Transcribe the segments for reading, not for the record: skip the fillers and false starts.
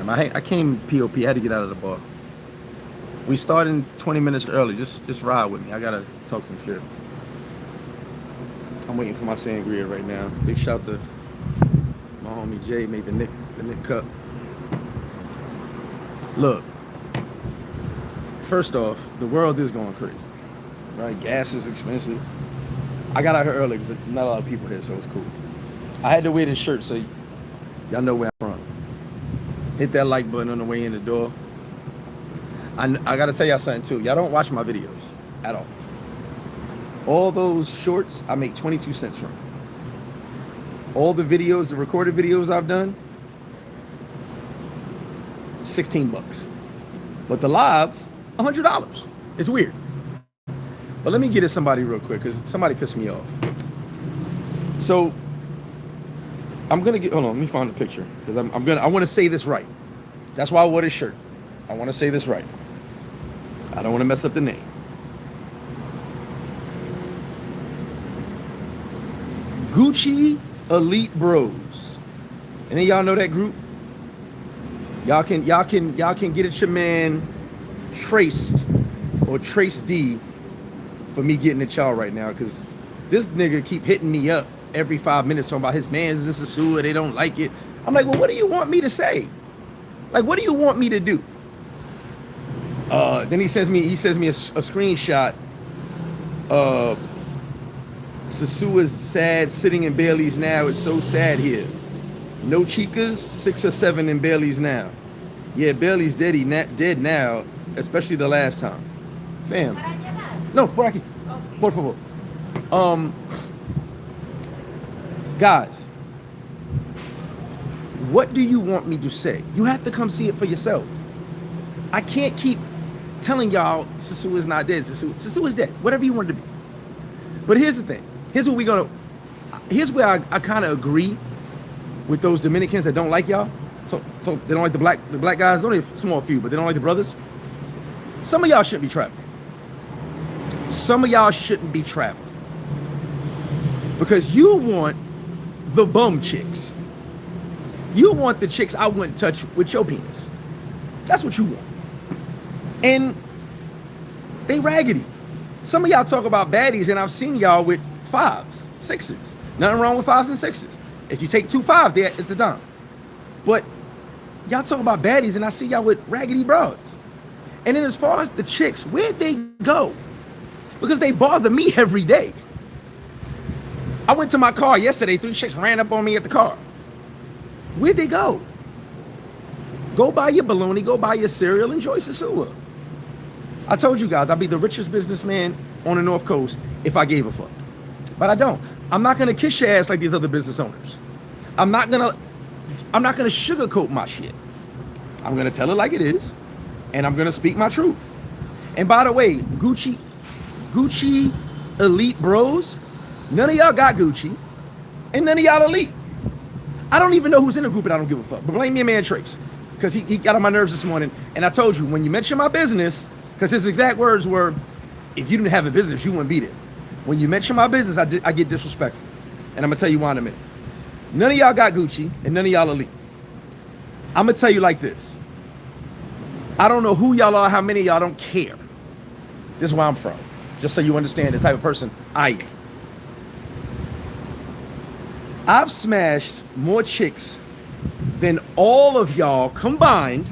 program. I came POP. I had to get out of the bar. We starting 20 minutes early. Just ride with me. I gotta talk some shit. I'm waiting for my sangria right now. Big shout to my homie Jay, made the Nick cup. Look, first off, the world is going crazy, right? Gas is expensive. I got out here early because not a lot of people here, so it's cool. I had to wear this shirt so y'all know where I'm from. Hit that like button on the way in the door. I gotta tell y'all something too. Y'all don't watch my videos at all. All those shorts, I make 22 cents from. All the videos, the recorded videos I've done, 16 bucks. But the lives, $100. It's weird. But let me get at somebody real quick, because somebody pissed me off. So, hold on, let me find the picture, because I want to say this right. That's why I wore this shirt. I want to say this right. I don't want to mess up the name. Gucci Elite Bros. Any of y'all know that group? Y'all can get at your man Traced or Trace D for me getting at y'all right now, because this nigga keep hitting me up every 5 minutes talking about his man's in Sosua, they don't like it. I'm like, well, what do you want me to say? Like, what do you want me to do? Then he sends me a screenshot. Sosua's sad, sitting in Bailey's now. It's so sad here. No chicas, 6 or 7 in Bailey's now. Yeah, Bailey's dead now, especially the last time. Fam. No, por aquí. Por favor. Guys, what do you want me to say? You have to come see it for yourself. I can't keep telling y'all Sosua is not dead. Sosua is dead. Whatever you want it to be. But here's the thing. Here's where I kind of agree with those Dominicans that don't like y'all. So they don't like the black guys. Only a small few, but they don't like the brothers. Some of y'all shouldn't be traveling. Some of y'all shouldn't be traveling. Because you want the bum chicks. You want the chicks I wouldn't touch with your penis. That's what you want. And they raggedy. Some of y'all talk about baddies, and I've seen y'all with 5s, 6s. Nothing wrong with 5s and 6s. If you take 2 5s, there, it's a dime. But y'all talk about baddies, and I see y'all with raggedy broads. And then as far as the chicks, where'd they go? Because they bother me every day. I went to my car yesterday, 3 chicks ran up on me at the car. Where'd they go? Go buy your bologna, go buy your cereal, enjoy Sosua. I told you guys I'd be the richest businessman on the North Coast if I gave a fuck. But I don't. I'm not gonna kiss your ass like these other business owners. I'm not gonna sugarcoat my shit. I'm gonna tell it like it is, and I'm gonna speak my truth. And by the way, Gucci Elite Bros, none of y'all got Gucci, and none of y'all elite. I don't even know who's in the group, and I don't give a fuck. But blame me, man, Trace, because he got on my nerves this morning. And I told you, when you mention my business, because his exact words were, if you didn't have a business, you wouldn't be there. When you mention my business, I get disrespectful. And I'm going to tell you why in a minute. None of y'all got Gucci, and none of y'all elite. I'm going to tell you like this. I don't know who y'all are, how many of y'all don't care. This is where I'm from. Just so you understand the type of person I am. I've smashed more chicks than all of y'all combined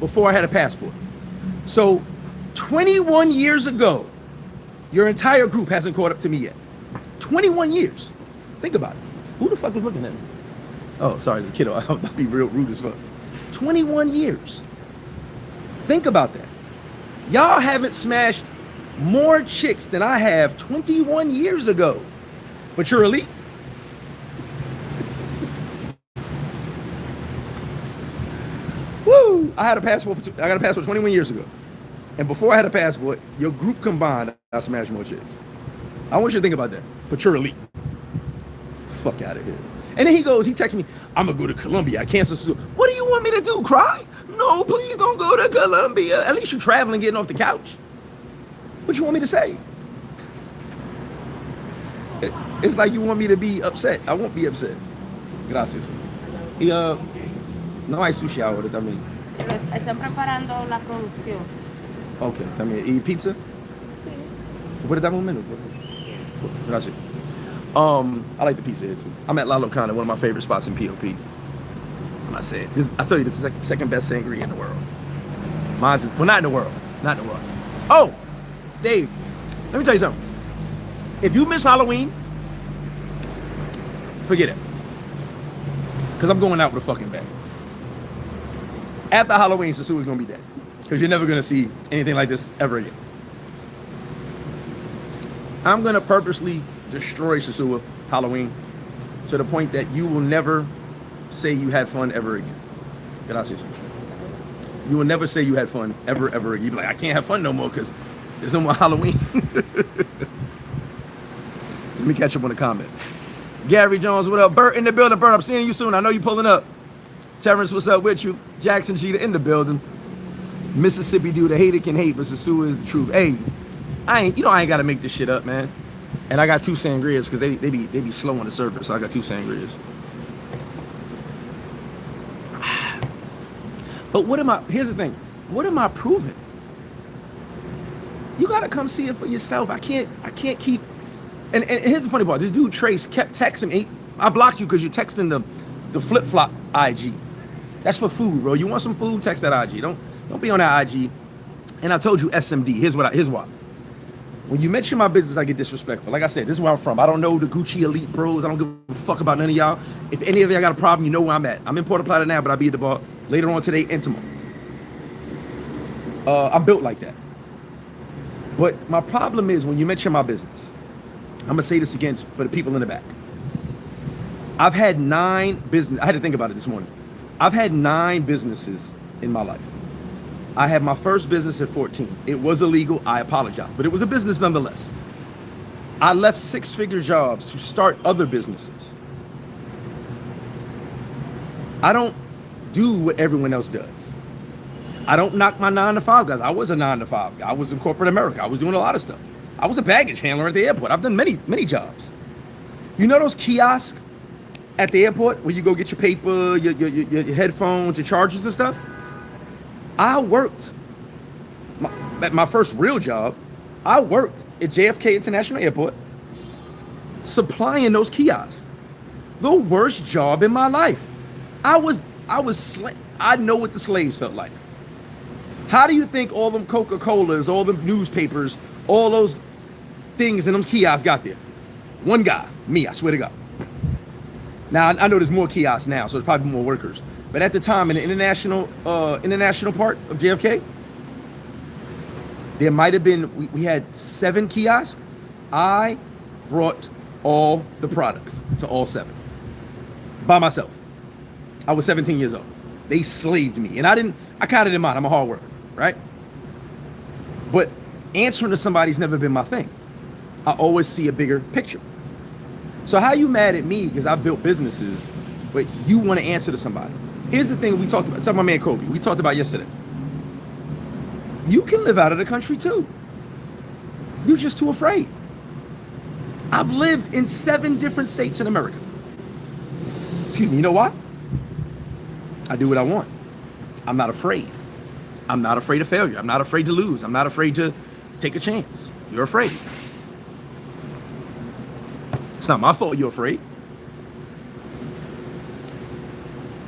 before I had a passport. So 21 years ago, your entire group hasn't caught up to me yet. 21 years. Think about it. Who the fuck is looking at me? Oh, sorry, the kiddo. I'll be real rude as fuck. 21 years. Think about that. Y'all haven't smashed more chicks than I have 21 years ago. But you're elite. Woo! I got a passport 21 years ago. And before I had a passport, your group combined, I smashed more chicks. I want you to think about that. But you're elite. Fuck out of here. And then he texts me, I'm gonna go to Colombia. I cancel Sosua. What do you want me to do? Cry? No, please don't go to Colombia. At least you're traveling, getting off the couch. What you want me to say? It's like you want me to be upset. I won't be upset. Gracias. No hay sushi ahora también. Están preparando la producción. Okay, también. ¿Y pizza? Sí. Puede dame un minuto. Gracias. I like the pizza here too. I'm at La Locana, one of my favorite spots in POP. I'm not saying this. I tell you, this is like the second best sangria in the world. Mine's just, well, not in the world, not in the world. Oh, Dave, let me tell you something. If you miss Halloween, forget it, because I'm going out with a fucking bang. After Halloween, Sosua's gonna be dead, because you're never gonna see anything like this ever again. I'm gonna purposely destroy Sosua Halloween to the point that you will never say you had fun ever again. Gracias. You will never say you had fun ever again. You'll be like, I can't have fun no more because there's no more Halloween. Let me catch up on the comments. Gary Jones, what up? Bert in the building. Bert, I'm seeing you soon. I know you pulling up. Terrence, what's up with you? Jackson Jeter in the building. Mississippi dude, the hater can hate, but Sosua is the truth. Hey, I ain't gotta make this shit up, man. And I got 2 sangrias because they be slow on the surface. So I got 2 sangrias. But here's the thing. What am I proving? You gotta come see it for yourself. I can't keep, and here's the funny part. This dude Trace kept texting me. I blocked you because you're texting the FlipFlop IG. That's for food, bro. You want some food? Text that IG. Don't be on that IG. And I told you SMD. Here's why. When you mention my business, I get disrespectful. Like I said, this is where I'm from. I don't know the Gucci Elite Bros. I don't give a fuck about none of y'all. If any of y'all got a problem, you know where I'm at. I'm in Puerto Plata now, but I'll be at the bar later on today and tomorrow. I'm built like that. But my problem is when you mention my business, I'm going to say this again for the people in the back. I've had 9 business. I had to think about it this morning. I've had 9 businesses in my life. I had my first business at 14. It was illegal. I apologize, but it was a business nonetheless. I left 6-figure jobs to start other businesses. I don't do what everyone else does. I don't knock my 9-to-5 guys. I was a 9-to-5 guy. I was in corporate America. I was doing a lot of stuff. I was a baggage handler at the airport. I've done many jobs. You know those kiosks at the airport where you go get your paper, your headphones, your chargers and stuff? I worked, my first real job, I worked at JFK International Airport supplying those kiosks. The worst job in my life. I know what the slaves felt like. How do you think all them Coca-Colas, all them newspapers, all those things in them kiosks got there? One guy, me, I swear to God. Now, I know there's more kiosks now, so there's probably more workers. But at the time, in the international part of JFK, there might have been, we had 7 kiosks. I brought all the products to all 7 by myself. I was 17 years old. They slaved me. And I kind of didn't mind. I'm a hard worker, right? But answering to somebody's never been my thing. I always see a bigger picture. So how you mad at me because I built businesses, but you want to answer to somebody? Here's the thing we talked about. It's like my man Kobe. We talked about yesterday. You can live out of the country too. You're just too afraid. I've lived in 7 different states in America. Excuse me, you know why? I do what I want. I'm not afraid. I'm not afraid of failure. I'm not afraid to lose. I'm not afraid to take a chance. You're afraid. It's not my fault you're afraid.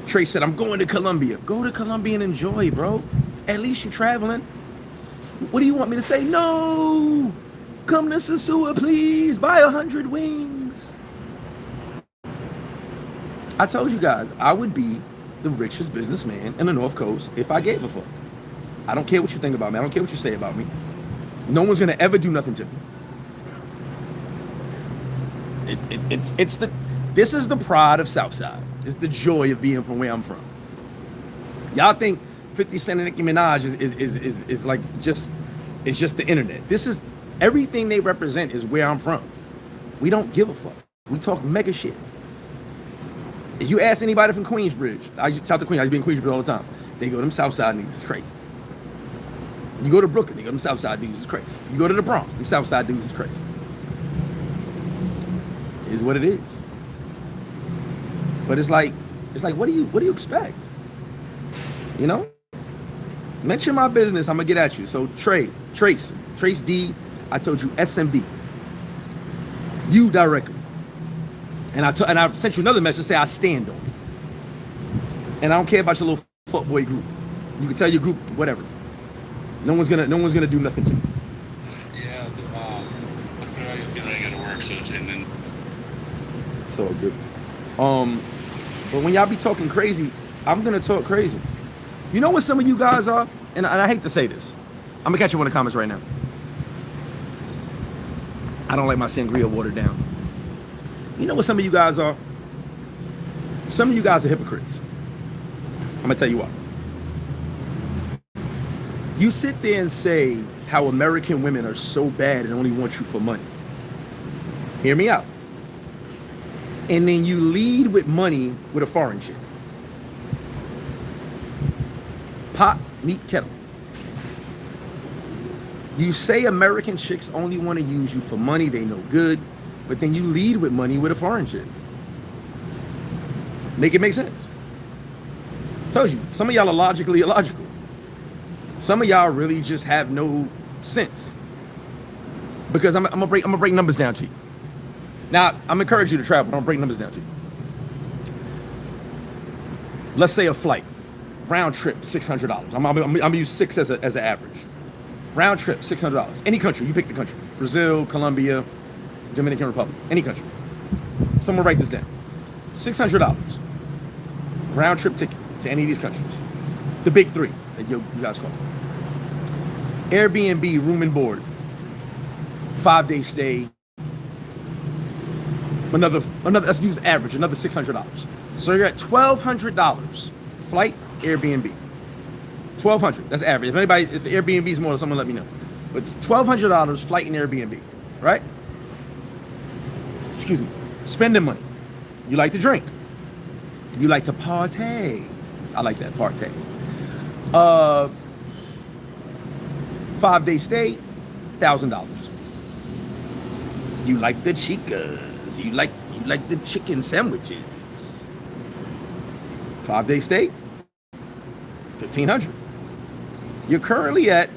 Trey said, I'm going to Colombia. Go to Colombia and enjoy, bro. At least you're traveling. What do you want me to say? No! Come to Sosua, please. Buy 100 wings. I told you guys, I would be the richest businessman in the North Coast if I gave a fuck. I don't care what you think about me. I don't care what you say about me. No one's going to ever do nothing to me. This is the pride of Southside. It's the joy of being from where I'm from. Y'all think 50 Cent and Nicki Minaj is like it's just the internet. This is everything they represent is where I'm from. We don't give a fuck. We talk mega shit. If you ask anybody from Queensbridge, I used to talk to Queens, I used to be in Queensbridge all the time. They go, them Southside niggas is crazy. You go to Brooklyn, they go, them Southside dudes is crazy. You go to the Bronx, them Southside dudes is crazy. It is what it is. But it's like, what do you expect? You know? Mention my business, I'm gonna get at you. So Trace D, I told you SMD. You directly. And I sent you another message say I stand on it. And I don't care about your little fuckboy group. You can tell your group whatever. No one's gonna do nothing to me. Yeah, Australia's getting ready to go to work, so and then. It's all good. But when y'all be talking crazy, I'm gonna talk crazy. You know what some of you guys are? And I hate to say this. I'm gonna catch you in the comments right now. I don't like my sangria watered down. You know what some of you guys are? Some of you guys are hypocrites. I'm gonna tell you why. You sit there and say how American women are so bad and only want you for money. Hear me out. And then you lead with money with a foreign chick. Pot, meat, kettle. You say American chicks only want to use you for money, they no good, but then you lead with money with a foreign chick. Make it make sense. I told you, some of y'all are logically illogical. Some of y'all really just have no sense. Because I'm gonna break numbers down to you. Now, I'm encouraging you to travel, but I'm gonna break numbers down to you. Let's say a flight, round trip, $600. I'm gonna use 6 as an average. Round trip, $600. Any country, you pick the country. Brazil, Colombia, Dominican Republic, any country. Someone write this down. $600. Round trip ticket to any of these countries. The big 3 that you guys call. Airbnb, room and board. 5-day stay. Another, let's use average, another $600. So you're at $1,200. Flight, Airbnb. $1,200, that's average. If Airbnb is more, someone let me know. But it's $1,200 flight and Airbnb, right? Excuse me. Spending money. You like to drink. You like to partay. I like that, partay. 5-day stay, $1,000. You like the chicas. You like the chicken sandwiches. 5-day stay, $1,500. You're currently at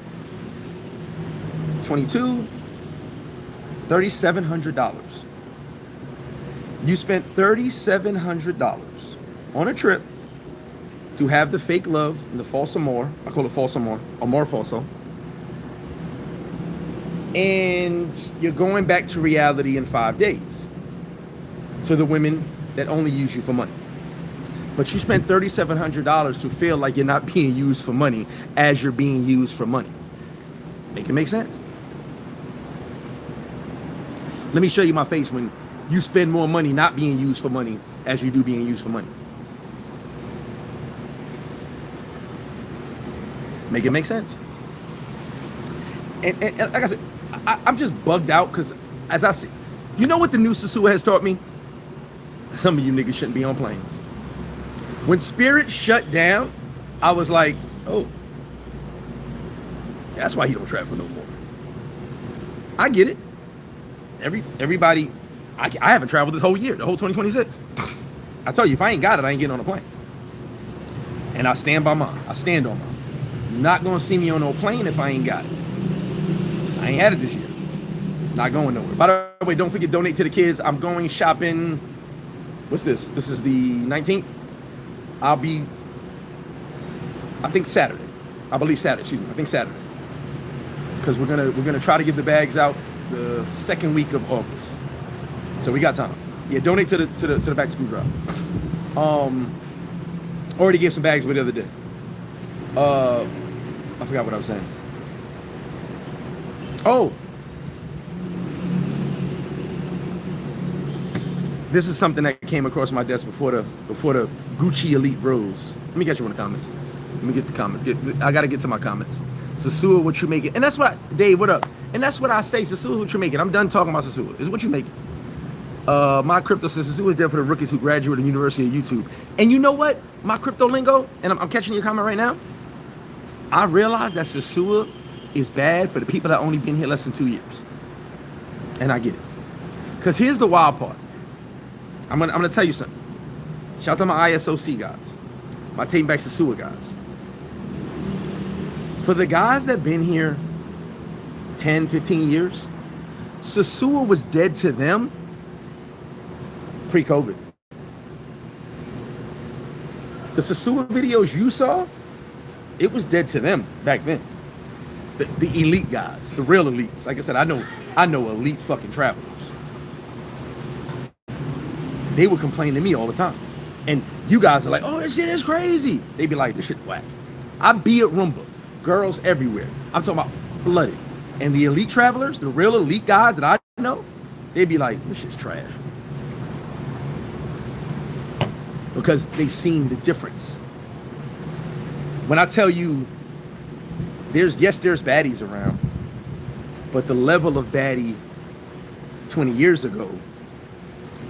$3,700. You spent $3,700 on a trip to have the fake love and the false amor. I call it false amor falso. And you're going back to reality in 5 days to the women that only use you for money. But you spent $3,700 to feel like you're not being used for money as you're being used for money. Make it make sense? Let me show you my face when you spend more money not being used for money as you do being used for money. Make it make sense? And like I said, I'm just bugged out because as I see, you know what the new Sosua has taught me? Some of you niggas shouldn't be on planes. When Spirit shut down, I was like, oh, that's why he don't travel no more. I get it. Everybody, I haven't traveled this whole year, the whole 2026. I tell you, if I ain't got it, I ain't getting on a plane. And I stand by mine. I stand on mine. You're not gonna see me on no plane if I ain't got it. I ain't had it this year. Not going nowhere. By the way, don't forget, donate to the kids. I'm going shopping. What's this? This is the 19th. I'll be, I think Saturday. I believe Saturday, excuse me. I think Saturday. Because we're gonna try to give the bags out the second week of August. So we got time. Yeah, donate to the back to school drive. Already gave some bags away the other day. I forgot what I was saying. Oh. This is something that came across my desk before the Gucci Elite Bros. Let me get you in the comments. Let me get the comments. I gotta get to my comments. Sosua, what you making? And that's what Dave, what up? And that's what I say, Sosua, what you making? I'm done talking about Sosua. This is what you making. My crypto says Sosua is there for the rookies who graduate the University of YouTube. And you know what? My crypto lingo, and I'm catching your comment right now. I realize that Sosua is bad for the people that only been here less than 2 years. And I get it. Because here's the wild part. I'm gonna tell you something. Shout out to my ISOC guys, my Taking Back Sosua guys. For the guys that been here 10, 15 years, Sosua was dead to them pre-COVID. The Sosua videos you saw, it was dead to them back then. The elite guys, the real elites. Like I said, I know elite fucking travelers. They would complain to me all the time. And you guys are like, oh, this shit is crazy. They'd be like, this shit whack. I be at Roomba, girls everywhere. I'm talking about flooded. And the elite travelers, the real elite guys that I know, they'd be like, this shit's trash. Because they've seen the difference. When I tell you, there's baddies around, but the level of baddie 20 years ago,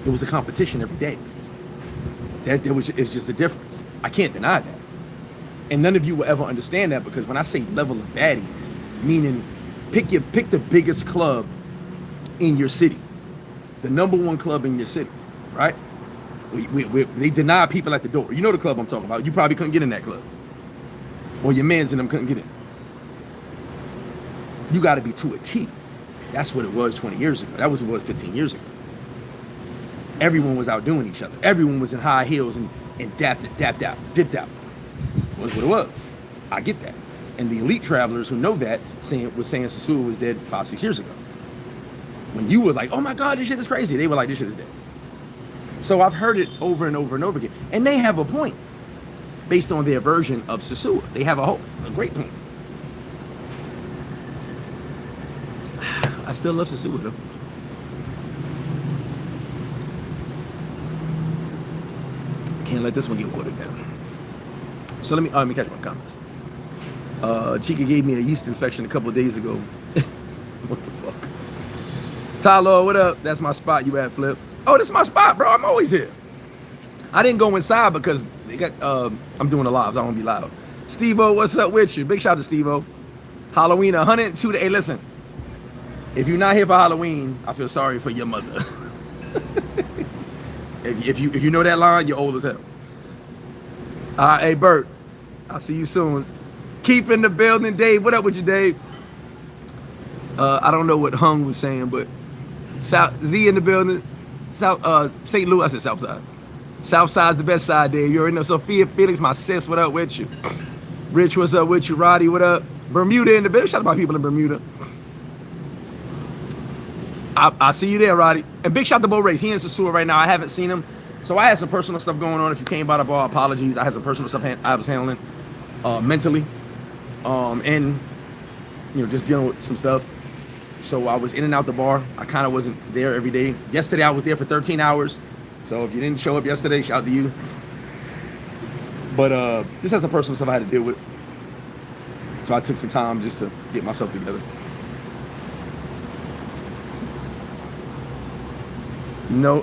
it was a competition every day. It's just a difference. I can't deny that. And none of you will ever understand that, because when I say level of baddie, meaning pick the biggest club in your city, the number one club in your city, right? They deny people at the door. You know the club I'm talking about. You probably couldn't get in that club, or your mans and them couldn't get in. You got to be to a T. That's what it was 20 years ago. That was what it was 15 years ago. Everyone was outdoing each other. Everyone was in high heels and dipped out. Was what it was. I get that. And the elite travelers who know that was saying Sosua was dead 5-6 years ago. When you were like, oh my God, this shit is crazy, they were like, this shit is dead. So I've heard it over and over and over again. And they have a point based on their version of Sosua. They have a great point. I still love Sosua though. Can't let this one get watered down. So let me catch my comments. Chica gave me a yeast infection a couple of days ago. What the fuck? Tyler, what up? That's my spot you at, Flip. Oh, this is my spot, bro. I'm always here. I didn't go inside because they got I'm doing a live. I don't want to be loud. Steve-O, what's up with you? Big shout out to Steve-O. Halloween 102 days. Hey, listen. If you're not here for Halloween, I feel sorry for your mother. If you know that line, you're old as hell. Hey, Bert, I'll see you soon. Keep in the building, Dave. What up with you, Dave? I don't know what Hung was saying, but Z in the building. St. Louis, I said South Side. South Side's the best side, Dave. You already know. Sophia Felix, my sis, what up with you? Rich, what's up with you? Roddy, what up? Bermuda in the building. Shout out to my people in Bermuda. I see you there, Roddy. And big shout out to Bo Race. He in Sosua right now. I haven't seen him. So I had some personal stuff going on. If you came by the bar, apologies. I had some personal stuff I was handling mentally. And, just dealing with some stuff. So I was in and out the bar. I kind of wasn't there every day. Yesterday, I was there for 13 hours. So if you didn't show up yesterday, shout out to you. But just had some personal stuff I had to deal with. So I took some time just to get myself together. No,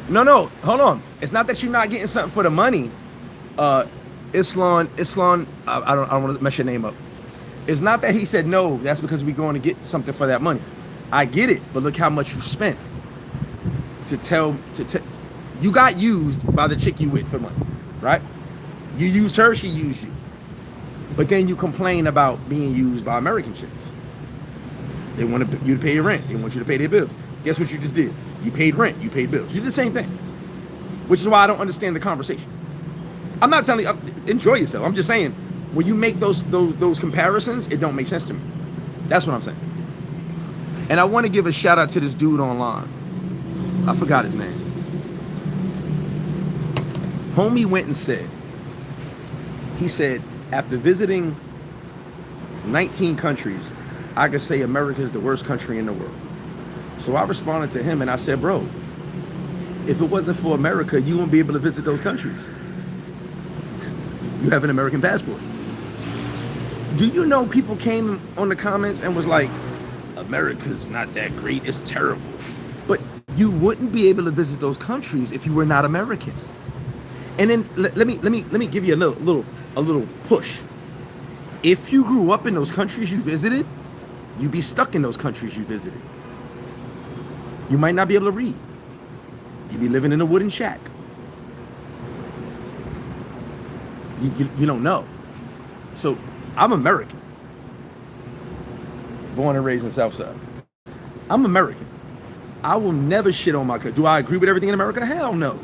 hold on. It's not that you're not getting something for the money. Islan, I don't want to mess your name up. It's not that he said no, that's because we're going to get something for that money. I get it, but look how much you spent you got used by the chick you with for money, right? You used her, she used you. But then you complain about being used by American chicks. They want you to pay your rent. They want you to pay their bills. Guess what you just did? You paid rent, you paid bills. You did the same thing. Which is why I don't understand the conversation. I'm not telling you, enjoy yourself. I'm just saying, when you make those comparisons, it don't make sense to me. That's what I'm saying. And I want to give a shout out to this dude online. I forgot his name. Homie went and said, he said, after visiting 19 countries, I could say America is the worst country in the world. So I responded to him and I said, bro, if it wasn't for America, you won't be able to visit those countries. You have an American passport. Do you know people came on the comments and was like, America's not that great, it's terrible. But you wouldn't be able to visit those countries if you were not American. And then let me give you a little push. If you grew up in those countries you visited, you'd be stuck in those countries you visited. You might not be able to read. You'd be living in a wooden shack. You don't know. So I'm American. born and raised in Southside. I'm American. I will never shit on my country. Do I agree with everything in America? Hell no.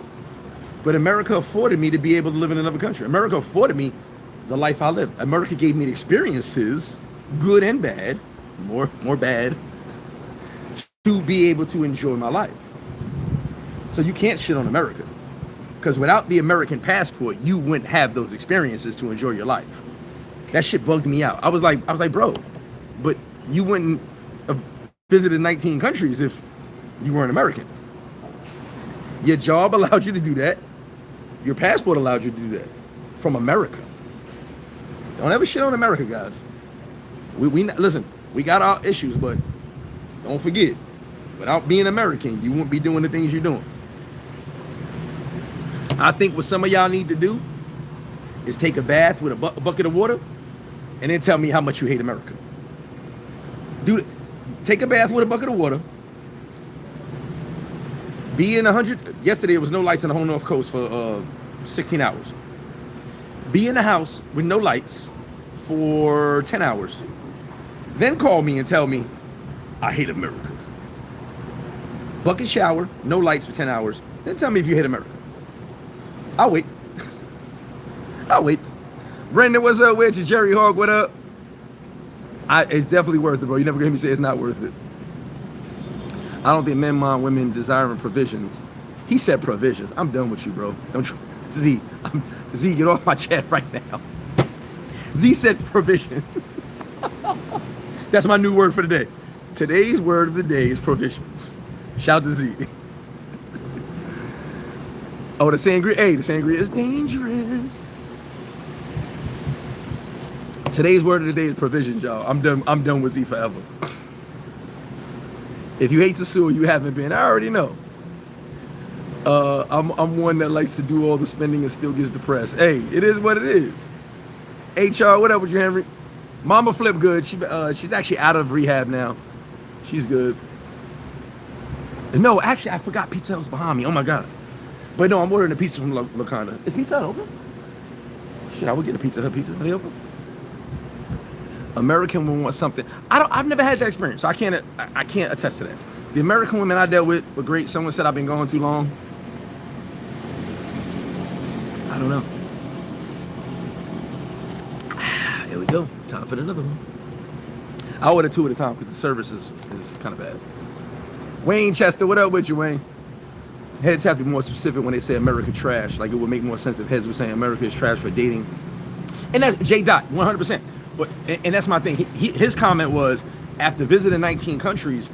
But America afforded me to be able to live in another country. America afforded me the life I live. America gave me the experiences, good and bad, more bad, to be able to enjoy my life. So you can't shit on America. Because without the American passport, you wouldn't have those experiences to enjoy your life. That shit bugged me out. I was like, bro, but you wouldn't have visited 19 countries if you weren't American. Your job allowed you to do that. Your passport allowed you to do that from America. Don't ever shit on America, guys. Listen, we got our issues, but don't forget, without being American, you won't be doing the things you're doing. I think what some of y'all need to do is take a bath with a bucket of water and then tell me how much you hate America. Take a bath with a bucket of water. Be in 100. Yesterday, there was no lights on the whole North Coast for 16 hours. Be in the house with no lights for 10 hours. Then call me and tell me, I hate America. Bucket shower, no lights for 10 hours. Then tell me if you hate America. I'll wait. I'll wait. Brandon, what's up with you? Jerry Hogg, what up? It's definitely worth it, bro. You never hear me say it's not worth it. I don't think men mind women desiring provisions. He said provisions. I'm done with you, bro. Don't you, Z? Z, get off my chat right now. Z said provision. That's my new word for the day. Today's word of the day is provisions. Shout to Z. Oh, the sangria. Hey, the sangria is dangerous. Today's word of the day is provisions, y'all. I'm done with Z forever. If you hate Sosua, you haven't been. I already know. I'm one that likes to do all the spending and still gets depressed. Hey, it is what it is. HR, what up with you, Henry? Mama Flip good. She's actually out of rehab now. She's good. No, actually, I forgot Pizza Hut's behind me. Oh my God. But no, I'm ordering a pizza from Lacana. Is Pizza Hut open? Shit, I would get a Pizza Hut pizza. Are they open? American women want something. I've never had that experience, so I can't attest to that. The American women I dealt with were great. Someone said I've been going too long. I don't know. Here we go. Time for another one. I order 2 at a time because the service is kind of bad. Wayne Chester, what up with you, Wayne? Heads have to be more specific when they say America trash. Like, it would make more sense if heads were saying America is trash for dating. And that's J. Dot, 100%. But and that's my thing. His comment was, after visiting 19 countries,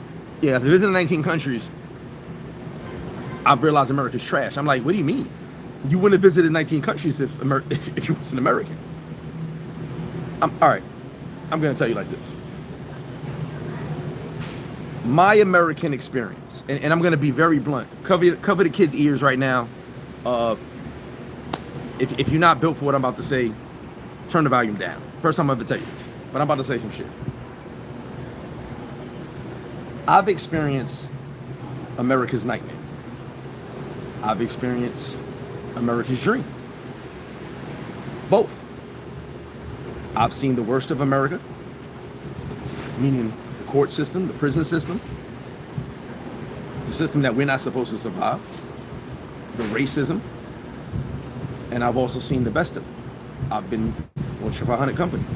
I've realized America's trash. I'm like, what do you mean? You wouldn't have visited 19 countries if you was an American. All right, I'm gonna tell you like this. My American experience, and I'm gonna be very blunt. Cover the kids' ears right now. If you're not built for what I'm about to say, turn the volume down. First time I'm ever tell you this, but I'm about to say some shit. I've experienced America's nightmare. I've experienced America's dream. Both. I've seen the worst of America, meaning the court system, the prison system, the system that we're not supposed to survive, the racism, and I've also seen the best of it. I've been Fortune 500 companies.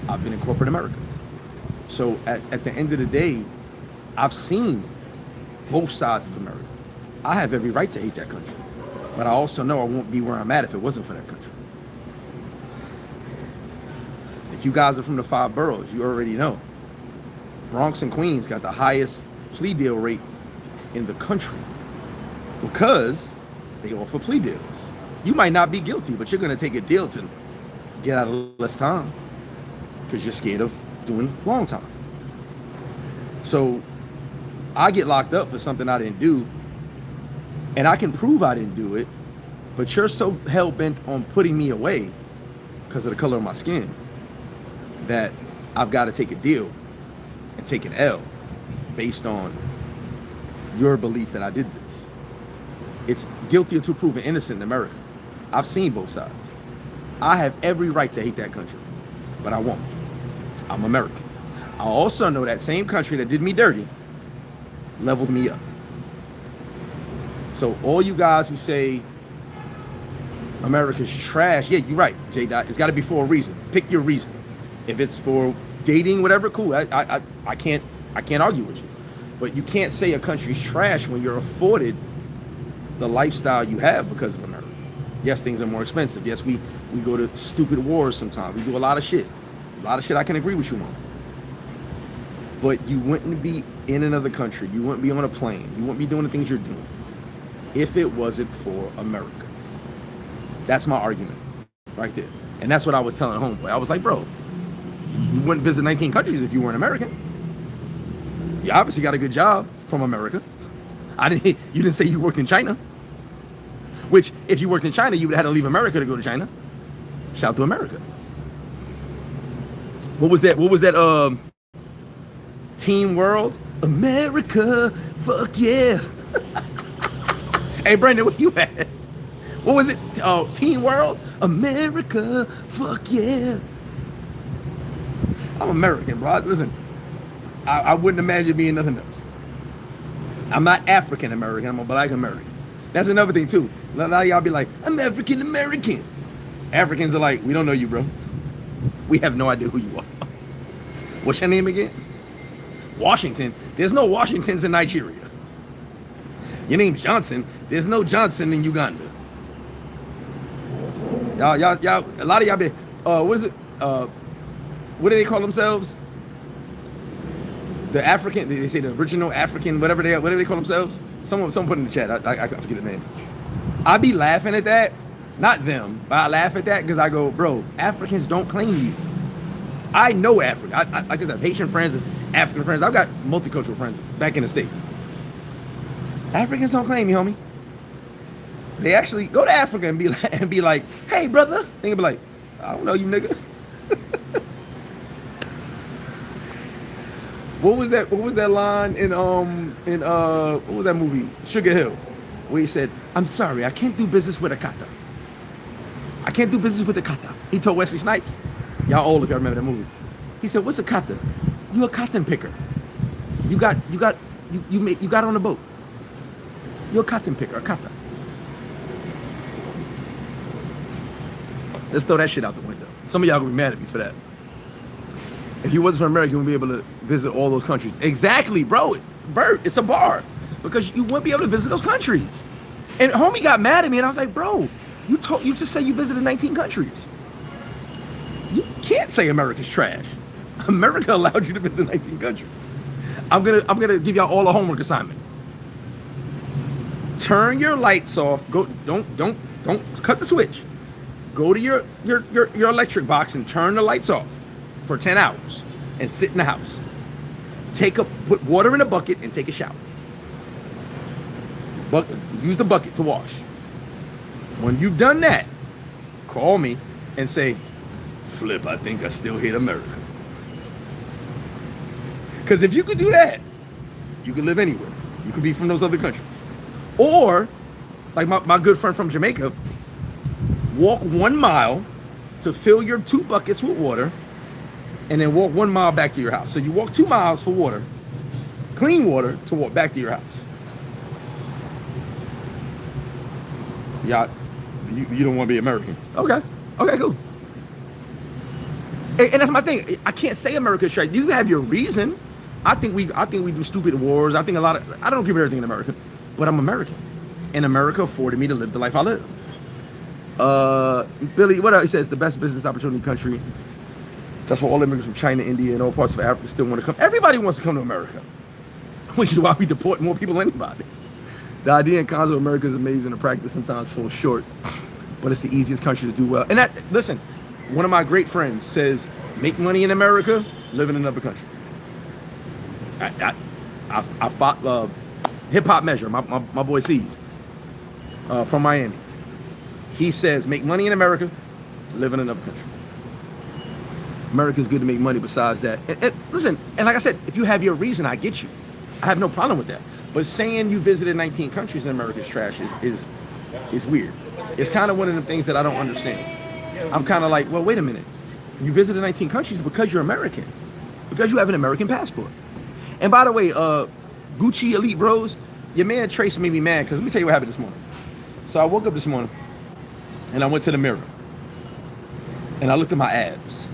I've been in corporate America. So at the end of the day, I've seen both sides of America. I have every right to hate that country, but I also know I won't be where I'm at if it wasn't for that country. If you guys are from the 5 boroughs, you already know. Bronx and Queens got the highest plea deal rate in the country because they offer plea deals. You might not be guilty, but you're going to take a deal to get out of less time because you're scared of doing long time. So I get locked up for something I didn't do, and I can prove I didn't do it, but you're so hell-bent on putting me away because of the color of my skin that I've got to take a deal and take an L based on your belief that I did this. It's guilty until proven innocent in America. I've seen both sides. I have every right to hate that country, but I won't. I'm American. I also know that same country that did me dirty leveled me up. So all you guys who say America's trash, yeah, you're right, J. Dot. It's got to be for a reason. Pick your reason. If it's for dating, whatever, cool. I can't argue with you. But you can't say a country's trash when you're afforded the lifestyle you have because of America. Yes, things are more expensive. Yes, we go to stupid wars sometimes. We do a lot of shit. A lot of shit I can agree with you on. But you wouldn't be in another country. You wouldn't be on a plane. You wouldn't be doing the things you're doing if it wasn't for America. That's my argument right there. And that's what I was telling homeboy. I was like, bro, you wouldn't visit 19 countries if you weren't American. You obviously got a good job from America. You didn't say you worked in China. Which, if you worked in China, you would have had to leave America to go to China. Shout to America. What was that? Team World? America, fuck yeah. Hey, Brandon, where you at? What was it? Oh, Team World? America, fuck yeah. I'm American, bro. Listen, I wouldn't imagine being nothing else. I'm not African American. I'm a black American. That's another thing, too. A lot of y'all be like, I'm African American. Africans are like, we don't know you, bro. We have no idea who you are. What's your name again? Washington. There's no Washingtons in Nigeria. Your name's Johnson. There's no Johnson in Uganda. Y'all, a lot of y'all be, what is it? What do they call themselves? The African, they say the original African, whatever they call themselves. Someone put in the chat. I forget the name. I be laughing at that. Not them, but I laugh at that because I go, bro, Africans don't claim you. I know Africa. I have Haitian friends and African friends. I've got multicultural friends back in the States. Africans don't claim me, homie. They actually go to Africa and be like, hey, brother. They be like, I don't know you, nigga. What was that line in what was that movie? Sugar Hill, where he said, I'm sorry, I can't do business with a kata. I can't do business with a kata. He told Wesley Snipes. Y'all old if y'all remember that movie. He said, what's a kata? You a cotton picker. You got on a boat. You're a cotton picker, a kata. Let's throw that shit out the window. Some of y'all gonna be mad at me for that. If you wasn't from America, you wouldn't be able to visit all those countries. Exactly, bro. Bert, it's a bar. Because you wouldn't be able to visit those countries. And homie got mad at me and I was like, bro, you just said you visited 19 countries. You can't say America's trash. America allowed you to visit 19 countries. I'm gonna give y'all all a homework assignment. Turn your lights off. Don't cut the switch. Go to your electric box and turn the lights off for 10 hours and sit in the house. Put water in a bucket and take a shower. Use the bucket to wash. When you've done that, call me and say, Flip, I think I still hate America. Because if you could do that, you could live anywhere. You could be from those other countries. Or, like my good friend from Jamaica, walk 1 mile to fill your 2 buckets with water and then walk 1 mile back to your house. So you walk 2 miles for water, clean water, to walk back to your house. Yeah, you don't want to be American. Okay, cool. And that's my thing. I can't say America's trash. You have your reason. I think we do stupid wars. I don't agree with everything in America, but I'm American, and America afforded me to live the life I live. Billy, what else? He says the best business opportunity country. That's why all immigrants from China, India, and all parts of Africa still want to come. Everybody wants to come to America, which is why we deport more people than anybody. The idea and cons of America is amazing. The practice sometimes falls short, but it's the easiest country to do well. And listen, one of my great friends says, make money in America, live in another country. I fought Hip Hop Measure, my boy C's, from Miami. He says, make money in America, live in another country. America's good to make money besides that. And listen, and like I said, if you have your reason, I get you. I have no problem with that. But saying you visited 19 countries in America's trash is weird. It's kind of one of the things that I don't understand. I'm kind of like, well, wait a minute. You visited 19 countries because you're American. because you have an American passport. And by the way, Gucci Elite Bros, your man Trace made me mad because let me tell you what happened this morning. So I woke up this morning and I went to the mirror and I looked at my abs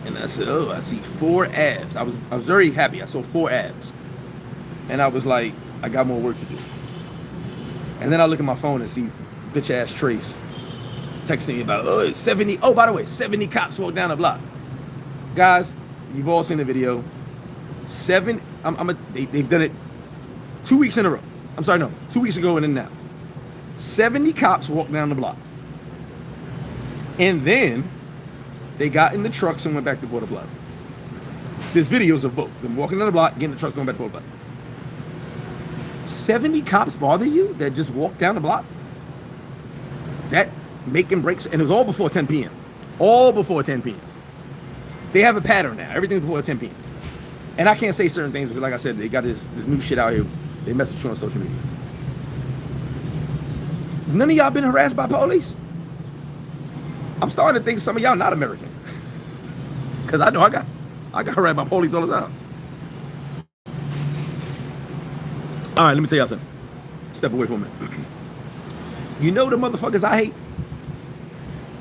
and I said, oh, I see 4 abs. I was very happy. I saw 4 abs. And I was like, I got more work to do. And then I look at my phone and see bitch ass Trace texting me about, oh, it's 70. Oh, by the way, 70 cops walked down the block. Guys, you've all seen the video. They've done it 2 weeks in a row. I'm sorry, no, 2 weeks ago and then now. 70 cops walked down the block. And then they got in the trucks and went back to Border Block. There's videos of both. Them walking down the block, getting the trucks, going back to Border Block. 70 cops bother you that just walk down the block? That making breaks, and it was all before 10 p.m. All before 10 p.m. They have a pattern now. Everything's before 10 p.m. And I can't say certain things because, like I said, they got this new shit out here. They mess with you on social media. None of y'all been harassed by police? I'm starting to think some of y'all not American. Because I know I got harassed by police all the time. All right, let me tell y'all something. Step away for a minute. You know the motherfuckers I hate?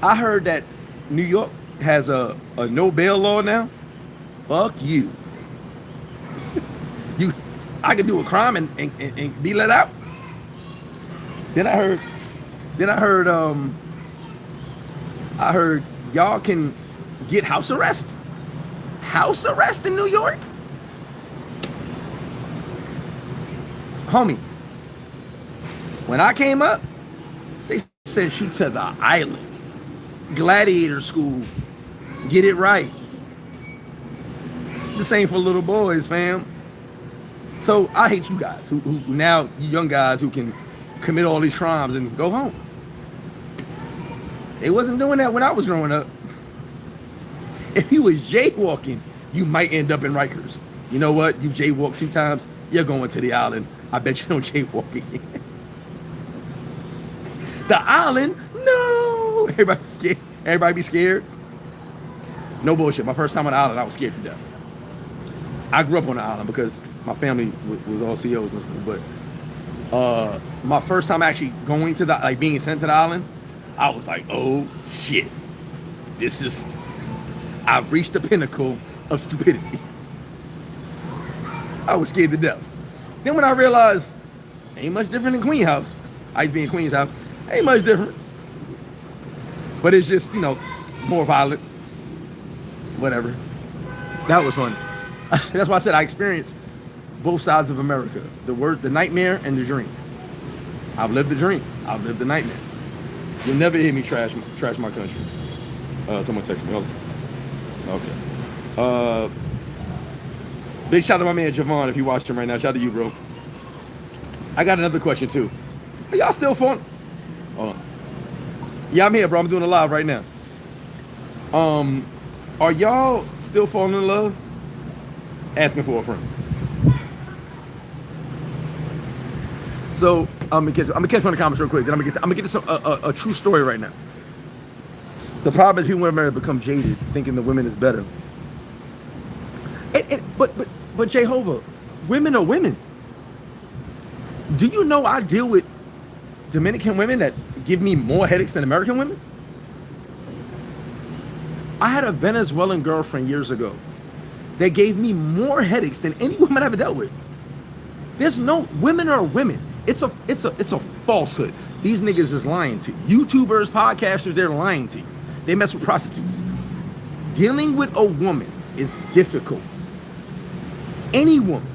I heard that New York has a no bail law now. Fuck you. I could do a crime and be let out. Then I heard y'all can get house arrest. House arrest in New York? Homie, when I came up, they sent you to the island. Gladiator school. Get it right. This ain't for little boys, fam. So I hate you guys who now, you young guys who can commit all these crimes and go home. They wasn't doing that when I was growing up. If you was jaywalking, you might end up in Rikers. You know what? You jaywalked 2 times, you're going to the island. I bet you don't jaywalk again. The island? No. Everybody scared. Everybody be scared. No bullshit. My first time on the island, I was scared to death. I grew up on the island because my family was all COs and stuff. But my first time actually going to the, like being sent to the island, I was like, oh shit. I've reached the pinnacle of stupidity. I was scared to death. Then when I realized, ain't much different than Queen House. I used to be in Queen's house. Ain't much different. But it's just, you know, more violent. Whatever. That was fun. That's why I said I experienced both sides of America. The nightmare and the dream. I've lived the dream. I've lived the nightmare. You'll never hear me trash my country. Someone text me. Okay. Big shout out to my man Javon if you watched him right now. Shout out to you, bro. I got another question too. Are y'all still falling? Hold on. Yeah, I'm here, bro. I'm doing a live right now. Are y'all still falling in love? Asking for a friend. So I'm gonna catch one of the comments real quick. Then I'm gonna get to a true story right now. The problem is people in America become jaded, thinking the women is better. But Jehovah, women are women. Do you know I deal with Dominican women that give me more headaches than American women? I had a Venezuelan girlfriend years ago that gave me more headaches than any woman I ever dealt with. There's no, women are women. It's a falsehood. These niggas is lying to you. YouTubers, podcasters, they're lying to you. They mess with prostitutes. Dealing with a woman is difficult. Any woman.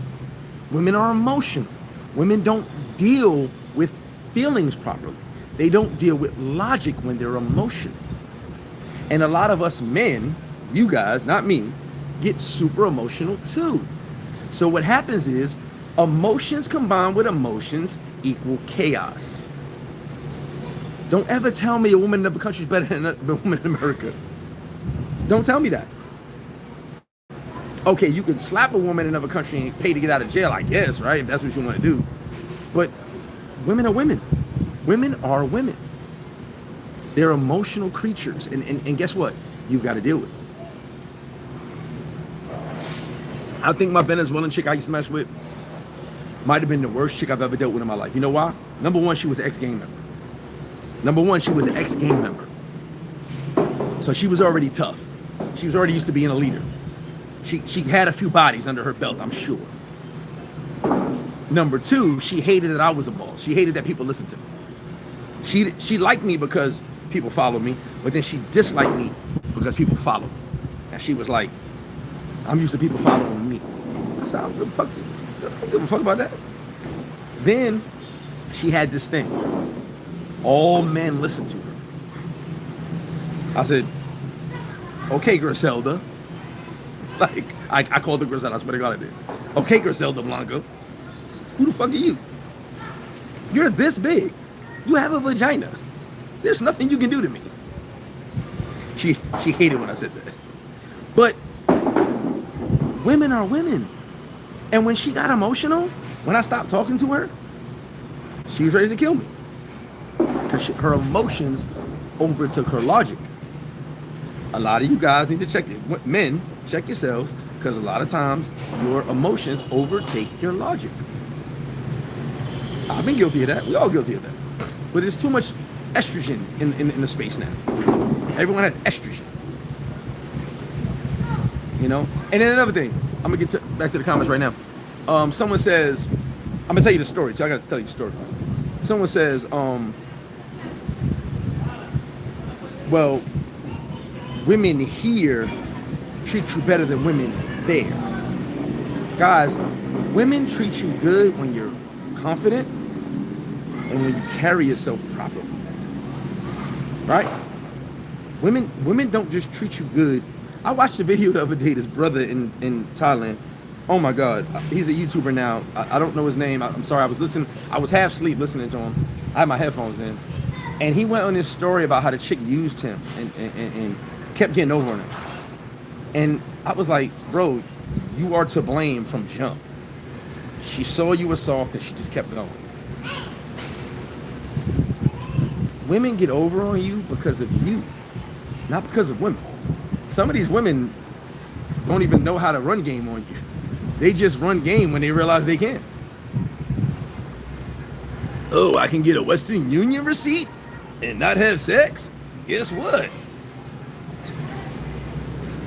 Women are emotional. Women don't deal with feelings properly. They don't deal with logic when they're emotional. And a lot of us men, you guys, not me, get super emotional too. So what happens is emotions combined with emotions equal chaos. Don't ever tell me a woman in another country is better than a woman in America. Don't tell me that. Okay, you can slap a woman in another country and pay to get out of jail, I guess, right? If that's what you want to do. But women are women. Women are women. They're emotional creatures. And guess what? You've got to deal with it. I think my Venezuelan chick I used to mess with might have been the worst chick I've ever dealt with in my life. You know why? Number one, she was an ex-gang member. So she was already tough. She was already used to being a leader. She had a few bodies under her belt, I'm sure. Number two, she hated that I was a boss. She hated that people listened to me. She liked me because people followed me, but then she disliked me because people followed me. And she was like, I'm used to people following me. I said, I don't give a fuck about that. Then she had this thing. All men listen to her. I said, okay, Griselda. Like, I called her Griselda, I swear to God I did. Okay, Griselda Blanco. Who the fuck are you? You're this big. You have a vagina. There's nothing you can do to me. She hated when I said that. But women are women. And when she got emotional, when I stopped talking to her, she was ready to kill me. Because her emotions overtook her logic. A lot of you guys need to check it. Men, check yourselves, because a lot of times your emotions overtake your logic. I've been guilty of that. We all guilty of that. But there's too much estrogen in the space now. Everyone has estrogen. You know? And then another thing. I'm going to get back to the comments right now. Someone says, I'm going to tell you the story, so I got to tell you the story. Someone says, well, women here treat you better than women there. Guys, women treat you good when you're confident and when you carry yourself properly. Right? Women don't just treat you good. I watched a video the other day, this brother in Thailand. Oh my God, he's a YouTuber now. I don't know his name. I'm sorry, I was half asleep listening to him. I had my headphones in. And he went on this story about how the chick used him and kept getting over on him. And I was like, bro, you are to blame from jump. She saw you were soft and she just kept going. Women get over on you because of you, not because of women. Some of these women don't even know how to run game on you. They just run game when they realize they can. Oh, I can get a Western Union receipt and not have sex? Guess what?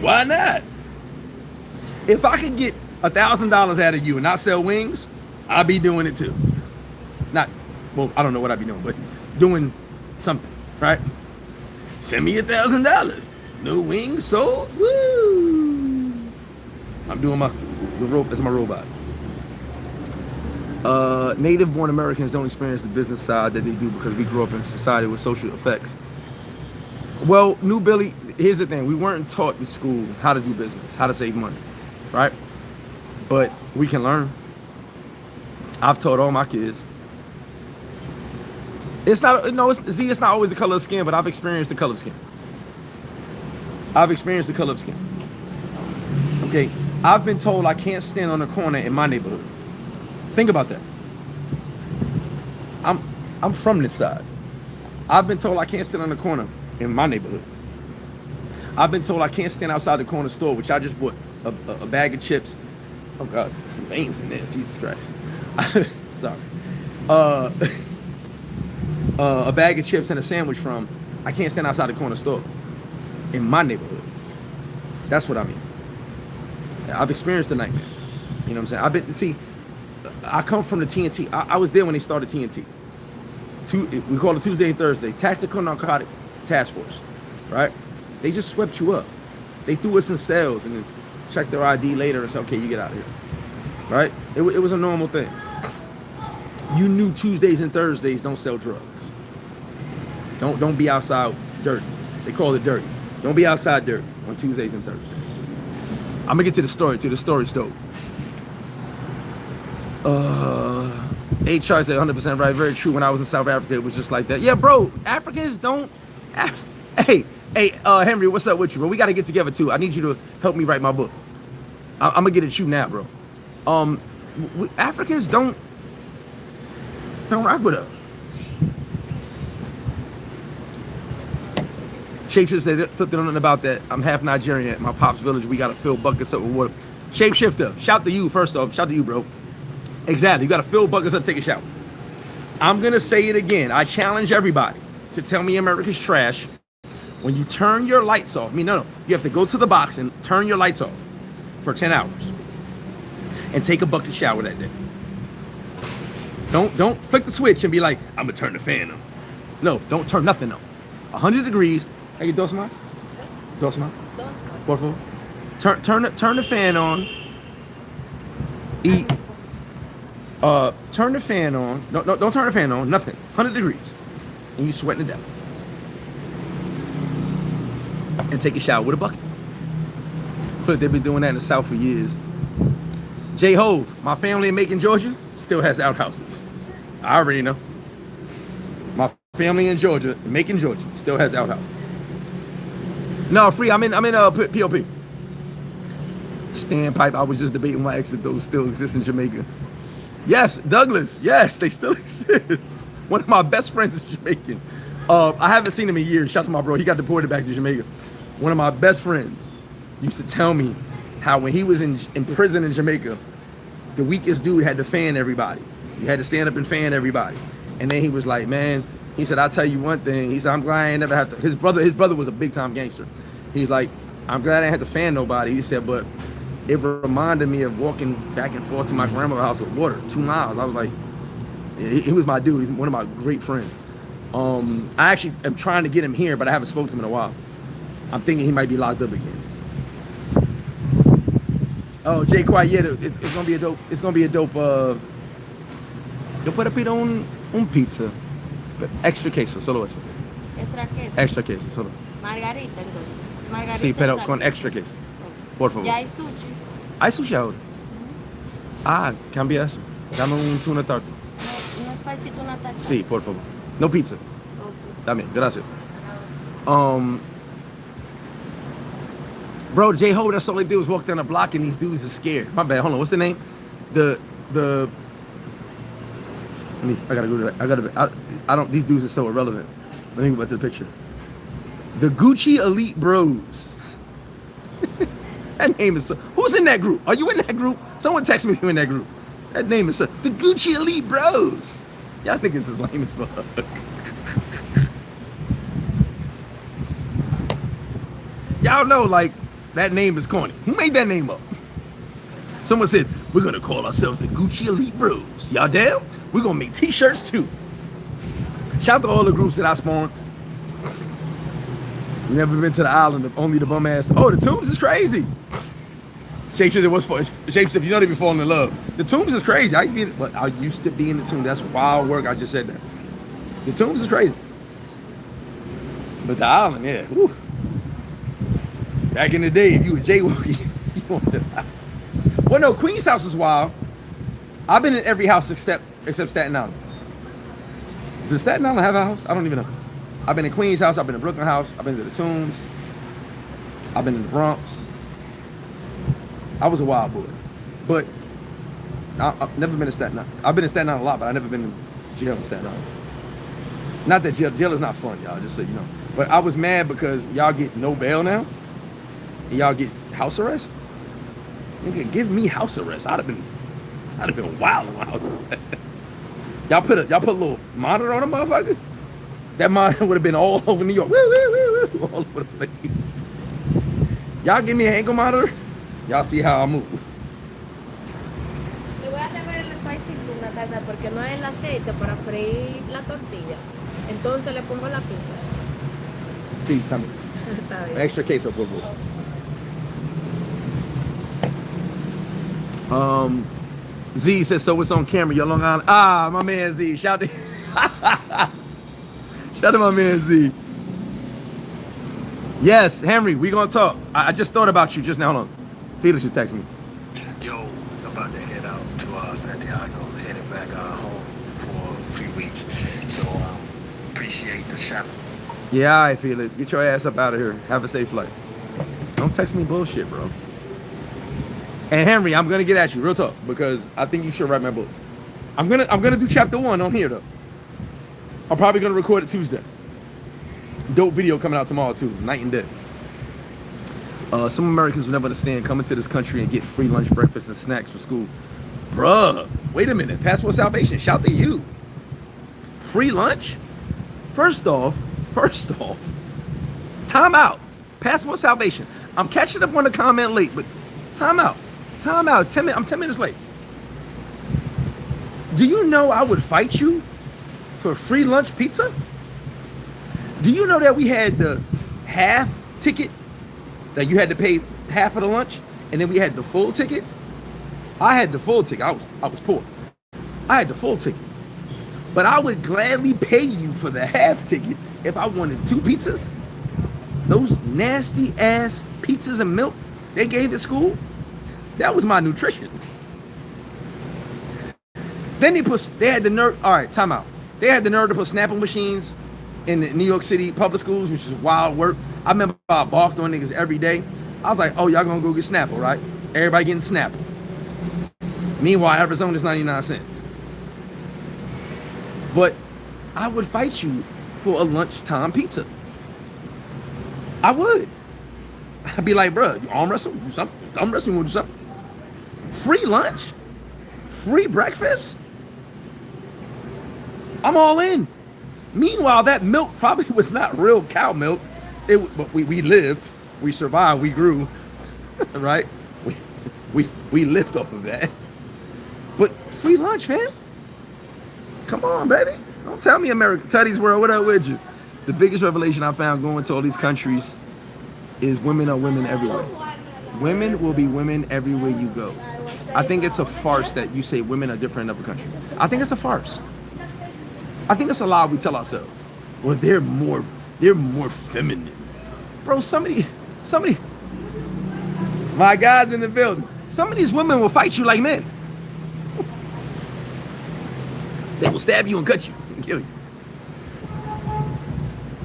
Why not? If I could get $1,000 out of you and not sell wings, I'd be doing it too. Not, well, I don't know what I'd be doing, but doing something, right? Send me $1,000. No wings sold? Woo! I'm doing that's my robot. Native-born Americans don't experience the business side that they do because we grew up in a society with social effects. Well, New Billy, here's the thing. We weren't taught in school how to do business, how to save money, right? But we can learn. I've taught all my kids. It's not always the color of skin, but I've experienced the color of skin. Okay, I've been told I can't stand on the corner in my neighborhood. Think about that. I'm from this side. I've been told I can't stand on the corner in my neighborhood. I've been told I can't stand outside the corner store, which I just bought a bag of chips. Oh God, some veins in there. Jesus Christ. Sorry. A bag of chips and a sandwich from. I can't stand outside the corner store in my neighborhood. That's what I mean. I've experienced the nightmare. You know what I'm saying? I come from the TNT. I was there when they started TNT. We call it Tuesday and Thursday. Tactical Narcotic Task Force. Right? They just swept you up. They threw us in cells and then checked their ID later and said, okay, you get out of here. Right? It was a normal thing. You knew Tuesdays and Thursdays don't sell drugs. Don't be outside dirty. They call it dirty. Don't be outside dirty on Tuesdays and Thursdays. I'm gonna get to the story too. The story's dope. HR said 100% right. Very true. When I was in South Africa, it was just like that. Yeah, bro. Africans don't. Hey, Henry, what's up with you, bro? We got to get together too. I need you to help me write my book. I'm gonna get at you now, bro. Africans don't rock with us. Shapeshifter said, flipped it on about that. I'm half Nigerian. At my pop's village, we got to fill buckets up with water. Shapeshifter, shout to you first off. Shout to you, bro. Exactly. You got to fill buckets up, take a shower. I'm going to say it again. I challenge everybody to tell me America's trash when you turn your lights off. I mean, no. You have to go to the box and turn your lights off for 10 hours and take a bucket shower that day. Don't flick the switch and be like, I'm going to turn the fan on. No, don't turn nothing on. 100 degrees. Hey, dos más? Dos más? Por favor. Turn the fan on. Eat. Turn the fan on. No, don't turn the fan on. Nothing. 100 degrees. And you sweating to death. And take a shower with a bucket. I feel like they've been doing that in the South for years. J Hove, my family in Macon, Georgia, still has outhouses. I already know. My family in Georgia, Macon, Georgia, still has outhouses. No, free. I'm in POP. Standpipe. I was just debating why exit those still exist in Jamaica. Yes, Douglas. Yes, they still exist. One of my best friends is Jamaican. I haven't seen him in years. Shout out to my bro. He got deported back to Jamaica. One of my best friends used to tell me how when he was in prison in Jamaica, the weakest dude had to fan everybody. You had to stand up and fan everybody. And then he was like, man, he said, I'll tell you one thing. He said, I'm glad I ain't never had to. His brother was a big time gangster. He's like, I'm glad I didn't have to fan nobody. He said, but it reminded me of walking back and forth to my grandmother's house with water, 2 miles. I was like, he was my dude. He's one of my great friends. I actually am trying to get him here, but I haven't spoken to him in a while. I'm thinking he might be locked up again. Oh, Jay Quiet, yeah, it's gonna be a dope. It's gonna be a dope. Yo puedo pedir un pizza, but extra queso, solo eso. Extra queso. Extra queso, solo. Margarita, entonces. Margarita. Sí, pero extra con queso. extra queso, por favor. Ya hay sushi. ¿Hay sushi ahora? Ah, cambia eso. Dame un tuna tartar. No spicy tuna tartar. Sí, por favor. No pizza. Okay. También, gracias. Bro, J Ho, that's all they did was walk down the block and these dudes are scared. My bad. Hold on, what's the name? I gotta go to that. I don't. These dudes are so irrelevant. Let me go back to the picture. The Gucci Elite Bros. That name is so. Who's in that group? Are you in that group? Someone text me if you're in that group. That name is so. The Gucci Elite Bros. Y'all niggas is lame as fuck. Y'all know, like, that name is corny. Who made that name up? Someone said, we're gonna call ourselves the Gucci Elite Bros. Y'all down? We're gonna make t-shirts too. Shout out to all the groups that I spawned. Never been to the island of only the bum ass. Oh, the Tombs is crazy. Shapeshifter was for Shapeshifter. You don't even falling in love. The Tombs is crazy. I used to be in the Tombs. That's wild work. I just said that. The Tombs is crazy. But the island, yeah. Whew. Back in the day, if you were jaywalking, you wanted to. Well, no, Queen's house is wild. I've been in every house except Staten Island. Does Staten Island have a house? I don't even know. I've been in Queen's house. I've been in Brooklyn house. I've been to the Tombs. I've been in the Bronx. I was a wild boy, but I've never been to Staten Island. I've been in Staten Island a lot, but I've never been to jail in Staten Island. Not that jail is not fun, y'all, just so you know. But I was mad because y'all get no bail now, and y'all get house arrest. Nigga, give me house arrest. I'd have been wild in my house arrest. Y'all put a little monitor on a motherfucker. That monitor would have been all over New York. Woo, woo, woo, woo, all over the place. Y'all give me an ankle monitor. Y'all see how I move. Le voy a rever el spicy tuna tartar porque no hay el aceite para freír la tortilla. Entonces le pongo la pizza. Sí, también. Está bien. Extra queso, por favor. Z says, so it's on camera, you're Long Island. Ah, my man Z. Shout to my man Z. Yes, Henry, we gonna talk. I just thought about you just now. Hold on. Felix just texted me. Yo, I'm about to head out to Santiago, heading back home for a few weeks. So appreciate the shout. Yeah, all right, Felix. Get your ass up out of here. Have a safe flight. Don't text me bullshit, bro. And Henry, I'm gonna get at you, real talk, because I think you should write my book. I'm gonna do chapter 1 on here though. I'm probably gonna record it Tuesday. Dope video coming out tomorrow too, night and day. Some Americans will never understand coming to this country and getting free lunch, breakfast, and snacks for school. Bruh, wait a minute. Passport Salvation, shout to you. Free lunch? First off, time out. Passport Salvation. I'm catching up on the comment late, but time out. It's 10 minutes. I'm 10 minutes late. Do you know I would fight you for free lunch pizza? Do you know that we had the half ticket, that you had to pay half of the lunch, and then we had the full ticket? I had the full ticket. I was poor. I had the full ticket. But I would gladly pay you for the half ticket if I wanted 2 pizzas. Those nasty ass pizzas and milk they gave at school, that was my nutrition. Then they had the nerve. All right, time out. They had the nerve to put Snapple machines in the New York City public schools, which is wild work. I remember I balked on niggas every day. I was like, oh, y'all gonna go get Snapple, right? Everybody getting Snapple. Meanwhile, Arizona's 99 cents. But I would fight you for a lunchtime pizza. I would. I'd be like, bro, you arm wrestle? Do something. Thumb wrestle? You want to do something? Free lunch? Free breakfast? I'm all in. Meanwhile, that milk probably was not real cow milk. But we lived, we survived, we grew, right? We lived off of that. But free lunch, man. Come on, baby. Don't tell me America. Teddy's World, what up with you? The biggest revelation I found going to all these countries is women are women everywhere. Women will be women everywhere you go. I think it's a farce that you say women are different in other countries. I think it's a farce. I think it's a lie we tell ourselves. Well, they're more feminine. Bro, somebody, my guys in the building, some of these women will fight you like men. They will stab you and cut you and kill you.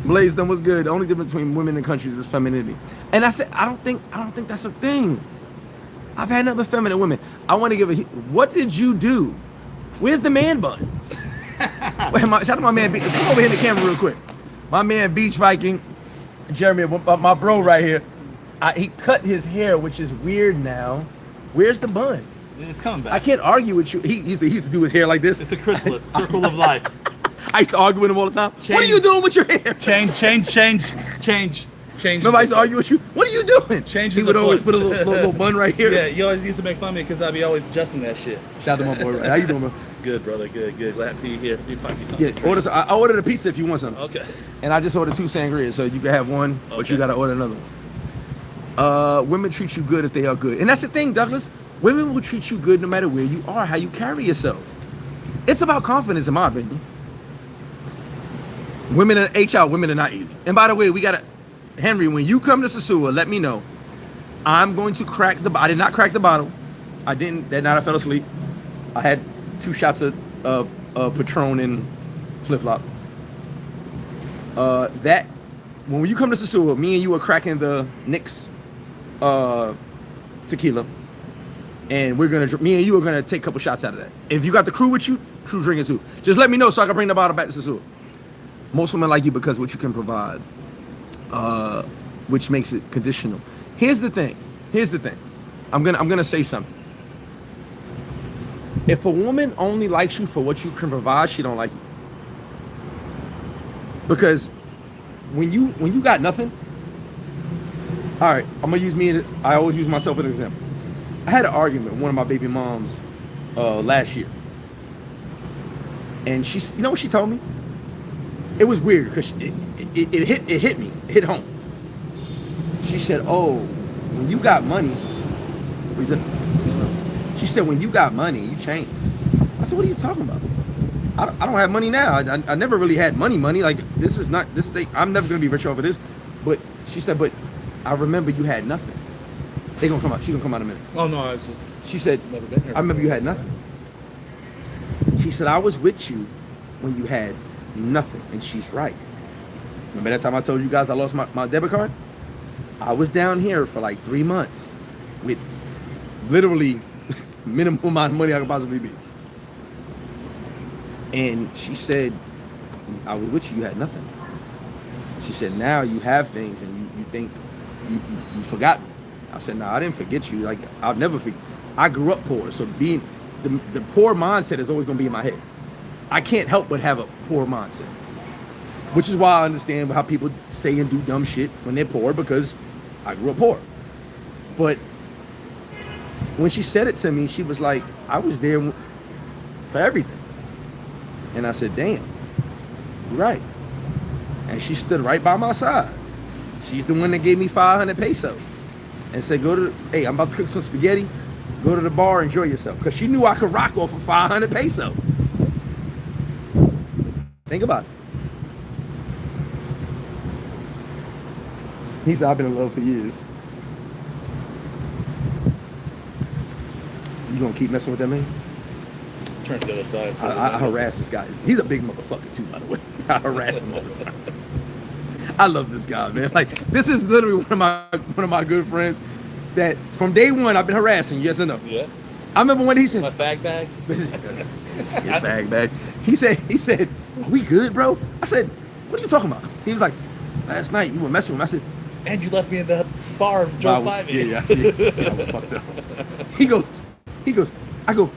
Blaze, then what's good? The only difference between women and countries is femininity. And I said, I don't think that's a thing. I've had nothing but feminine women. I want to give what did you do? Where's the man bun? Shout out to my man, come over here in the camera real quick. My man, Beach Viking, Jeremy, my bro right here. He cut his hair, which is weird now. Where's the bun? It's coming back. I can't argue with you. He used to do his hair like this. It's a chrysalis, circle of life. I used to argue with him all the time. What are you doing with your hair? Change. Remember I used to argue with you? What are you doing? Change. He would always put a little bun right here. Yeah, you always used to make fun of me because I'd be always adjusting that shit. Shout out to my boy. How you doing, bro? Good, brother. Good. Glad to be here. You find me something. Yeah, I ordered a pizza if you want something. Okay. And I just ordered 2 sangrias, so you can have one, but you got to order another one. Women treat you good if they are good. And that's the thing, Douglas. Women will treat you good no matter where you are, how you carry yourself. It's about confidence, in my opinion. Women are not easy. And by the way, Henry, when you come to Sosua, let me know. I'm going to I did not crack the bottle. I didn't. That night I fell asleep. I had 2 shots of Patron and FlipFlop. When you come to Sosua, me and you are cracking the Nick's tequila. And me and you are gonna take a couple shots out of that. If you got the crew with you, crew drinking too. Just let me know so I can bring the bottle back to Sosua. Most women like you because of what you can provide, which makes it conditional. Here's the thing. I'm gonna say something. If a woman only likes you for what you can provide, she don't like you. Because when you got nothing, all right, I'm gonna use me. I always use myself as an example. I had an argument with one of my baby moms last year, and you know what she told me? It was weird because it hit me, it hit home. She said, "Oh, when you got money," she said, "When you got money, you change." I said, "What are you talking about? I don't have money now. I never really had money. Like this thing. I'm never gonna be rich over this." But she said, "But I remember you had nothing." They gonna come out. She gonna come out in a minute. Oh no, I was just. She said, never been here. "I remember you had nothing." She said, "I was with you when you had nothing," and she's right. Remember that time I told you guys I lost my debit card? I was down here for like 3 months with literally minimum amount of money I could possibly be. And she said, "I was with you. You had nothing." She said, "Now you have things, and you think you forgot me." I said, nah, I didn't forget you. Like, I'll never forget. I grew up poor, so being the poor mindset is always gonna be in my head. I can't help but have a poor mindset, which is why I understand how people say and do dumb shit when they're poor, because I grew up poor. But when she said it to me, she was like, I was there for everything. And I said, damn, you're right. And she stood right by my side. She's the one that gave me 500 pesos and said, hey, I'm about to cook some spaghetti. Go to the bar, enjoy yourself. Because she knew I could rock off of 500 pesos. Think about it. He said, I've been in love for years. You gonna keep messing with that man? Turn to the other side. So I harass this guy. He's a big motherfucker too, by the way. I harass him all the time. I love this guy, man. Like, this is literally one of my good friends that from day one I've been harassing. Yes or no? Yeah. I remember when he said, My fag bag. his fag bag. He said, are we good, bro? I said, what are you talking about? He was like, last night you were messing with him. I said, And you left me in the bar and drove by me. Yeah, I was fucked up. He goes, I go,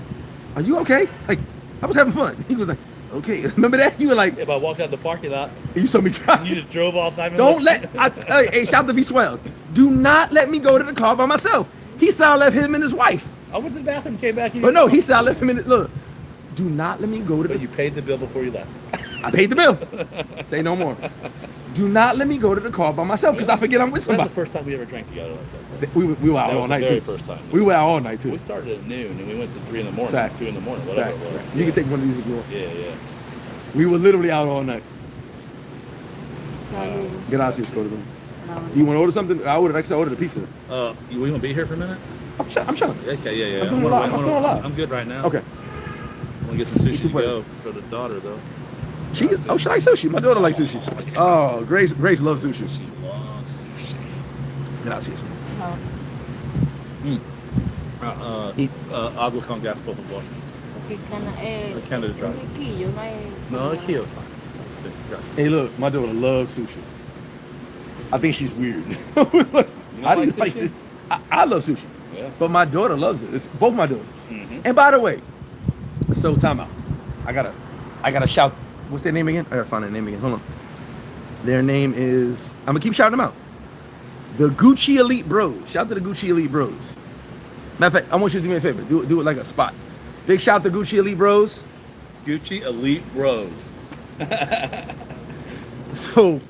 are you okay? Like, I was having fun. He was like, okay. Remember that? You were like, If I walked out the parking lot, you saw me drive. you just drove off 5 minutes. Don't hey, shout out to V Swells. Do not let me go to the car by myself. He said I left him and his wife. I went to the bathroom, came back. But no, he said I left him in the, look, do not let me go to But the, you paid the bill before you left. I paid the bill. Say no more. Do not let me go to the car by myself because I forget I'm with That's the somebody. first time we ever drank together like that. We were out That all was the night very too. first time. We were out all night too. We started at noon and we went to 3 in the morning, Fact. 2 in the morning, whatever Facts, it was. right. You can take one of these if you want. Yeah. We were literally out all night. No, Gracias, Cordova. no. Do you want to order something? I ordered a pizza. We gonna be here for a minute? I'm chilling. Okay, yeah. I'm doing a lot. I'm still alive. I'm good right now. Okay. I'm gonna get some sushi too, to buddy. go for the daughter though. She likes sushi. My daughter likes sushi. Oh, Grace loves sushi. She loves sushi. Gracias. No. Agua con gas, por favor. Porque Canada Dry. un riquillo, no hay. No, the kio's fine. Sí, gracias. Hey, look, my daughter loves sushi. I think she's weird. I like like sushi? sushi. I love sushi, Yeah. but my daughter loves it. It's both my daughters. Mm-hmm. And by the way, so time out. I gotta shout. What's their name again? I gotta find their name again. Hold on. Their name is. I'm gonna keep shouting them out. The Gucci Elite Bros. Shout out to the Gucci Elite Bros. Matter of fact, I want you to do me a favor. Do it like a spot. Big shout out to Gucci Elite Bros. Gucci Elite Bros. So,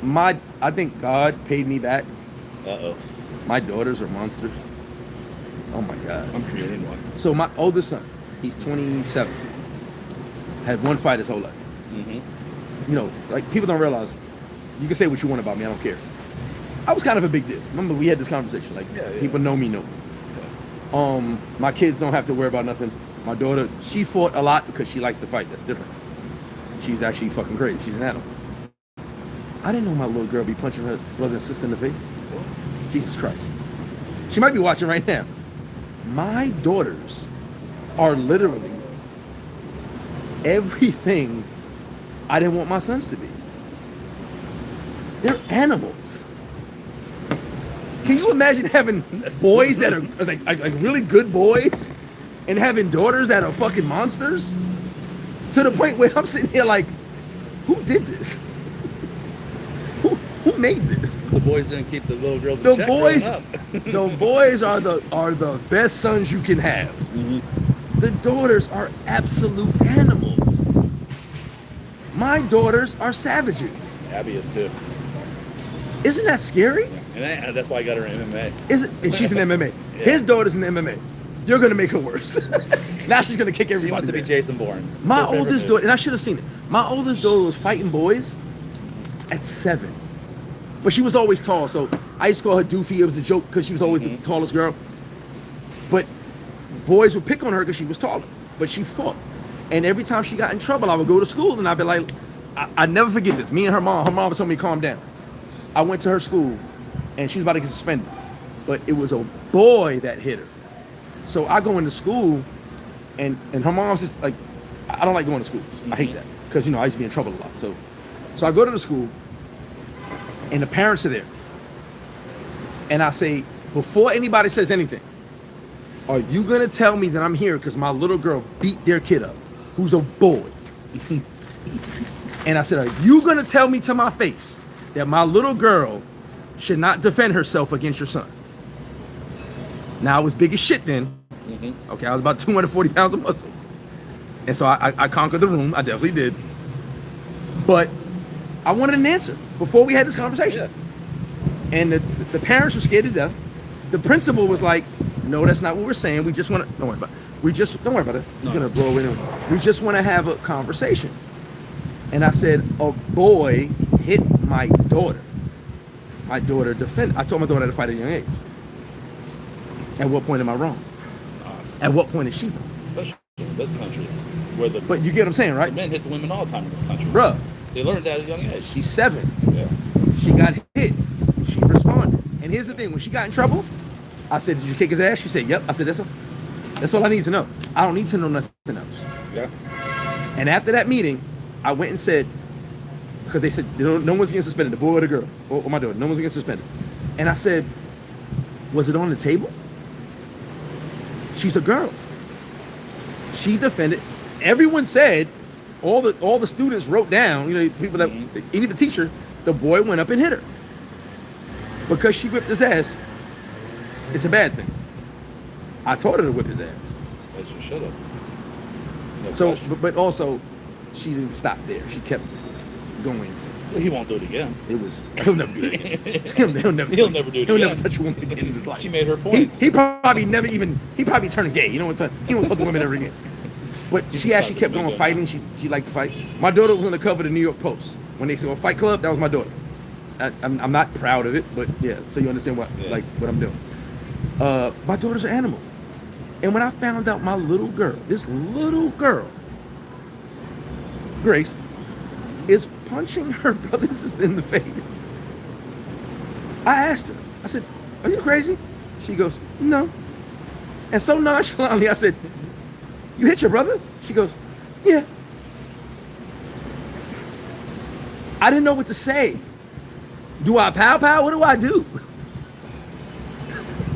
I think God paid me back. Uh-oh. My daughters are monsters. Oh my God. I'm creating one. So my oldest son, he's 27. Had one fight his whole life. Mm-hmm. You know, like people don't realize. You can say what you want about me. I don't care. I was kind of a big deal. Remember we had this conversation. Like Yeah. people know me. My kids don't have to worry about nothing. My daughter, she fought a lot because she likes to fight. That's different. She's actually fucking crazy. She's an animal. I didn't know my little girl be punching her brother and sister in the face. Jesus Christ. She might be watching right now. My daughters are literally everything I didn't want my sons to be. They're animals. Can you imagine having boys that are like really good boys and having daughters that are fucking monsters? To the point where I'm sitting here like, who did this? Who made this? The boys didn't keep the little girls in The check boys, growing up. the boys are the best sons you can have. Mm-hmm. The daughters are absolute animals. My daughters are savages. Abby is too. Isn't that scary? And that's why I got her in MMA. And she's in MMA. Yeah. His daughter's in MMA. You're gonna make her worse. Now she's gonna kick She everybody. wants to be Jason Bourne. My Her favorite oldest movie. daughter, and I should have seen it. My oldest daughter was fighting boys at 7. But she was always tall, so I used to call her Doofy. It was a joke because she was always the tallest girl. But boys would pick on her because she was taller. But she fought. And every time she got in trouble, I would go to school and I'd be like, I never forget this. Me and her mom was telling me to calm down. I went to her school and she was about to get suspended. But it was a boy that hit her. So I go into school and her mom's just like, I don't like going to school. I hate that. Because, I used to be in trouble a lot. So I go to the school and the parents are there. And I say, before anybody says anything, are you gonna tell me that I'm here because my little girl beat their kid up, who's a boy? And I said, are you gonna tell me to my face that my little girl should not defend herself against your son? Now I was big as shit then. Okay, I was about 240 pounds of muscle. And so I conquered the room. I definitely did. But I wanted an answer before we had this conversation. Yeah. And the parents were scared to death. The principal was like, no, that's not what we're saying. We just want to, don't worry about it. Don't worry about it. It's going to blow away. We just want to have a conversation. And I said, a boy hit my daughter. My daughter defended. I told my daughter to fight at a young age. At what point am I wrong? At what point is she wrong? Especially in this country, where but you get what I'm saying, right? The men hit the women all the time in this country. Bruh. They learned that at a young age. She's 7. Yeah. She got hit. She responded. And here's the thing. When she got in trouble, I said, did you kick his ass? She said, yep. I said, that's all I need to know. I don't need to know nothing else. Yeah. And after that meeting, I went and said, because they said, no one's getting suspended, the boy or the girl, or my daughter, no one's getting suspended. And I said, was it on the table? She's a girl. She defended. Everyone said, all the students wrote down, people that, even the teacher, the boy went up and hit her. Because she whipped his ass, it's a bad thing. I taught her to whip his ass. As you should have. No So, question. but also, she didn't stop there. She kept going. Well, he won't do it again. He'll never do that again. He'll never do it He'll again. never touch a woman again in his life. She made her point. He probably turned gay. He won't talk to women ever again. But she actually kept going fighting. She liked to fight. My daughter was on the cover of the New York Post. When they go Fight Club, that was my daughter. I'm not proud of it, but yeah, so you understand what I'm doing. My daughters are animals. And when I found out my little girl, this little girl, Grace, is punching her brother and sister in the face, I asked her, I said, are you crazy? She goes, no. And so nonchalantly, I said, you hit your brother? She goes, yeah. I didn't know what to say. Do I pow? What do I do?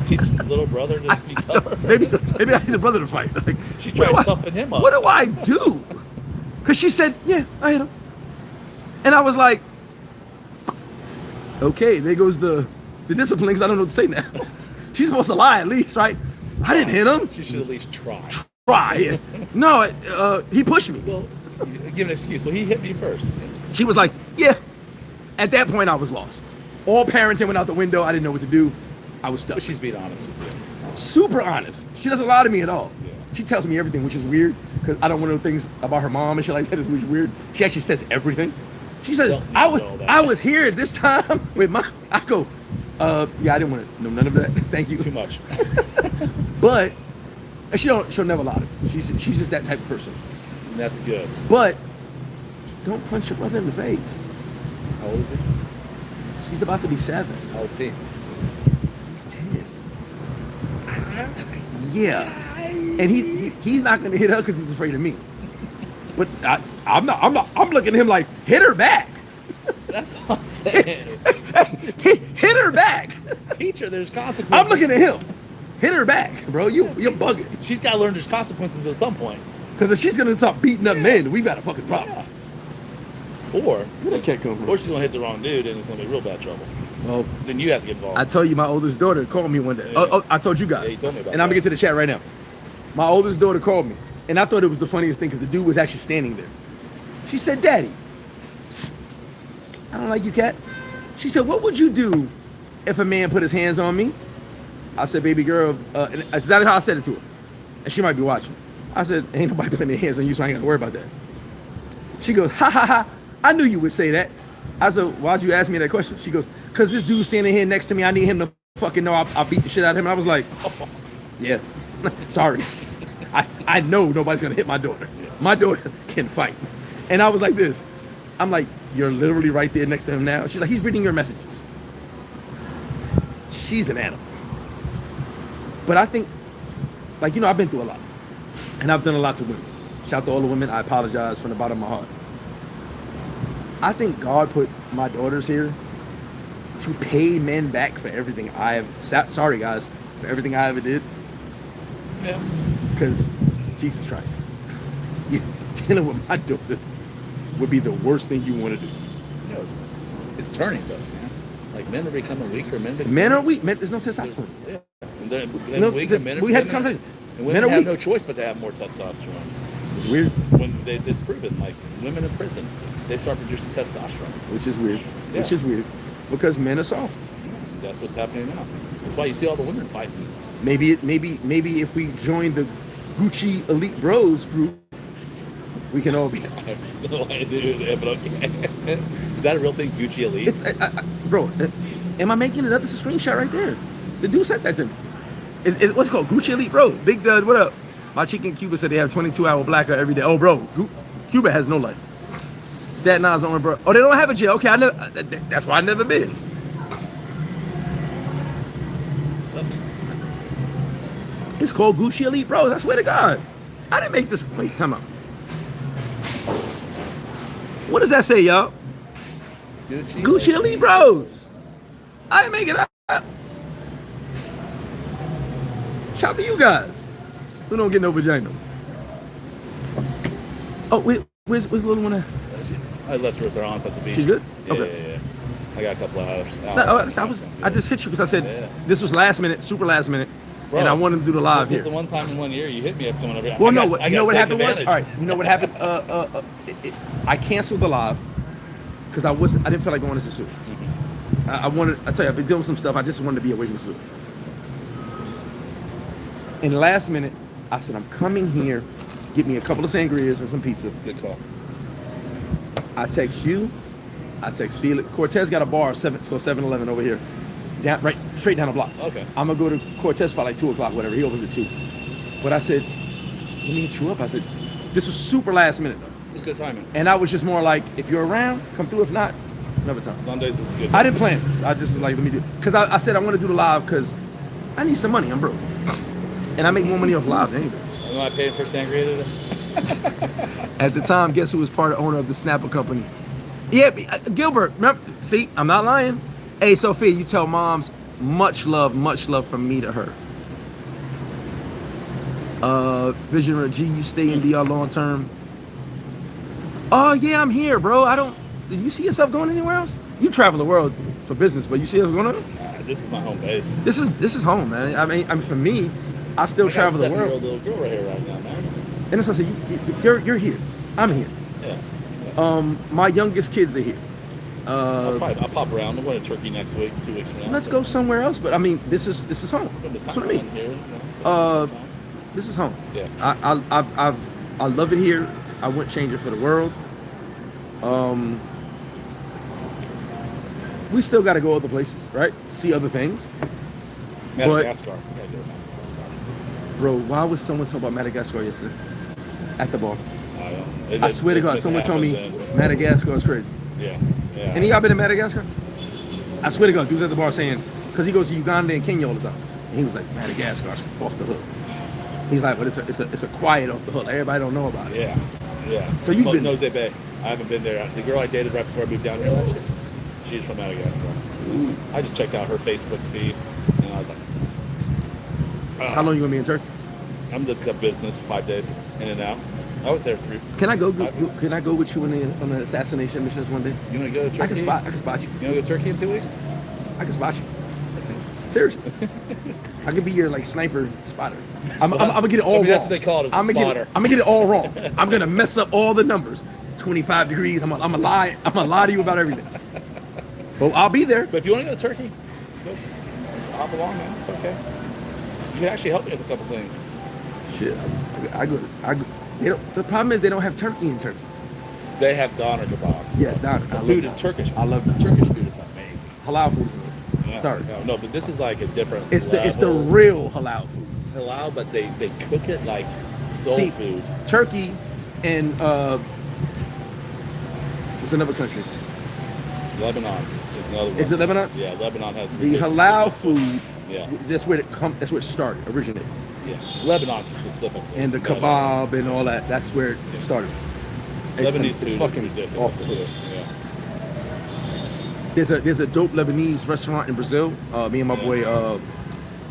Teach the little brother to be tougher. Maybe I need the brother to fight. Like, She tried to toughen him up. What do I do? Because she said, yeah, I hit him. And I was like, okay, there goes the discipline, because I don't know what to say now. She's supposed to lie at least, right? I didn't hit him. She should at least try. Yeah. No, he pushed me. Well, give an excuse. Well, he hit me first. She was like, yeah. At that point, I was lost. All parenting went out the window. I didn't know what to do. I was stuck. But she's being honest with you. Super honest. She doesn't lie to me at all. Yeah. She tells me everything, which is weird, because I don't want to know things about her mom and shit like that, which is weird. She actually says everything. She said, I was here at this time with my, I go, yeah, I didn't want to know none of that. Thank you. Too much. But and she'll never lie to me. She's just that type of person. That's good. But don't punch your brother in the face. How old is he? She's about to be 7. How old is he? He's 10. Yeah. And he's not gonna hit her because he's afraid of me. But I'm looking at him like, hit her back. That's what I'm saying. Hit her back. Teacher, there's consequences. I'm looking at him. Hit her back, bro. You're bugging. She's got to learn there's consequences at some point. Because if she's gonna stop beating up men, we've got a fucking problem. Yeah. Or Where that cat come from? she's gonna hit the wrong dude and it's gonna be real bad trouble. Well, Then you have to get involved. I told you my oldest daughter called me one day. Yeah. Oh, I told you guys. Yeah, you told me about and I'm gonna that. get to the chat right now. My oldest daughter called me, and I thought it was the funniest thing because the dude was actually standing there. She said, "Daddy, psst, I don't like you, cat." She said, "What would you do if a man put his hands on me?" I said, "Baby girl," and that's exactly how I said it to her. And she might be watching. I said, "Ain't nobody putting their hands on you, so I ain't got to worry about that." She goes, "Ha ha ha! I knew you would say that." I said, "Why'd you ask me that question?" She goes, "Cause this dude's standing here next to me. I need him to fucking know I'll beat the shit out of him." And I was like, "Oh, yeah, sorry. I know nobody's gonna hit my daughter. My daughter can fight." And I was like this. I'm like, "You're literally right there next to him now." She's like, "He's reading your messages." She's an animal. But I think, like, I've been through a lot. And I've done a lot to women. Shout out to all the women. I apologize from the bottom of my heart. I think God put my daughters here to pay men back for everything sorry guys, for everything I ever did. Yeah. Because Jesus Christ, dealing with my daughters would be the worst thing you want to do. You know, it's turning though, man. Like men are becoming weaker. Men are weak. There's no testosterone. Yeah. And then No, weaker, men are, we had this men are- conversation. And Men women are have weak. no choice but to have more testosterone. It's weird, When it's proven, like women in prison, they start producing testosterone. which is weird, Yeah. which is weird, because men are soft. And that's what's happening now. That's why you see all the women fighting. Maybe if we join the Gucci Elite Bros group, we can all be. I have no idea, but okay. Is that a real thing, Gucci Elite? It's bro. Am I making it up? It's a screenshot right there. The dude sent that to me. What's it called? Gucci Elite Bro. Big Dud, what up? My chick in Cuba said they have 22-hour blackout every day. Oh, bro, Cuba has no life. Staten Island's only, bro. Oh, they don't have a jail. Okay, that's why I never been. It's called Gucci Elite Bros. I swear to God. I didn't make this. Wait, time out. What does that say, y'all? Gucci Elite Bros. I didn't make it up. Shout out to you guys who don't get no vagina. Oh, wait, where's the little one at? I left her with her aunt at the beach. She's good? Yeah, Okay. yeah. I got a couple of hours. No, I just hit you because I said Yeah. this was last minute, super last minute, Bro, and I wanted to do the live This here. is the one time in 1 year you hit me up coming over here. Well, I no, got- I you know got what to take happened was, advantage. all right, you know what happened? I canceled the live because I didn't feel like going to Sosua. I tell you, I've been doing some stuff. I just wanted to be away from Sosua. And last minute, I said, I'm coming here. Get me a couple of sangrias and some pizza. Good call. I text you. I text Felix. Cortez got a bar. It's called 7-Eleven over here. Straight down the block. Okay. I'm going to go to Cortez by like 2 o'clock, whatever. He opens at 2. But I said, let me hit you up. I said, this was super last minute, though. It was good timing. And I was just more like, if you're around, come through. If not, another time. Sundays is good. I didn't plan this. I just like, let me do it. Because I said I want to do the live because I need some money. I'm broke. And I make more money off lives anyway. You know I paid for sangria today? At the time, guess who was part of owner of the Snapper company? Yeah, Gilbert. Remember? See, I'm not lying. Hey, Sophia, you tell moms much love from me to her. Visionary G, you stay in DR long term. Oh yeah, I'm here, bro. Do you see yourself going anywhere else? You travel the world for business, but you see what's going on? This is my home base. This is home, man. I mean, for me, I still I got travel a the world. 7-year-old little girl right here right now, man. And that's what I say. You're here. I'm here. Yeah. My youngest kids are here. I'll pop around. I'm going to Turkey next week, 2 weeks from now. Let's go somewhere else. But I mean, this is home. That's what I mean. Here, you know, This is home. Yeah. I love it here. I wouldn't change it for the world. We still got to go other places, right? See other things. Madagascar. We gotta go to Madagascar. Bro, why was someone talking about Madagascar yesterday at the bar? I don't know. I swear to God, someone told me Madagascar is crazy. Yeah. Yeah. Any of y'all been to Madagascar? I swear to God, dudes at the bar saying, because he goes to Uganda and Kenya all the time. And he was like, Madagascar's off the hook. He's like, but it's a quiet off the hook. Like, everybody don't know about it. Yeah. Yeah. So you've been- Nose Bay. I haven't been there. The girl I dated right before I moved down here last year, she's from Madagascar. I just checked out her Facebook feed, and I was like, How long you gonna be in Turkey? I'm just a business, 5 days, in and out. I was there 3. Can I go? 5 weeks. Can I go with you on the assassination missions one day? You want to go to Turkey? I can spot you. You want to go to Turkey in 2 weeks? I can spot you. Seriously. I could be your like sniper spotter. I'm gonna get it all wrong. That's what they call it, is a I'm spotter. gonna get it all wrong. I'm gonna mess up all the numbers. 25 degrees. I'm gonna lie. I'm gonna lie to you about everything. But I'll be there. But if you want to go to Turkey, go. I'll belong, man. It's okay. You can actually help me with a couple things. Shit. I go. The problem is they don't have turkey in Turkey. They have doner kebab. Yeah, doner. The food in Turkish. I love that. Turkish food is amazing. Halal food is amazing. Yeah. Sorry. No, but this is like a different. It's the level. real halal foods. Halal, but they cook it like soul See, food. Turkey and it's another country. Lebanon is another one. Is it Lebanon? Yeah, Lebanon has The halal food. Yeah. That's where that's where it started, originated. Yeah, Lebanon specifically. And the kebab and all that. That's where it started. Lebanese It's food fucking is ridiculous. off the hook. Yeah. There's a dope Lebanese restaurant in Brazil. Me and my boy,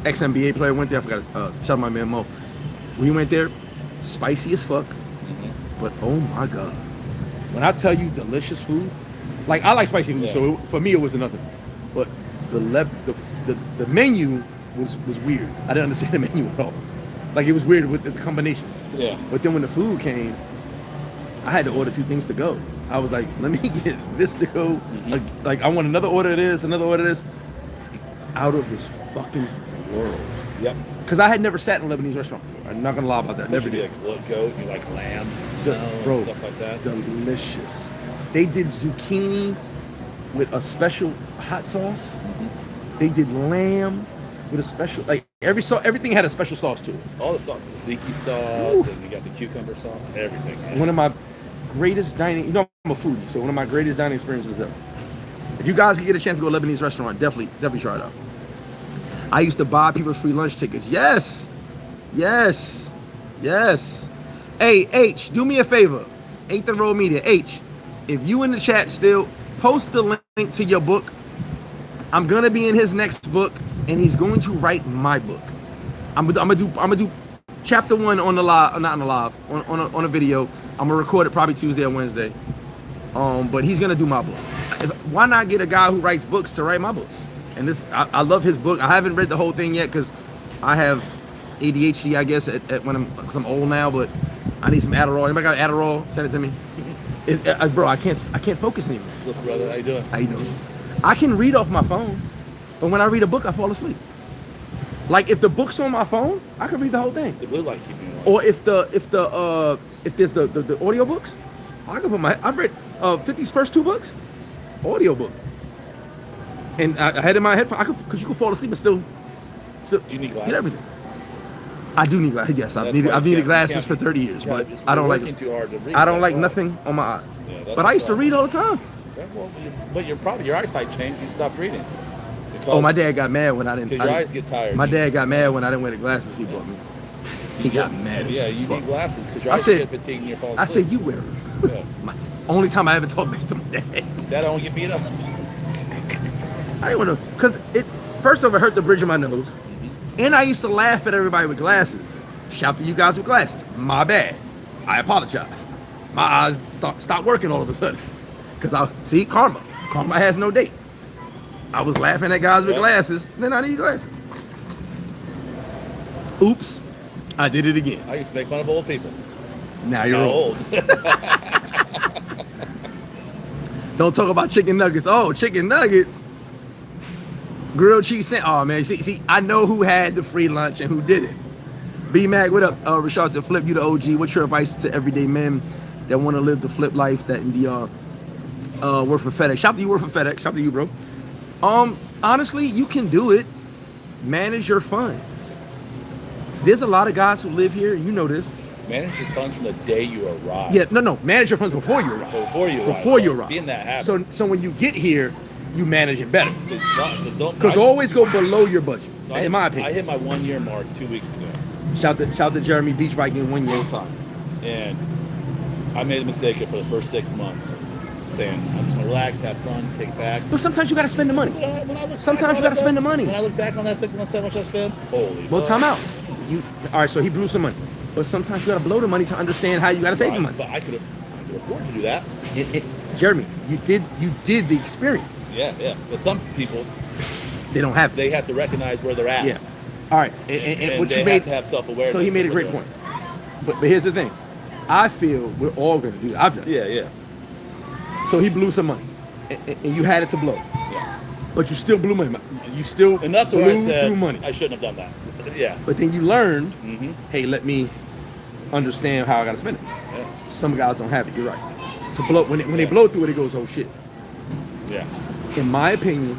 ex-NBA player went there. I forgot. Shout out my man Mo. We went there, spicy as fuck, but oh my god, when I tell you delicious food, like I like spicy food, so for me it was nothing. But the menu was weird. I didn't understand the menu at all. Like it was weird with the combinations. Yeah. But then when the food came, I had to order 2 things to go. I was like, let me get this to go. Like I want another order of this, another order of this. Out of this fucking world. Yep. Because I had never sat in a Lebanese restaurant before. I'm not gonna lie about that. Never You did. like goat, you like lamb, Bro, and stuff like that. delicious. They did zucchini with a special hot sauce. They did lamb with a special, like everything had a special sauce to it. All the sauce, tzatziki sauce, and you got the cucumber sauce, everything. Man. One of my greatest dining, you know I'm a foodie, so one of my greatest dining experiences ever. If you guys can get a chance to go to a Lebanese restaurant, definitely try it out. I used to buy people free lunch tickets. Yes. Hey, H, do me a favor. 8th and Road Media. H, if you in the chat still, post the link to your book. I'm gonna be in his next book, and he's going to write my book. I'm gonna do chapter 1 on the live, not on the live, on a video. I'm gonna record it probably Tuesday or Wednesday. But he's gonna do my book. Why not get a guy who writes books to write my book? And I love his book. I haven't read the whole thing yet because I have ADHD, I guess, because I'm old now. But I need some Adderall. Anybody got Adderall? Send it to me. Bro, I can't focus anymore. Look, brother, how you doing? How you doing? I can read off my phone, but when I read a book, I fall asleep. Like if the book's on my phone, I can read the whole thing. The blue light keeping you on. Or if there's the audio books, I can I've read 50's first 2 books, audio book. And I had in my head, because you can fall asleep and still Do you need glasses? get everything. I do need glasses. Yes, I've needed glasses for 30 years, but I don't like too hard to read. I don't like nothing on my eyes. Yeah, But I used to read all the time. Yeah, well, but your eyesight changed. You stopped reading. Oh, my dad got mad when I didn't. Because your eyes get tired. My dad got mad when I didn't wear the glasses he bought me. He got mad. As Yeah, you fuck. need glasses because your I eyes said- get fatigued and you're falling I asleep. said, you wear them. Yeah. Only time I ever talked back to my dad. That don't get beat up. I didn't want to, because first off, it hurt the bridge of my nose. And I used to laugh at everybody with glasses. Shout to you guys with glasses. My bad. I apologize. My eyes stopped working all of a sudden. Because see, karma. Karma has no date. I was laughing at guys with glasses, then I need glasses. Oops. I did it again. I used to make fun of old people. Now you're Now old. Don't talk about chicken nuggets. Oh, chicken nuggets. Grilled cheese sandwich. Oh, man. See, I know who had the free lunch and who didn't. B-Mac, what up? Rashad said, Flip, you the OG. What's your advice to everyday men that want to live the flip life that in the work for FedEx? Shout out to you, work for FedEx. Shout out to you, bro. Honestly, you can do it. Manage your funds. There's a lot of guys who live here. You know this. Manage your funds from the day you arrive. Yeah, no. Manage your funds before you arrive. Before you arrive. Be in that habit. So when you get here, you manage it better. Because I always go below your budget, in my opinion. I hit my 1 year mark 2 weeks ago. Shout to Jeremy Beach Viking 1 year. Full time. And I made a mistake for the first 6 months. Saying, I'm just gonna relax, have fun, take it back. But sometimes you gotta spend the money. Sometimes you gotta spend the money. When I look back on that 6 months, how much I spent? Holy Well, fuck. time out. All right, so he blew some money. But sometimes you gotta blow the money to understand how you gotta save the money. But I could afford to do that. Jeremy, you did the experience. Yeah. But some people, They don't have it. they have to recognize where they're at. Yeah. All right. And what they you made have to have self-awareness. So he made a great point. But here's the thing. I feel we're all gonna do that. I've done it. Yeah. So he blew some money. And you had it to blow. Yeah. But you still blew money. You still Enough to blew where I said through money. I shouldn't have done that. Yeah. But then you learned, Mm-hmm. hey, let me understand how I gotta spend it. Yeah. Some guys don't have it. You're right. To blow when they blow through it, it goes, oh shit. Yeah. In my opinion,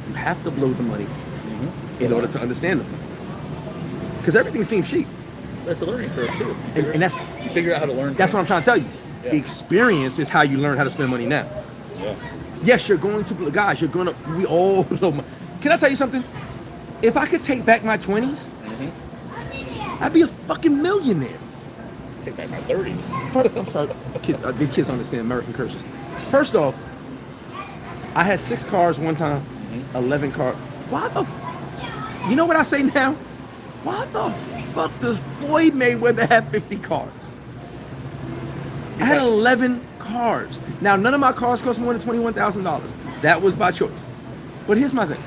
you have to blow the money in order to understand them. Because everything seems cheap, That's a learning curve too. and that's You figure out how to learn. what I'm trying to tell you. Yeah. The experience is how you learn how to spend money now. Yeah. Yes, you're going to blow, guys. We all blow money. Can I tell you something? If I could take back my 20s, I'd be a fucking millionaire. Take back my 30s. I'm sorry, the kids understand American curses. First off, I had 6 cars one time, 11 cars. Why the? You know what I say now? Why the fuck does Floyd Mayweather have 50 cars? I had 11 cars. Now, none of my cars cost more than $21,000. That was by choice. But here's my thing.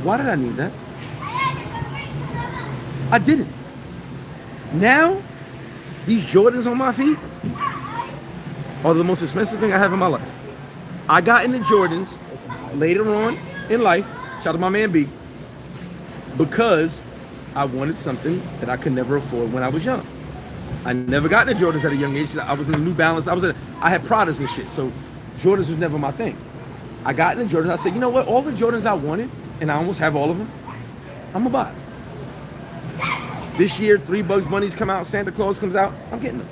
Why did I need that? I didn't. Now, these Jordans on my feet are the most expensive thing I have in my life. I got into Jordans later on in life, shout out to my man B, because I wanted something that I could never afford when I was young. I never got into Jordans at a young age. I was in a New Balance. I had Pradas and shit, so Jordans was never my thing. I got into Jordans. I said, you know what? All the Jordans I wanted, and I almost have all of them, I'm gonna buy. This year, 3 Bugs Bunnies come out, Santa Claus comes out, I'm getting them.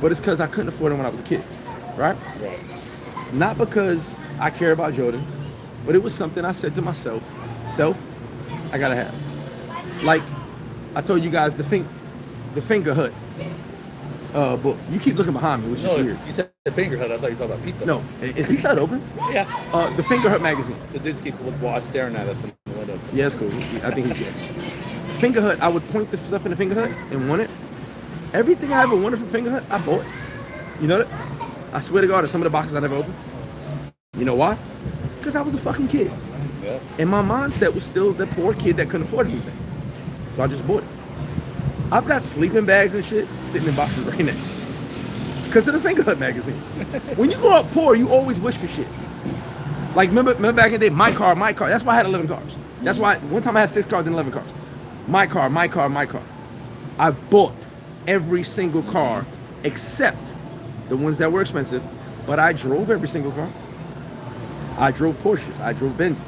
But it's because I couldn't afford them when I was a kid, right? Not because I care about Jordans, but it was something I said to myself, I gotta have. Like, I told you guys the Finger Hut book. You keep looking behind me, which is weird. You said the Finger Hut. I thought you were talking about pizza. No, is Pizza Hut open? Yeah. The Finger Hut magazine. The dudes keep staring at us in the window. Yeah, it's cool. I think he's good. Finger Hut, I would point the stuff in the Finger Hut and want it. Everything I ever wanted from Finger Hut, I bought. You know that? I swear to God, there's some of the boxes I never opened. You know why? Because I was a fucking kid. Yeah. And my mindset was still the poor kid that couldn't afford anything. So I just bought it. I've got sleeping bags and shit sitting in boxes right now. Because of the Finger Hut magazine. When you grow up poor, you always wish for shit. Like, remember back in the day, my car. That's why I had 11 cars. That's why one time I had 6 cars and 11 cars. My car. I bought every single car except the ones that were expensive, but I drove every single car. I drove Porsches. I drove Benzes.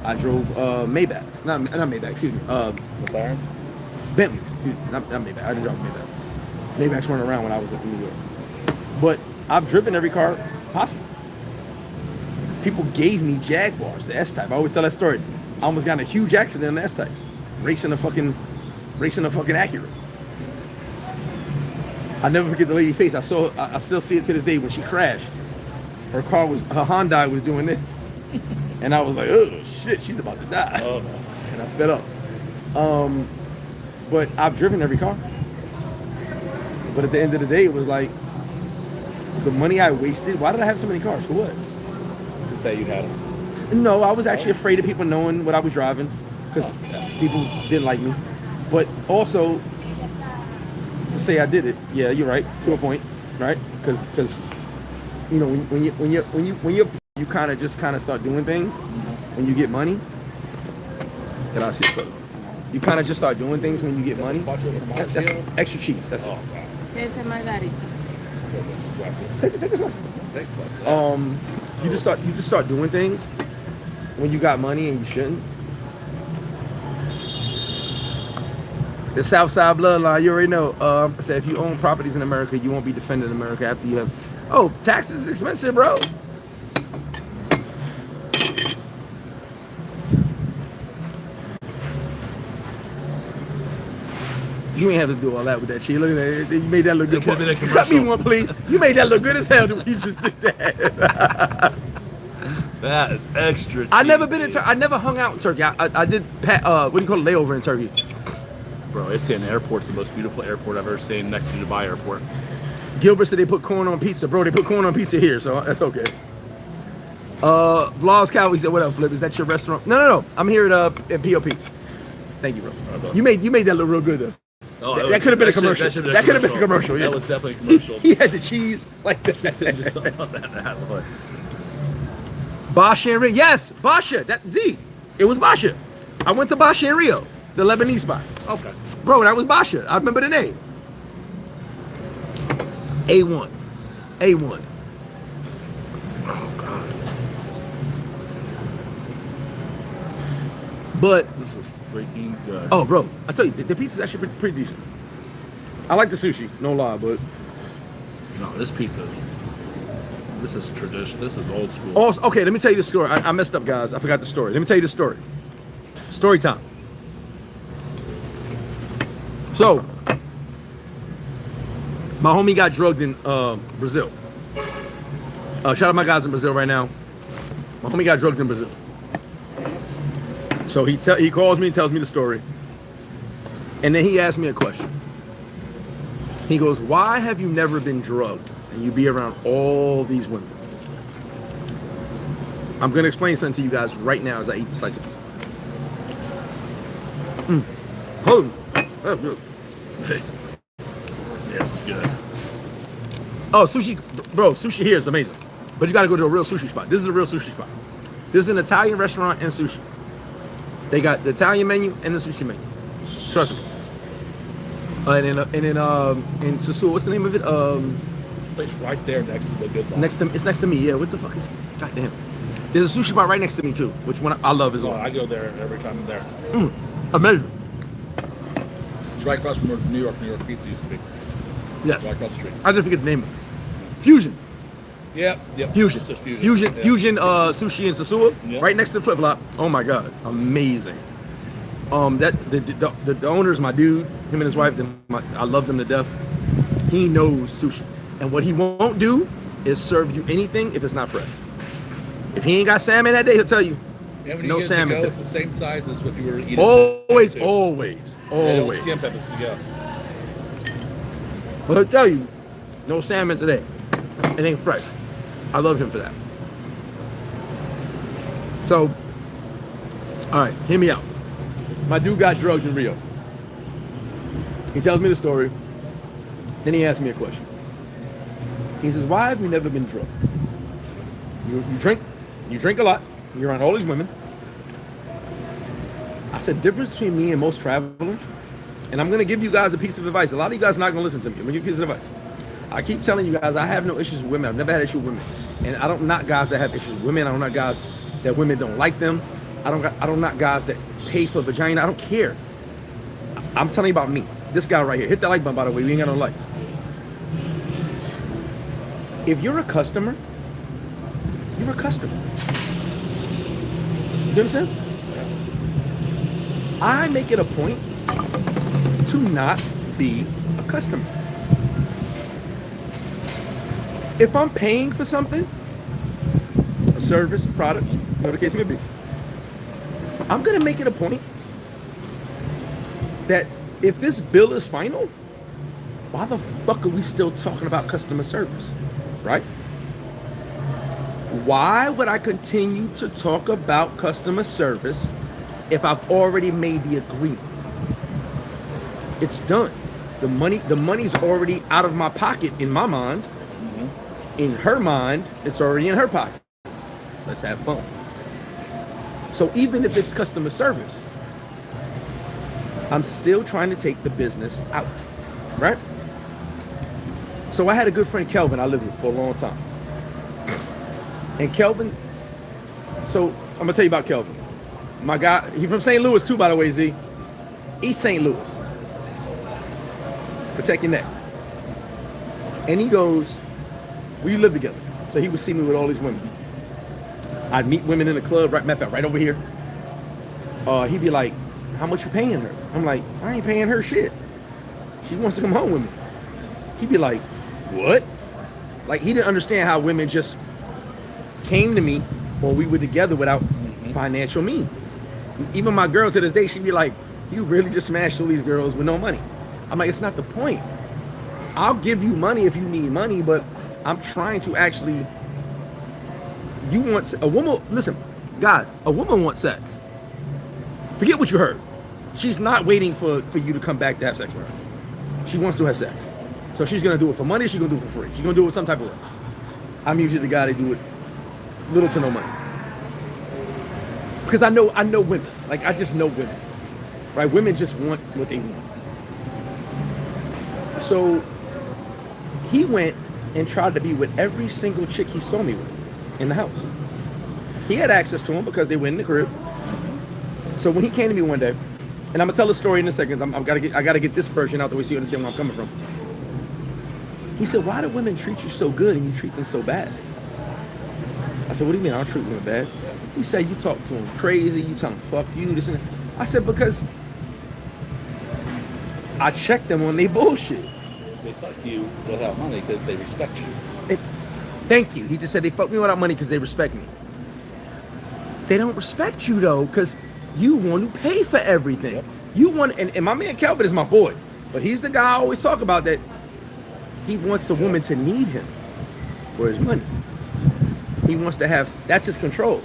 I drove Maybachs. Not Maybach, excuse me. McLaren? Bentleys. Excuse me. Not Maybach. I didn't drive Maybach. Maybachs weren't around when I was in New York. But I've driven every car possible. People gave me Jaguars, the S-Type. I always tell that story. I almost got in a huge accident in the S-Type. Racing a fucking Acura. I never forget the lady's face. I still see it to this day when she crashed. Her Hyundai was doing this. And I was like, oh shit, she's about to die. Oh no. And I sped up. But I've driven every car. But at the end of the day, it was like, the money I wasted, why did I have so many cars? For what? To say you had them. No, I was actually afraid of people knowing what I was driving. Because people didn't like me. But also, to say I did it, yeah, you're right, to a point, right? Because you know, when you kind of start doing things when you get money. Gracias, brother. You kind of just start doing things when you get money. That's extra cheese. That's it. Ese margarita. Take this one. Thanks. You just start doing things when you got money and you shouldn't. The Southside bloodline, you already know. I said if you own properties in America, you won't be defending America after you have. Oh, taxes is expensive, bro. You ain't have to do all that with that shit. Look at that. You made that look good. Cut me one, please. You made that look good as hell when you just did that. That is extra. I never been in Turkey. I never hung out in Turkey. I did what do you call it, layover in Turkey. Bro, it's in the airport's the most beautiful airport I've ever seen, next to Dubai Airport. Gilbert said they put corn on pizza. Bro, they put corn on pizza here, so that's okay. Vlogs Cowboy said, what up, Flip? Is that your restaurant? No. I'm here at POP. Thank you, bro. You made that look real good, though. Oh, that could have been a commercial. That could have been a commercial. Yeah. That was definitely a commercial. He had the cheese like this. Basha and Rio. Yes, Basha. That Z. It was Basha. I went to Basha and Rio, the Lebanese spot. Okay. Bro, that was Basha. I remember the name. A1. Oh God. But This is freaking good. oh, bro, I tell you, the pizza's actually pretty decent. I like the sushi, no lie, but No, this is tradition. This is old school. also, okay, let me tell you the story. I messed up, guys. I forgot the story. Let me tell you the story. Story time. So, my homie got drugged in Brazil. Shout out my guys in Brazil right now. My homie got drugged in Brazil. So he calls me and tells me the story. And then he asked me a question. He goes, why have you never been drugged and you be around all these women? I'm going to explain something to you guys right now as I eat the slice of pizza. Oh, that's good. Yes, it's good. Oh, sushi, bro, sushi here is amazing. But you got to go to a real sushi spot. This is a real sushi spot. This is an Italian restaurant and sushi. They got the Italian menu and the sushi menu. Trust me. In Sosua, what's the name of it? Place right there next to the good one. It's next to me. Yeah, what the fuck is? Goddamn. There's a sushi spot right next to me too, which one I love as Oh, well. I go there every time I'm there. Amazing. It's right across from where New York Pizza used to be. Yes. Right across the street. I just forget the name of it. Fusion. Yep. Fusion. It's just Fusion. Yeah. Fusion sushi in Sosua, Yep. right next to FlipFlop. Oh my god, amazing. The owner is my dude. Him and his wife. I love them to death. He knows sushi, and what he won't do is serve you anything if it's not fresh. If he ain't got salmon that day, he'll tell you. Yeah, when you No get it salmon to go, today. it's the same size as what you were eating. Always. They don't skimp it to go. But he'll tell you, no salmon today. It ain't fresh. I love him for that. So, all right, hear me out. My dude got drugged in Rio. He tells me the story. Then he asks me a question. He says, why have you never been drugged? You drink a lot. You're around all these women. I said, difference between me and most travelers, and I'm going to give you guys a piece of advice. A lot of you guys are not going to listen to me. I'm going to give you a piece of advice. I keep telling you guys, I have no issues with women. I've never had issues with women. And I don't knock guys that have issues with women. I don't knock guys that women don't like them. I don't knock guys that pay for vagina. I don't care. I'm telling you about me. This guy right here. Hit that like button, by the way. We ain't got no likes. If you're a customer, you're a customer. You understand? I make it a point to not be a customer. If I'm paying for something, a service, a product, whatever the case may be, I'm gonna make it a point that if this bill is final, why the fuck are we still talking about customer service, right? Why would I continue to talk about customer service if I've already made the agreement? It's done. The money's already out of my pocket in my mind. In her mind, it's already in her pocket. Let's have fun. So even if it's customer service, I'm still trying to take the business out, right? So I had a good friend, Kelvin, I lived with for a long time. And Kelvin, so I'm gonna tell you about Kelvin. My guy, he's from St. Louis too, by the way, Z. East St. Louis. Protect your neck. And he goes, we live together. So he would see me with all these women. I'd meet women in the club, right over here. He'd be like, how much you paying her? I'm like, I ain't paying her shit. She wants to come home with me. He'd be like, what? Like, he didn't understand how women just came to me when we were together without financial means. Even my girl to this day, she'd be like, you really just smashed all these girls with no money. I'm like, it's not the point. I'll give you money if you need money, but I'm trying to actually, you want a woman, listen, guys, a woman wants sex. Forget what you heard. She's not waiting for you to come back to have sex with her. She wants to have sex. So she's gonna do it for money, she's gonna do it for free. She's gonna do it some type of way. I'm usually the guy that do it little to no money. Because I know women. Like, I just know women. Right? Women just want what they want. So he went and tried to be with every single chick he saw me with in the house. He had access to them because they went in the crib. So when he came to me one day, and I'm gonna tell the story in a second. I gotta get this version out the way so you understand where I'm coming from. He said, "Why do women treat you so good and you treat them so bad?" I said, "What do you mean I don't treat women bad?" He said, "You talk to them crazy. You tell them fuck you, this and that." I said, "Because I check them on their bullshit." They fuck you without money because they respect you. Thank you. He just said they fuck me without money because they respect me. They don't respect you though, because you want to pay for everything. Yep. You want, and my man Calvin is my boy, but he's the guy I always talk about that he wants a woman to need him for his money. He wants to have, that's his control.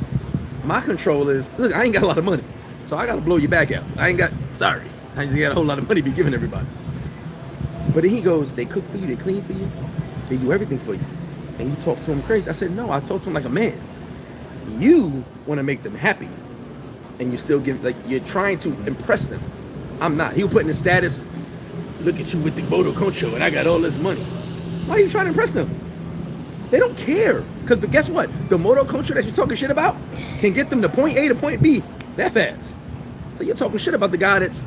My control is, look, I ain't got a lot of money, so I got to blow your back out. I just got a whole lot of money to be giving everybody. But then he goes, they cook for you, they clean for you, they do everything for you. And you talk to him crazy. I said, no, I talk to him like a man. You want to make them happy. And you still give, like, you're trying to impress them. I'm not. He was putting in status, look at you with the Moto Concho and I got all this money. Why are you trying to impress them? They don't care. Because guess what? The Moto Concho that you're talking shit about can get them to point A to point B that fast. So you're talking shit about the guy that's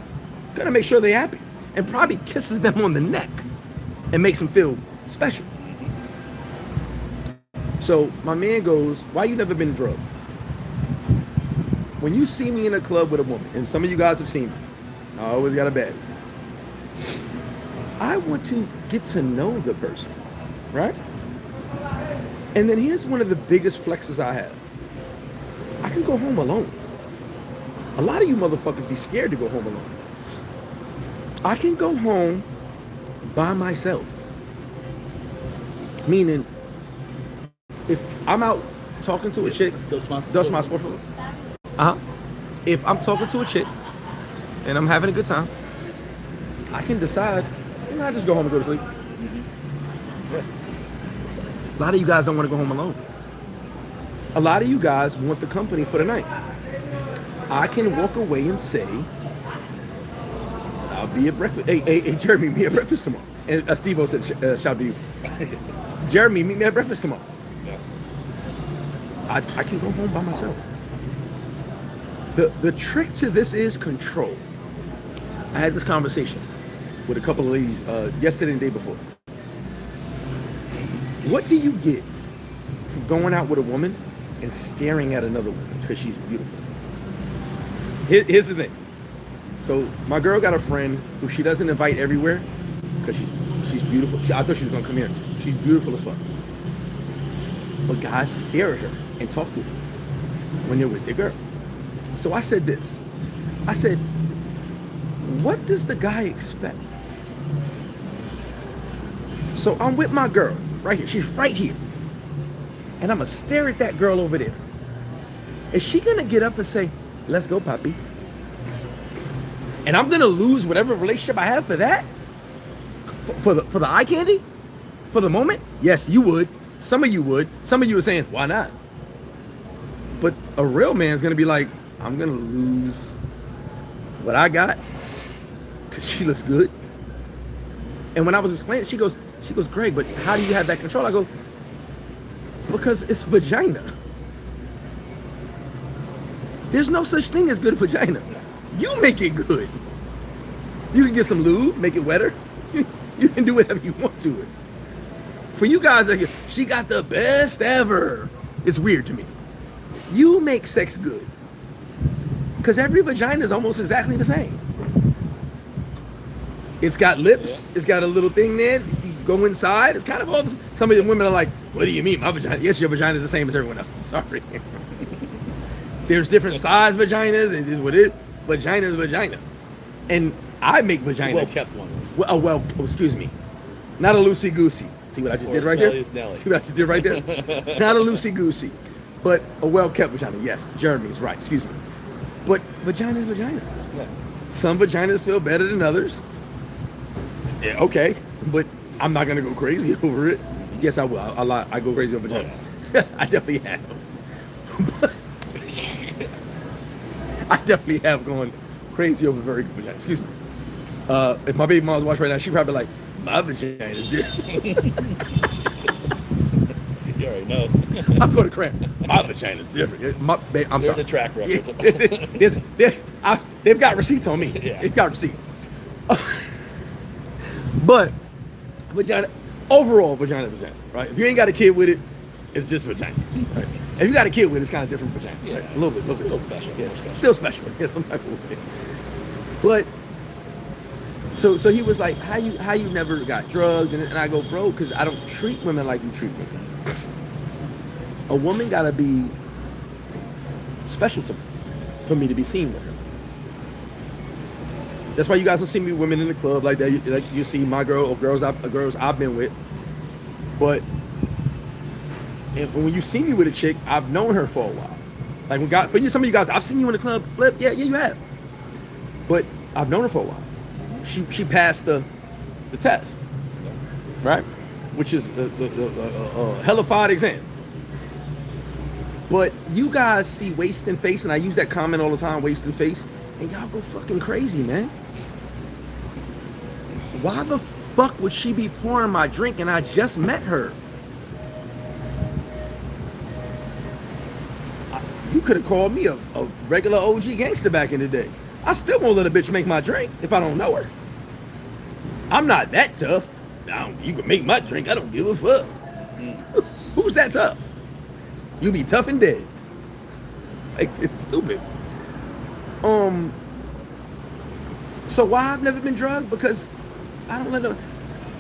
going to make sure they're happy. And probably kisses them on the neck and makes them feel special. So my man goes, why you never been drugged? When you see me in a club with a woman, and some of you guys have seen me, I always got a bad. I want to get to know the person, right? And then here's one of the biggest flexes I have. I can go home alone. A lot of you motherfuckers be scared to go home alone. I can go home by myself. Meaning, if I'm out talking to a chick, Dos más, por favor. if I'm talking to a chick and I'm having a good time, I can decide, I just go home and go to sleep. Yeah. A lot of you guys don't want to go home alone. A lot of you guys want the company for the night. I can walk away and say, I'll be at breakfast. Hey, Jeremy, meet me at breakfast tomorrow. And Steve-O said, shout to you. Jeremy, meet me at breakfast tomorrow. Yeah. I can go home by myself. The trick to this is control. I had this conversation with a couple of ladies yesterday and the day before. What do you get from going out with a woman and staring at another woman because she's beautiful? Here's the thing. So my girl got a friend who she doesn't invite everywhere because she's beautiful. I thought she was gonna come here. She's beautiful as fuck. But guys stare at her and talk to her when they're with their girl. So I said this. I said, what does the guy expect? So I'm with my girl right here. She's right here. And I'm gonna stare at that girl over there. Is she gonna get up and say, let's go, Poppy? And I'm gonna lose whatever relationship I have for that? For the eye candy? For the moment? Yes, you would. Some of you would. Some of you are saying, why not? But a real man's gonna be like, I'm gonna lose what I got because she looks good. And when I was explaining, she goes, Greg, but how do you have that control? I go, because it's vagina. There's no such thing as good vagina. You make it good. You can get some lube, make it wetter. You can do whatever you want to it. For you guys, she got the best ever. It's weird to me. You make sex good. Because every vagina is almost exactly the same. It's got lips. Yeah. It's got a little thing there. You go inside. It's kind of all this. Some of the women are like, what do you mean? My vagina? Yes, your vagina is the same as everyone else's. Sorry. There's different size vaginas. It is what it is. Vagina is vagina. And I make vagina. Well-kept ones. Well, excuse me. Not a loosey-goosey. See what I just did right there? See what I just did right there? Not a loosey-goosey. But a well-kept vagina. Yes, Jeremy's right. Excuse me. But vagina is vagina. Yeah. Some vaginas feel better than others. Yeah, okay. But I'm not going to go crazy over it. Yes, I will. I go crazy over vagina. Oh, yeah. I definitely have. But I definitely have gone crazy over very good vagina. Excuse me. If my baby mom's watching right now, she'd probably be like, my vagina is different. You already know. I'm going to cramp. My vagina is different. I'm sorry. There's a track record. They've got receipts on me. Yeah. They've got receipts. But vagina, overall vagina, right? If you ain't got a kid with it, it's just vagina. Right? If you got a kid with it, it's kind of different vagina. Yeah. Right? A little bit. Still special. Yeah. Still special. Yeah, some type of way. But so he was like, how you never got drugged? And I go, bro, because I don't treat women like you treat women. A woman gotta be special to me for me to be seen with her. That's why you guys don't see me with women in the club like that. You see my girl or girls I've been with. But when you see me with a chick, I've known her for a while. Like for you, some of you guys, I've seen you in the club, Flip. Yeah, you have. But I've known her for a while. She passed the test, right? Which is the hellified exam. But you guys see wasting face, and I use that comment all the time, wasting face, and y'all go fucking crazy, man. Why the fuck would she be pouring my drink and I just met her? You could have called me a regular OG gangster back in the day. I still won't let a bitch make my drink if I don't know her. I'm not that tough. You can make my drink, I don't give a fuck. Who's that tough? You be tough and dead. Like, it's stupid. So why I've never been drugged? Because I don't let them.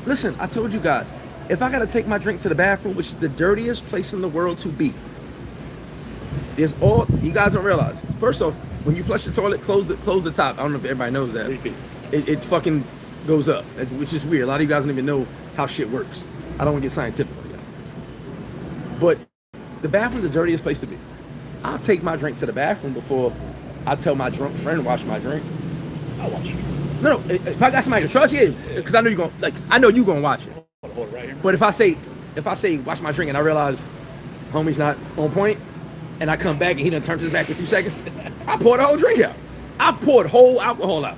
Listen, I told you guys, if I gotta take my drink to the bathroom, which is the dirtiest place in the world to be, you guys don't realize. First off, when you flush the toilet, close the top. I don't know if everybody knows that. It fucking goes up, which is weird. A lot of you guys don't even know how shit works. I don't want to get scientific on that. But the bathroom's the dirtiest place to be. I'll take my drink to the bathroom before I tell my drunk friend to wash my drink. I'll watch it. No, if I got somebody to trust, yeah, because I know you're gonna watch it. Hold it right here. But if I say wash my drink and I realize homie's not on point, and I come back and he done turned his back for 2 seconds, I pour the whole drink out. I poured whole alcohol out.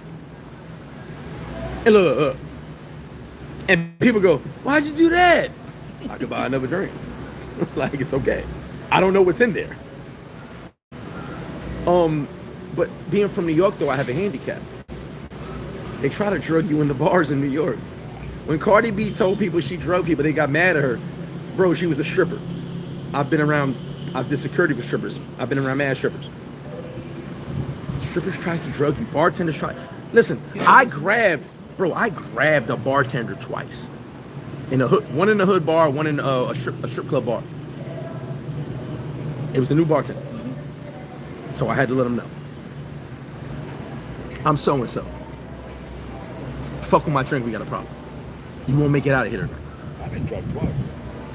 And look, and people go, why'd you do that? I could buy another drink. Like, it's okay. I don't know what's in there. But being from New York, though, I have a handicap. They try to drug you in the bars in New York. When Cardi B told people she drugged people, they got mad at her. Bro, she was a stripper. I've did security for strippers. I've been around mad strippers. Strippers try to drug you. Bartenders try. Listen, I grabbed a bartender twice. In the hood, one in the hood bar, one in a strip club bar. It was a new bartender. So I had to let him know. I'm so-and-so. Fuck with my drink, we got a problem. You won't make it out of here tonight. I've been drugged twice.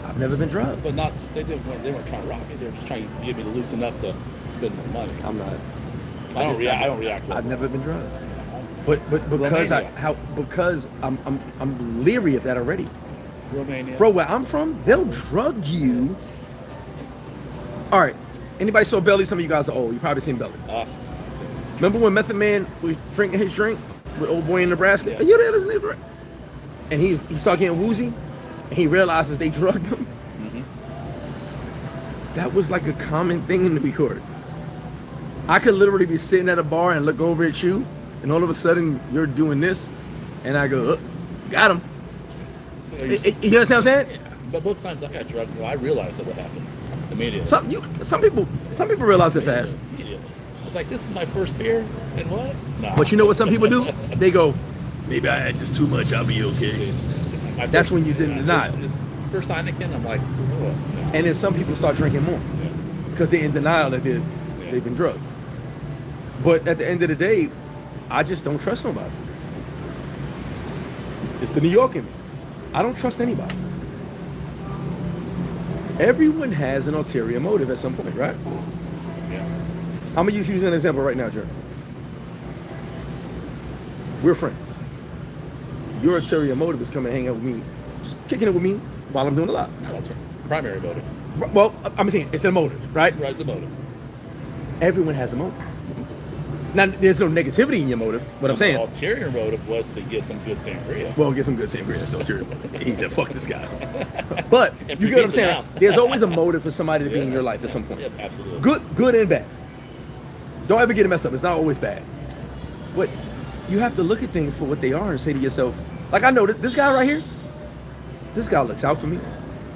I've never been drugged. But not, they weren't trying to rob me. They were just trying to get me to loosen up to spend more money. I'm not. I don't react well. I've never been drugged. But because I'm leery of that already. Romania. Bro, where I'm from, they'll drug you. All right. Anybody saw Belly? Some of you guys are old. You probably seen Belly. Remember when Method Man was drinking his drink with old boy in Nebraska? Yeah. Are you there? Listen, and he started getting woozy, and he realizes they drugged him. Mm-hmm. That was like a common thing in New York. I could literally be sitting at a bar and look over at you, and all of a sudden you're doing this, and I go, got him. You understand what I'm saying? Yeah. But both times I got drugged, well, I realized that what happened immediately. Some people realize it fast. Immediately. I was like, this is my first beer, and what? Nah. But you know what some people do? They go, maybe I had just too much, I'll be okay. That's when you didn't deny it. This first Heineken, I'm like, oh, no. And then some people start drinking more because they're in denial that they've been drugged. But at the end of the day, I just don't trust nobody. It's the New York in me. I don't trust anybody. Everyone has an ulterior motive at some point, right? Yeah. I'm gonna use you as an example right now, Jerry. We're friends. Your ulterior motive is coming to hang out with me, just kicking it with me while I'm doing a lot. Primary motive. Well, I'm saying it's a motive, right? Right, it's a motive. Everyone has a motive. Now, there's no negativity in your motive. What I'm saying. The ulterior motive was to get some good sangria. Well, get some good sangria. That's ulterior. He said, "Fuck this guy." But And you get what I'm saying. now. There's always a motive for somebody to be in your life at some point. Yeah, absolutely. Good and bad. Don't ever get it messed up. It's not always bad. But you have to look at things for what they are and say to yourself, like I know this guy right here. This guy looks out for me.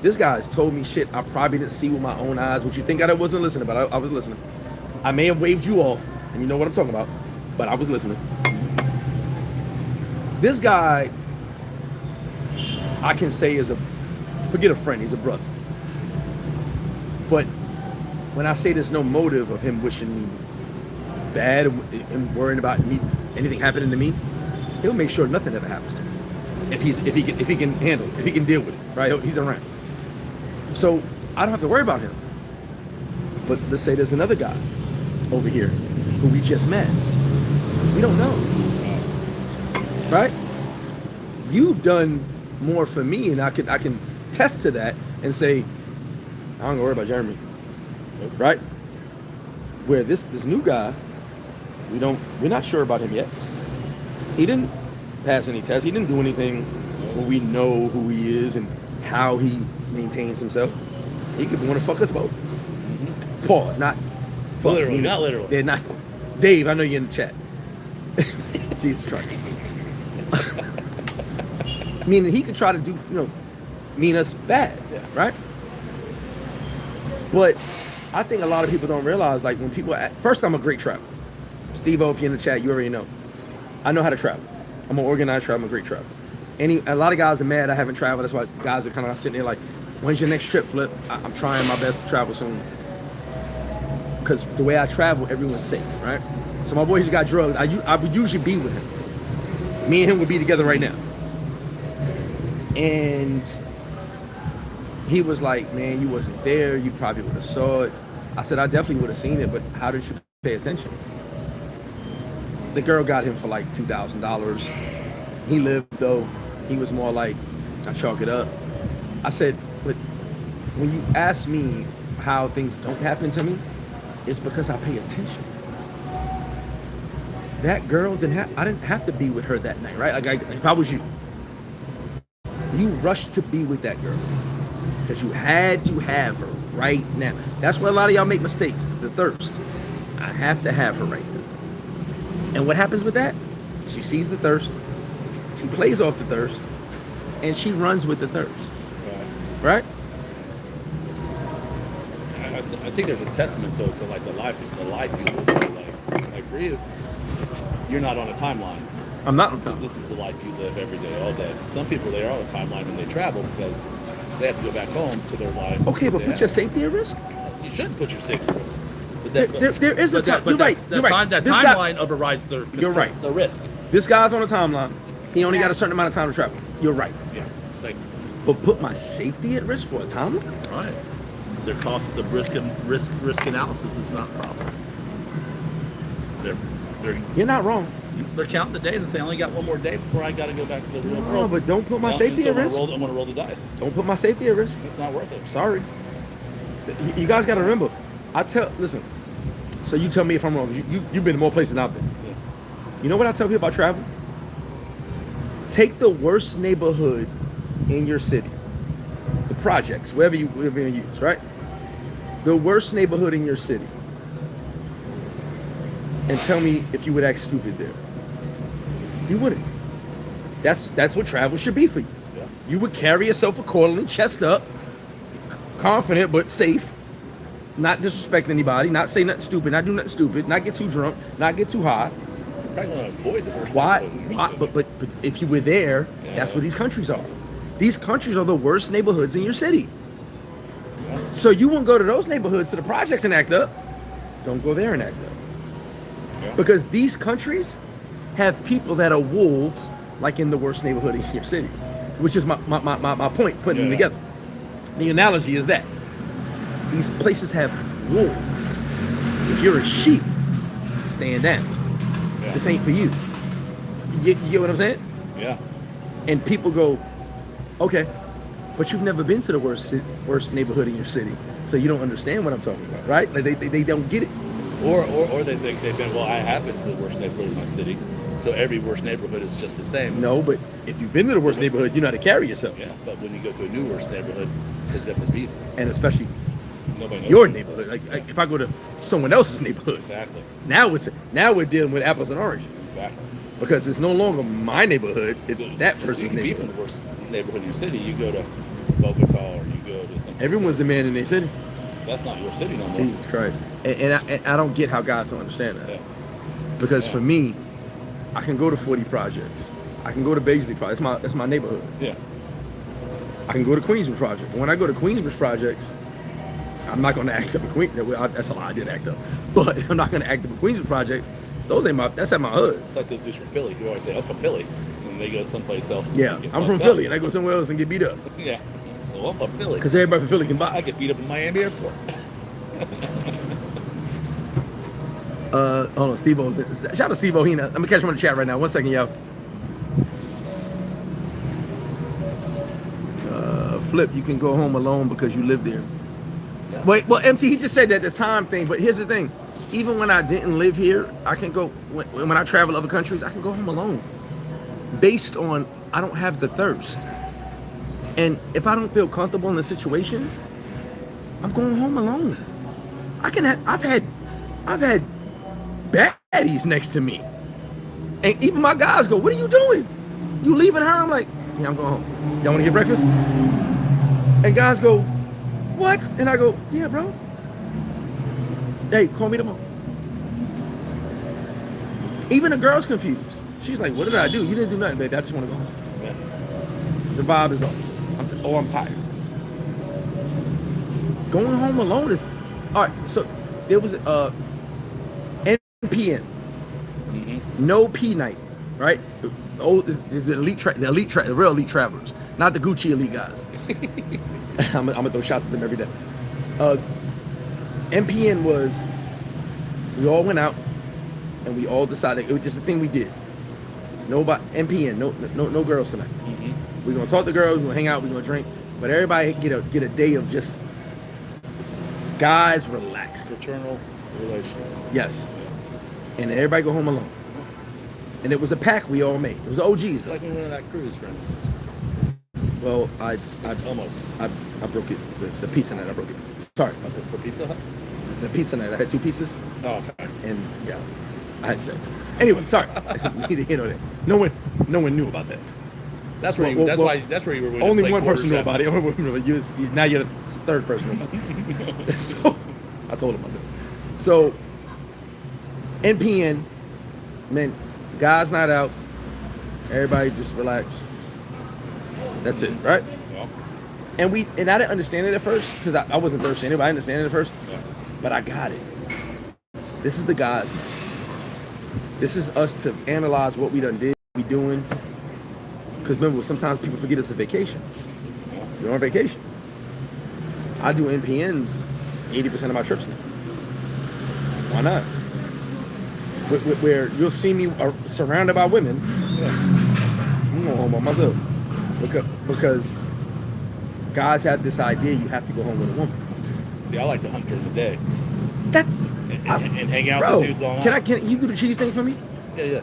This guy has told me shit I probably didn't see with my own eyes. What you think I wasn't listening, but I was listening. I may have waved you off, and you know what I'm talking about, but I was listening. This guy, I can say forget a friend, he's a brother. But when I say there's no motive of him wishing me bad and worrying about me, anything happening to me, he'll make sure nothing ever happens to me. If he can handle it, if he can deal with it, right? He's around. So I don't have to worry about him. But let's say there's another guy over here who we just met. We don't know. Right? You've done more for me, and I can test to that and say, I don't worry about Jeremy. Right? Where this new guy, we're not sure about him yet. He didn't pass any tests. He didn't do anything where we know who he is and how he maintains himself. He could want to fuck us both. Mm-hmm. Pause. Not fuck. Literally, not literally. They're not. Dave, I know you're in the chat. Jesus Christ. Meaning he could try to do, mean us bad, right? But I think a lot of people don't realize, like, when people, first, I'm a great traveler. Steve-O, if you're in the chat, you already know. I know how to travel. I'm an organized traveler, I'm a great traveler. A lot of guys are mad I haven't traveled. That's why guys are kind of sitting there like, when's your next trip, Flip? I'm trying my best to travel soon. Because the way I travel, everyone's safe, right? So my boy just got drugged. I would usually be with him. Me and him would be together right now. And he was like, man, you wasn't there. You probably would have saw it. I said, I definitely would have seen it, but how did you pay attention? The girl got him for like $2,000. He lived, though. He was more like, I chalk it up. I said, but when you ask me how things don't happen to me, it's because I pay attention. That girl I didn't have to be with her that night, right? Like, if I was you rushed to be with that girl because you had to have her right now. That's where a lot of y'all make mistakes, the thirst. I have to have her right now. And what happens with that? She sees the thirst, she plays off the thirst, and she runs with the thirst. Right? I think there's a testament, though, to like the life you live. Like for you, you're not on a timeline. I'm not on time. This is the life you live every day, all day. Some people, they are on a timeline when they travel because they have to go back home to their life. Okay, but put your safety at risk. You shouldn't put your safety at risk. But There is a time. You're right. You're right. That This timeline overrides the. You're right. The risk. This guy's on a timeline. He only got a certain amount of time to travel. You're right. Yeah. Thank you. But put my safety at risk for a timeline? All right. Their cost, the risk analysis is not proper. You're not wrong. They're counting the days and saying, I only got one more day before I got to go back to the real world. No, but don't put my safety at risk. I'm going to roll the dice. Don't put my safety at risk. It's not worth it. Sorry. You guys got to remember. Listen. So you tell me if I'm wrong. You've been to more places than I've been. Yeah. You know what I tell people about travel? Take the worst neighborhood in your city. The projects, wherever you use, right? The worst neighborhood in your city. And tell me if you would act stupid there. You wouldn't. That's what travel should be for you. Yeah. You would carry yourself accordingly, chest up, confident but safe, not disrespect anybody, not say nothing stupid, not do nothing stupid, not get too drunk, not get too high. You're probably going to avoid the worst. Why? But if you were there, that's what these countries are. These countries are the worst neighborhoods in your city. Yeah. So you won't go to those neighborhoods, to the projects, and act up. Don't go there and act up. Yeah. Because these countries have people that are wolves, like in the worst neighborhood in your city, which is my point, putting them together. The analogy is that these places have wolves. If you're a sheep, stand down. Yeah. This ain't for you. You get what I'm saying? Yeah. And people go, okay, but you've never been to the worst neighborhood in your city, so you don't understand what I'm talking about, right? Like they don't get it. Or they think they've been, well, I have been to the worst neighborhood in my city, so every worst neighborhood is just the same. No, but if you've been to the worst neighborhood, you know how to carry yourself. Yeah, but when you go to a new worst neighborhood, it's a different beast. And especially Nobody knows your neighborhood. Like if I go to someone else's neighborhood, Exactly. now we're dealing with apples and oranges. Exactly. Because it's no longer my neighborhood, it's that person's You can be from neighborhood. the worst neighborhood in your city. You go to Bogota or you go to some. Everyone's the man in their city. That's not your city no more. Jesus Christ. And I don't get how guys don't understand that. Yeah. Because for me, I can go to 40 projects. I can go to Baisley Project. That's my neighborhood. Yeah. I can go to Queensbridge Project. But when I go to Queensbridge Projects, I'm not going to act up at Queens. That's a lie. I did act up, but I'm not going to act up at Queenswood projects. Those ain't my. That's at my hood. It's like those dudes from Philly who always say, "I'm from Philly," and they go someplace else. And Yeah, get I'm fucked from up. Philly, and I go somewhere else and get beat up Yeah. Well, I'm from Philly. because everybody from Philly can box. I get beat up in Miami Airport. Hold on, Steve-O. Shout out to Steve-O. I'm gonna catch him on the chat right now. 1 second, y'all. Flip, you can go home alone because you live there. Yeah. Wait, well, MT, he just said that the time thing, but here's the thing. Even when I didn't live here, I can go, when I travel to other countries, I can go home alone. Based on, I don't have the thirst. And if I don't feel comfortable in the situation, I'm going home alone. I've had baddies next to me. And even my guys go, what are you doing? You leaving her? I'm like, yeah, I'm going home. Y'all want to get breakfast? And guys go, what? And I go, yeah, bro. Hey, call me tomorrow. Even the girl's confused. She's like, what did I do? You didn't do nothing, baby. I just want to go home. Yeah. The vibe is off. I'm tired. Going home alone is... All right, so there was NPN. Mm-hmm. No P night, right? There's the real elite travelers, not the Gucci elite guys. I'm gonna throw shots at them every day. NPN was, we all went out and we all decided, it was just a thing we did. NPN, no girls tonight. Mm-hmm. We're gonna talk to girls, we're gonna hang out, we're gonna drink, but everybody get a day of just guys relaxed. Fraternal relations. Yes. And everybody go home alone. And it was a pact we all made. It was OGs though. Like when we went on that cruise, for instance. Well, I Almost. broke it. The pizza night, I broke it. Sorry. For Pizza Hut? The pizza night, I had 2 pieces, Oh, okay. and yeah, I had sex. Anyway, sorry. You need to hit on that. No one knew about that. That's where Well, that's why you were willing to Only play one person knew quarters about it. Now you're the third person knew about it. So I told him myself. So NPN meant guys not out. Everybody just relax. That's it, right? Well, And I didn't understand it at first because I wasn't thirsty anyway. I didn't understand it at first, yeah. but I got it. This is the guys. This is us to analyze what we done did, what we doing. Because remember, sometimes people forget it's a vacation. You're on vacation. I do NPNs 80% of my trips now. Why not? Where you'll see me surrounded by women. Yeah. I'm going home by myself. Because guys have this idea you have to go home with a woman. See, I like to hunt during the day and hang out Bro, with dudes all night. can you do the cheese thing for me? Yeah.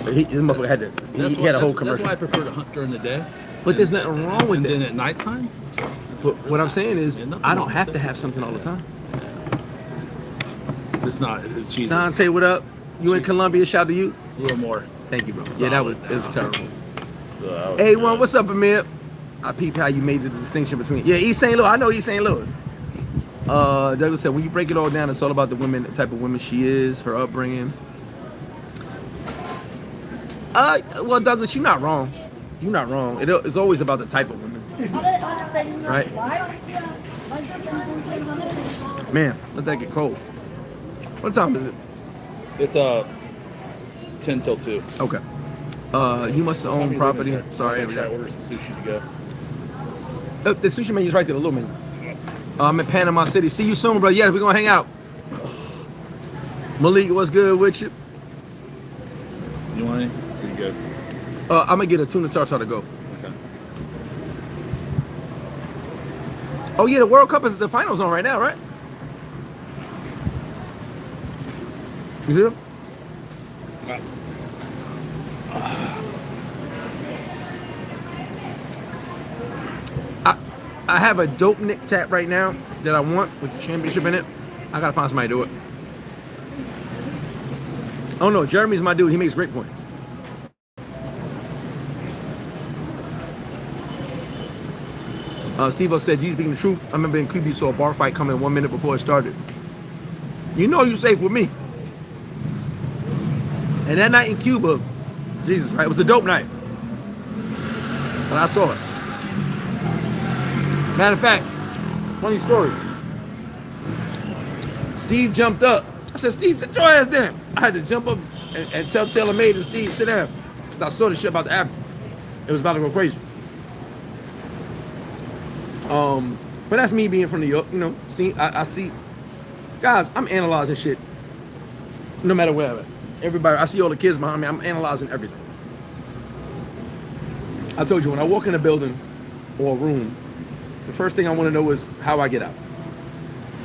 This motherfucker had he had a whole commercial. That's why I prefer to hunt during the day. But there's nothing wrong with And then it. at nighttime, But what I'm saying is, Yeah, nothing I wrong don't with have that. to have something all the time. it's not. It's Jesus. Dante, what up? You in Columbia? Shout out to you. It's a little more. Thank you, bro. Yeah, it was terrible. Hey, Hey, one, what's up, Amir? I peeped how you made the distinction between East St. Louis. I know East St. Louis. Douglas said, when you break it all down, it's all about the women, the type of woman she is, her upbringing. Well, Douglas, you're not wrong. You're not wrong. It's always about the type of woman, right? Man, let that get cold. What time is it? It's 10 till 2. Okay. You must own property. Sorry, I'm gonna try to order some sushi to go. The sushi menu's right there, the little menu. I'm in Panama City. See you soon, bro. Yes, we're gonna hang out. Malik, what's good with you? You want it? Pretty good. I'm gonna get a tuna tartare to go. Okay. Oh yeah, the World Cup is the finals on right now, right? You hear? I have a dope Nick tap right now that I want with the championship in it. I gotta find somebody to do it. Oh no, Jeremy's my dude. He makes great points. Steve-O said, you speaking the truth. I remember in Cuba, you saw a bar fight coming 1 minute before it started. You know you're safe with me. And that night in Cuba, Jesus, right? It was a dope night. And I saw it. Matter of fact, funny story. Steve jumped up. I said, Steve, sit your ass down. I had to jump up and tell Taylor Made and Steve, sit down. Because I saw the shit about to happen. It was about to go crazy. But that's me being from New York, you know. See, I see, guys, I'm analyzing shit no matter where I'm at. Everybody, I see all the kids behind me, I'm analyzing everything. I told you, when I walk in a building or a room, the first thing I want to know is how I get out.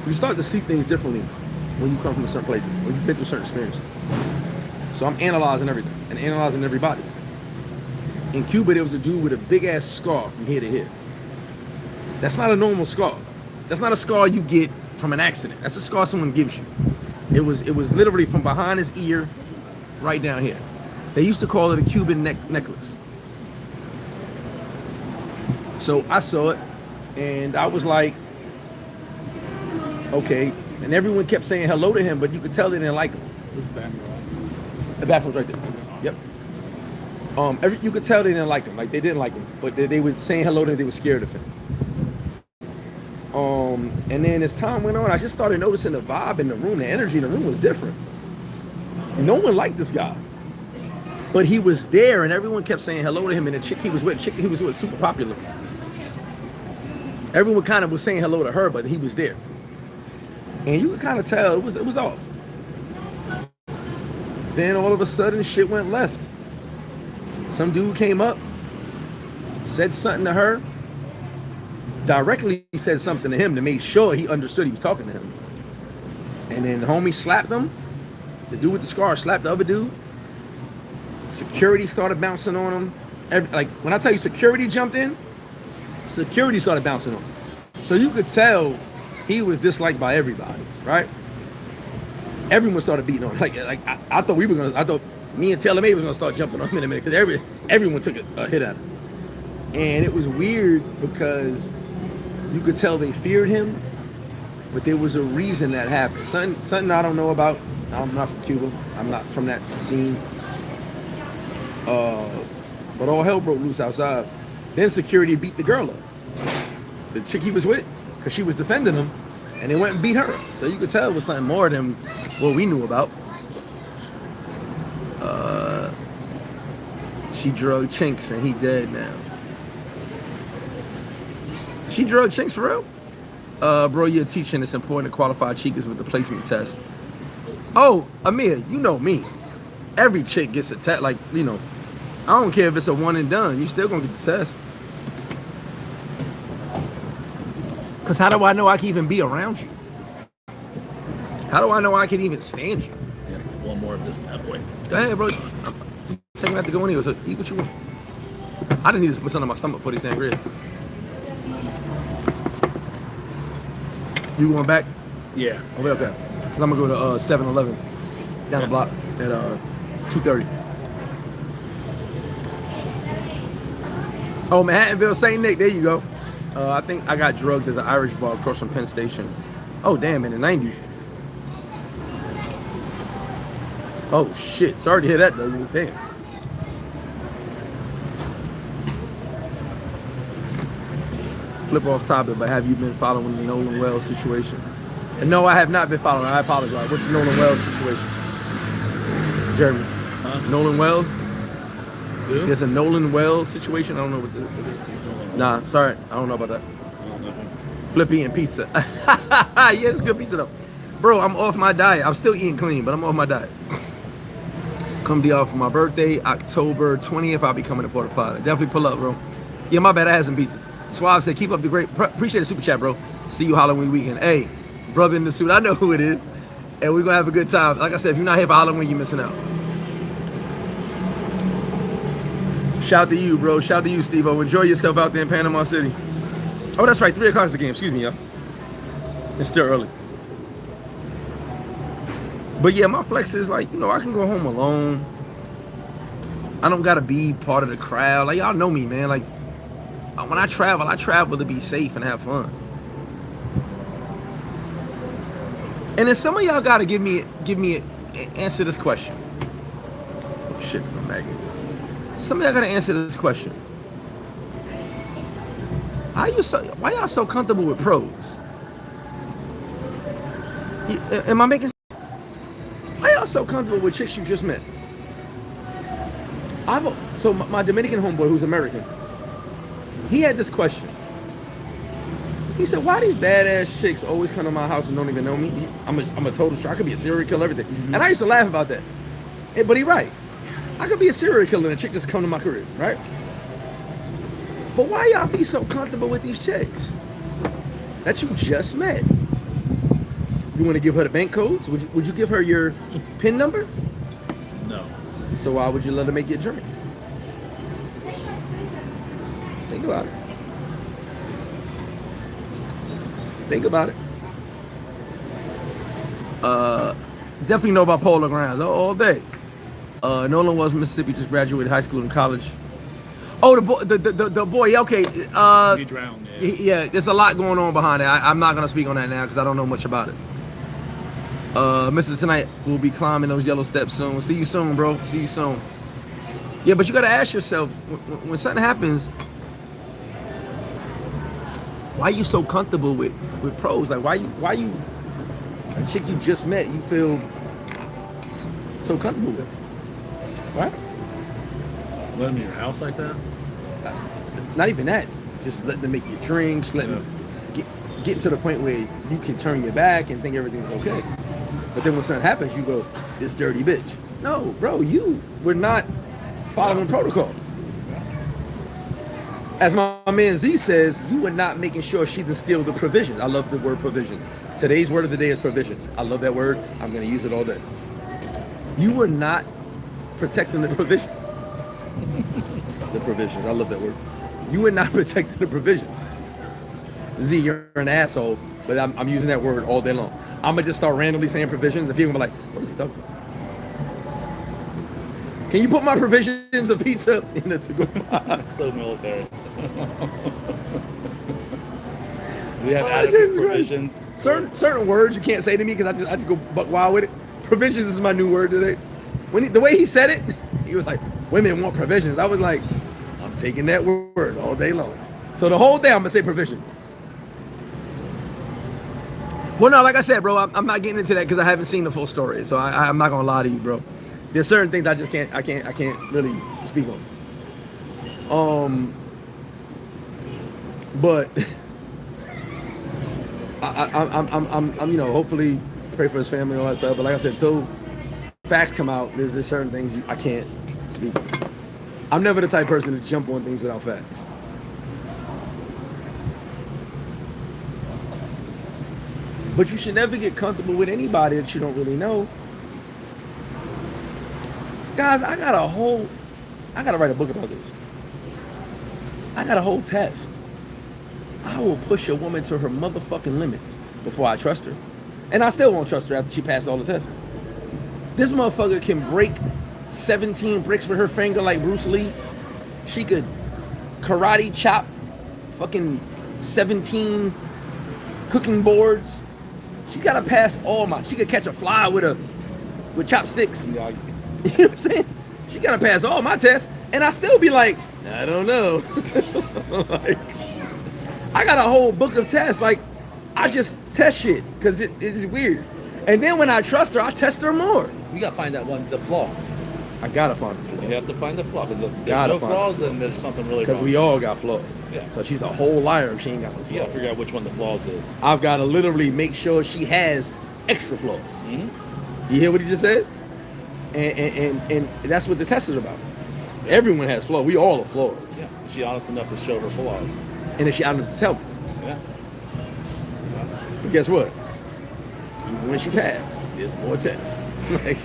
You start to see things differently when you come from a certain places, when you've been through certain experiences. So I'm analyzing everything and analyzing everybody. In Cuba, there was a dude with a big ass scar from here to here. That's not a normal scar. That's not a scar you get from an accident. That's a scar someone gives you. It was literally from behind his ear right down here. They used to call it a Cuban necklace. So I saw it and I was like, okay. And everyone kept saying hello to him, but you could tell they didn't like him. The bathroom's right there. Yep. You could tell they didn't like him. Like they didn't like him, but they were saying hello to him. They were scared of him. And then as time went on, I just started noticing the vibe in the room. The energy in the room was different. No one liked this guy, but he was there, and everyone kept saying hello to him. And the chick he was with, super popular. Everyone kind of was saying hello to her, but he was there, and you could kind of tell it was off. Then all of a sudden, shit went left. Some dude came up, said something to her. Directly said something to him to make sure he understood he was talking to him. And then the homie slapped him. The dude with the scar slapped the other dude. Security started bouncing on him. Like when I tell you security jumped in, security started bouncing on him. So you could tell he was disliked by everybody, right? Everyone started beating on him. I thought me and Taylor May was gonna start jumping on him in a minute because everyone took a hit at him. And it was weird because you could tell they feared him, but there was a reason that happened. Something I don't know about. I'm not from Cuba. I'm not from that scene. But all hell broke loose outside. Then security beat the girl up. The chick he was with, because she was defending him, and they went and beat her. So you could tell it was something more than what we knew about. She drugged Chinks, and he dead now. She drugged Chinks for real? Bro, you're teaching it's important to qualify chicas with the placement test. Oh, Amir, you know me. Every chick gets a test. Like, you know, I don't care if it's a one and done. You still gonna get the test. Because how do I know I can even be around you? How do I know I can even stand you? Yeah, one more of this bad boy. Go ahead, bro. Taking that to go anyway. So eat what you want. I didn't need to put something on my stomach for this sangria. You going back? Yeah. Okay. Because I'm going to go to 7-Eleven down the block at 2:30. Oh, Manhattanville, St. Nick. There you go. I think I got drugged at the Irish bar across from Penn Station. Oh, damn, in the 90s. Oh, shit. Sorry to hear that, though. It was damn. Flip off topic, but have you been following the Nolan Wells situation? And no, I have not been following. I apologize. What's the Nolan Wells situation? Jeremy. Nolan Wells? Who? There's a Nolan Wells situation. I don't know what the... Nah, sorry. I don't know about that. Flip eating pizza. Yeah, it's good pizza, though. Bro, I'm off my diet. I'm still eating clean, but I'm off my diet. Come be off for my birthday, October 20th. I'll be coming to Puerto Plata. Definitely pull up, bro. Yeah, my bad. I had some pizza. Suave said, keep up the great... Appreciate the super chat, bro. See you Halloween weekend. Hey, brother in the suit. I know who it is. And we're going to have a good time. Like I said, if you're not here for Halloween, you're missing out. Shout to you, bro. Shout to you, Steve-O. Enjoy yourself out there in Panama City. Oh, that's right. 3 o'clock is the game. Excuse me, y'all. It's still early. But yeah, my flex is like, you know, I can go home alone. I don't got to be part of the crowd. Like, y'all know me, man. Like, when I travel to be safe and have fun. And then some of y'all gotta give me answer this question. Oh shit, I'm back. Some of y'all gotta answer this question. Why y'all so comfortable with pros? Am I making? Why y'all so comfortable with chicks you just met? So my Dominican homeboy, who's American, he had this question. He said, "Why these badass chicks always come to my house and don't even know me? I'm a total stranger. I could be a serial killer, everything." Mm-hmm. And I used to laugh about that. But he's right. I could be a serial killer and a chick just come to my crib, right? But why y'all be so comfortable with these chicks that you just met? You want to give her the bank codes? Would you give her your PIN number? No. So why would you let her make you a drink? Think about it. Think about it. Definitely know about Polo Grounds all day. Nolan was Mississippi, just graduated high school and college. Oh, the boy, yeah, okay. He drowned, yeah, there's a lot going on behind it. I'm not gonna speak on that now because I don't know much about it. Mr. Tonight will be climbing those yellow steps soon. See you soon, bro. See you soon. Yeah, but you gotta ask yourself when something happens, why are you so comfortable with pros? Like why you a chick you just met, you feel so comfortable with, right? Let him in your house like that? Not even that. Just let them make you drinks, let them get to the point where you can turn your back and think everything's okay. But then when something happens, you go, this dirty bitch. No, bro, you were not following protocol. As my man Z says, you were not making sure she didn't steal the provisions. I love the word provisions. Today's word of the day is provisions. I love that word. I'm going to use it all day. You were not protecting the provision. The provisions. I love that word. You were not protecting the provisions. Z, you're an asshole, but I'm using that word all day long. I'm going to just start randomly saying provisions, and people will be like, what is he talking about? Can you put my provisions of pizza in the to-go box? So military. We have adequate provisions. Certain words you can't say to me because I just go buck wild with it. Provisions is my new word today. The way he said it, he was like, women want provisions. I was like, I'm taking that word all day long. So the whole day I'm going to say provisions. Well, no, like I said, bro, I'm not getting into that because I haven't seen the full story. So I'm not going to lie to you, bro. There's certain things I can't really speak on. But I'm hopefully pray for his family and all that stuff. But like I said, till facts come out, there's just certain things I can't speak on. I'm never the type of person to jump on things without facts. But you should never get comfortable with anybody that you don't really know. Guys, I gotta write a book about this. I got a whole test. I will push a woman to her motherfucking limits before I trust her. And I still won't trust her after she passed all the tests. This motherfucker can break 17 bricks with her finger like Bruce Lee. She could karate chop fucking 17 cooking boards. She gotta pass she could catch a fly with chopsticks. You know what I'm saying? She gotta pass all my tests, and I still be like, I don't know. Like, I got a whole book of tests. Like, I just test shit because it's weird. And then when I trust her, I test her more. You gotta find the flaw. I gotta find the flaw. You have to find the flaw because if there's no flaws, then there's something really wrong. Because we all got flaws. Yeah. So she's a whole liar if she ain't got no flaws. You gotta figure out which one the flaws is. I've got to literally make sure she has extra flaws. Mm-hmm. You hear what he just said? And that's what the test is about. Yeah. Everyone has flaws. We all are flawed. Yeah. Is she honest enough to show her flaws? And is she honest enough to tell me? Yeah. But guess what? Even when she passed, there's more tests. Like,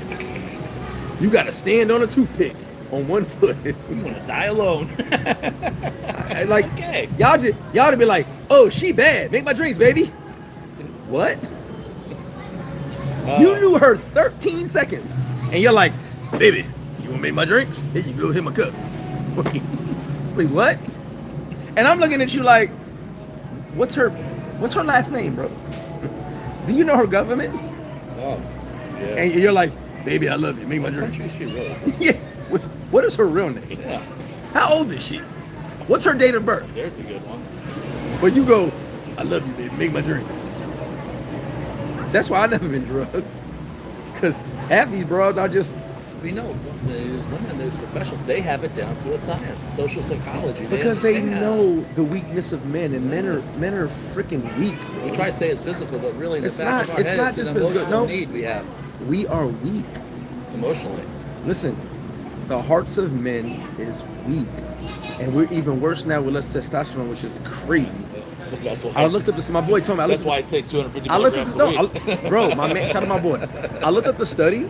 you got to stand on a toothpick on one foot. You want to die alone. Like, okay. Y'all to be like, oh, she bad. Make my drinks, baby. What? You knew her 13 seconds. And you're like, baby, you want to make my drinks? Here you go, hit my cup. Wait, what? And I'm looking at you like, what's her last name, bro? Do you know her government? Oh, yeah. And you're like, baby, I love you. Make my drinks. Country is she really? Yeah. What is her real name? Yeah. How old is she? What's her date of birth? There's a good one. But you go, I love you, baby. Make my drinks. That's why I never been drugged. Because half these broads are just We know these women, those professionals, they have it down to a science, social psychology. because they understand. know the weakness of men, and men are freaking weak. We try to say it's physical, but really in the It's back not- of our it's head, not it's an just physical. emotional No. need we have We are weak. emotionally. Listen, the hearts of men is weak, and we're even worse now with less testosterone, which is crazy. That's why. I looked up this. My boy told me. I That's looked why I up this, take 250 I looked up milligrams this. a No, week. bro, my man. Shout out to my boy. I looked up the study.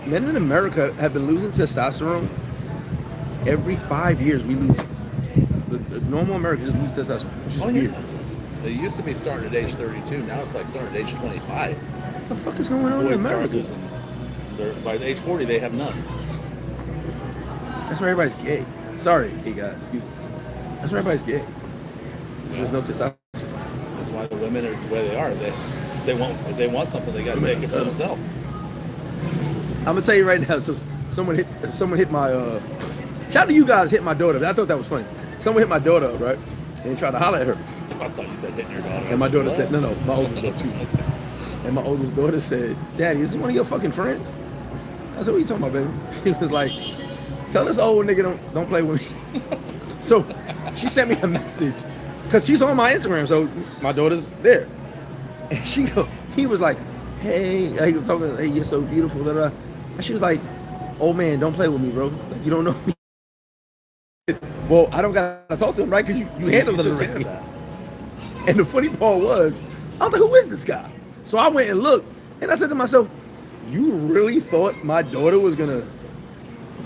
Men in America have been losing testosterone every 5 years. We lose. The normal American just loses testosterone, which is Oh, weird. yeah. It used to be starting at age 32. Now it's like starting at age 25. What the fuck is going on in Boys start America? losing. By age 40, they have none. That's why everybody's gay. Sorry, gay guys. That's why everybody's gay. There's no testosterone. That's why the women are the way they are. They want if they want something, they got to take it for themselves. I'm gonna tell you right now. So someone hit my. Shout out to you guys hit my daughter. I thought that was funny. Someone hit my daughter up, right, and tried to holler at her. I thought you said hitting your daughter. And my daughter said, no, my oldest daughter too. And my oldest daughter said, Daddy, is this one of your fucking friends? I said, what are you talking about, baby? He was like, tell this old nigga don't play with me. So she sent me a message because she's on my Instagram, so my daughter's there. And he was like, hey, he was talking, hey, you're so beautiful, da, da. And she was like, oh man, don't play with me, bro. Like, you don't know me. Well, I don't gotta talk to him, right? Because you handled it already. And the funny part was, I was like, who is this guy? So I went and looked, and I said to myself, you really thought my daughter was gonna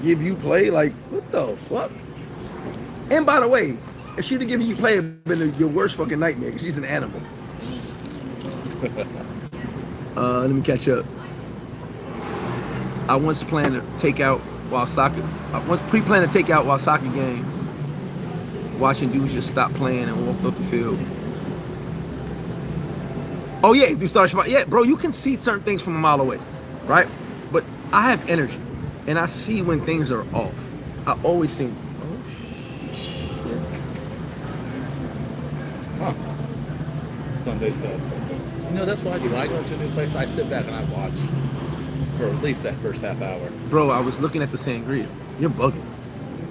give you play? Like, what the fuck? And by the way, if she'd have given you play, it would have been your worst fucking nightmare, because she's an animal. Let me catch up. I once planned to take out while soccer. I once pre-planned to take out while soccer game. Watching dudes just stop playing and walk up the field. Oh yeah, do start. Yeah, bro, you can see certain things from a mile away, right? But I have energy, and I see when things are off. I always see. Oh shit. Huh. Sunday's best. You know, that's what I do. When I go into a new place, I sit back and I watch for at least that first half hour. Bro, I was looking at the sangria. You're bugging.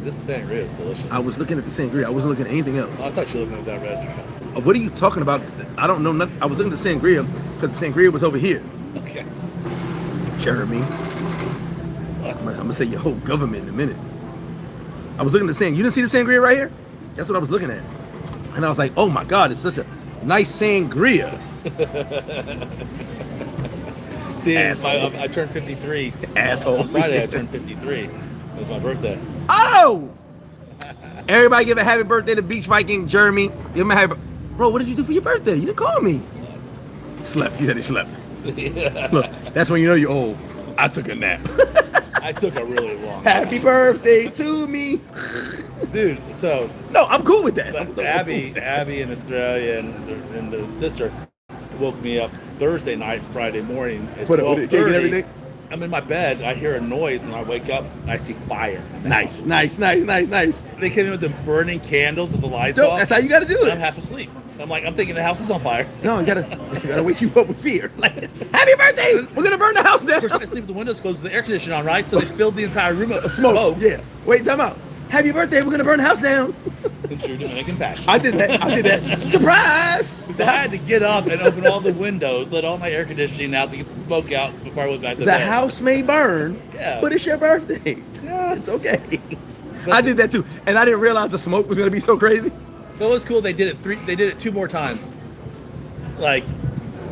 This sangria is delicious. I was looking at the sangria. I wasn't looking at anything else. I thought you were looking at that red dress. What are you talking about? I don't know nothing. I was looking at the sangria because the sangria was over here. Okay. Jeremy. I'm gonna say your whole government in a minute. I was looking at the sangria. You didn't see the sangria right here? That's what I was looking at. And I was like, oh my God, it's such a nice sangria. See, Asshole. I turned 53. Asshole. On Friday, I turned 53. It was my birthday. Oh! Everybody give a happy birthday to Beach Viking Jeremy. Give him a happy. Bro, what did you do for your birthday? You didn't call me. Slept. He said he slept. Look, that's when you know you're old. I took a nap. I took a really long Happy birthday to me. Dude, so No, I'm cool with that. Abby in Australia and the sister woke me up Thursday night, Friday morning at Put up with it, cake and 12:30. everything? I'm in my bed, I hear a noise, and I wake up, and I see fire. in the Nice, house. nice, nice, nice, nice. They came in with the burning candles with the lights Dope, off. that's how you gotta do and I'm it. half asleep. I'm thinking the house is on fire. No, you gotta wake you up with fear. Like, happy birthday! We're gonna burn the house down. Of course, I sleep with the windows closed, the air conditioning on, right? So they filled the entire room up with smoke. Yeah. Wait, time out. Happy birthday! We're gonna burn the house down. In true Dominican fashion. I did that. Surprise! So I had to get up and open all the windows, let all my air conditioning out to get the smoke out before I went back to The bed. house may burn, Yeah. but it's your birthday. Yes. It's okay. I did that too, and I didn't realize the smoke was gonna be so crazy. But it was cool. They did it 2 more times. Like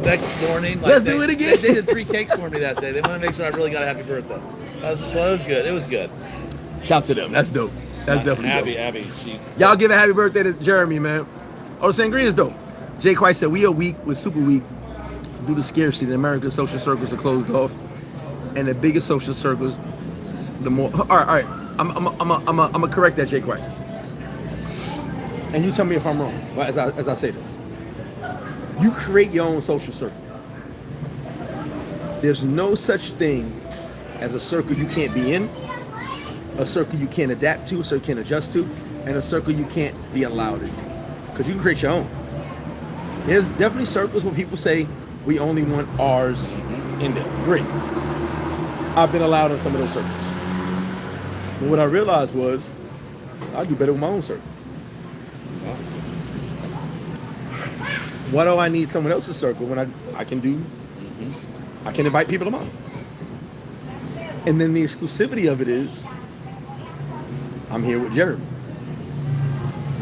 next morning. Like Let's do it again. They did 3 cakes for me that day. They wanted to make sure I really got a happy birthday. So it was good. It was good. Shout to them. That's dope. That's definitely dope. Abby, she. Y'all give a happy birthday to Jeremy, man. Oh, the sangria is dope. Jay Christ said, we are weak with super weak due to scarcity. In America, social circles are closed off. And the bigger social circles, the more... All right. I'm gonna correct that, Jay Christ. And you tell me if I'm wrong, as I say this. You create your own social circle. There's no such thing as a circle you can't be in, a circle you can't adapt to, a circle you can't adjust to, and a circle you can't be allowed into. Because you can create your own. There's definitely circles where people say, We only want ours in there. Great. I've been allowed in some of those circles. But what I realized was I do better with my own circle. Why do I need someone else's circle when I can do, I can invite people to mine? And then the exclusivity of it is, I'm here with Jeremy.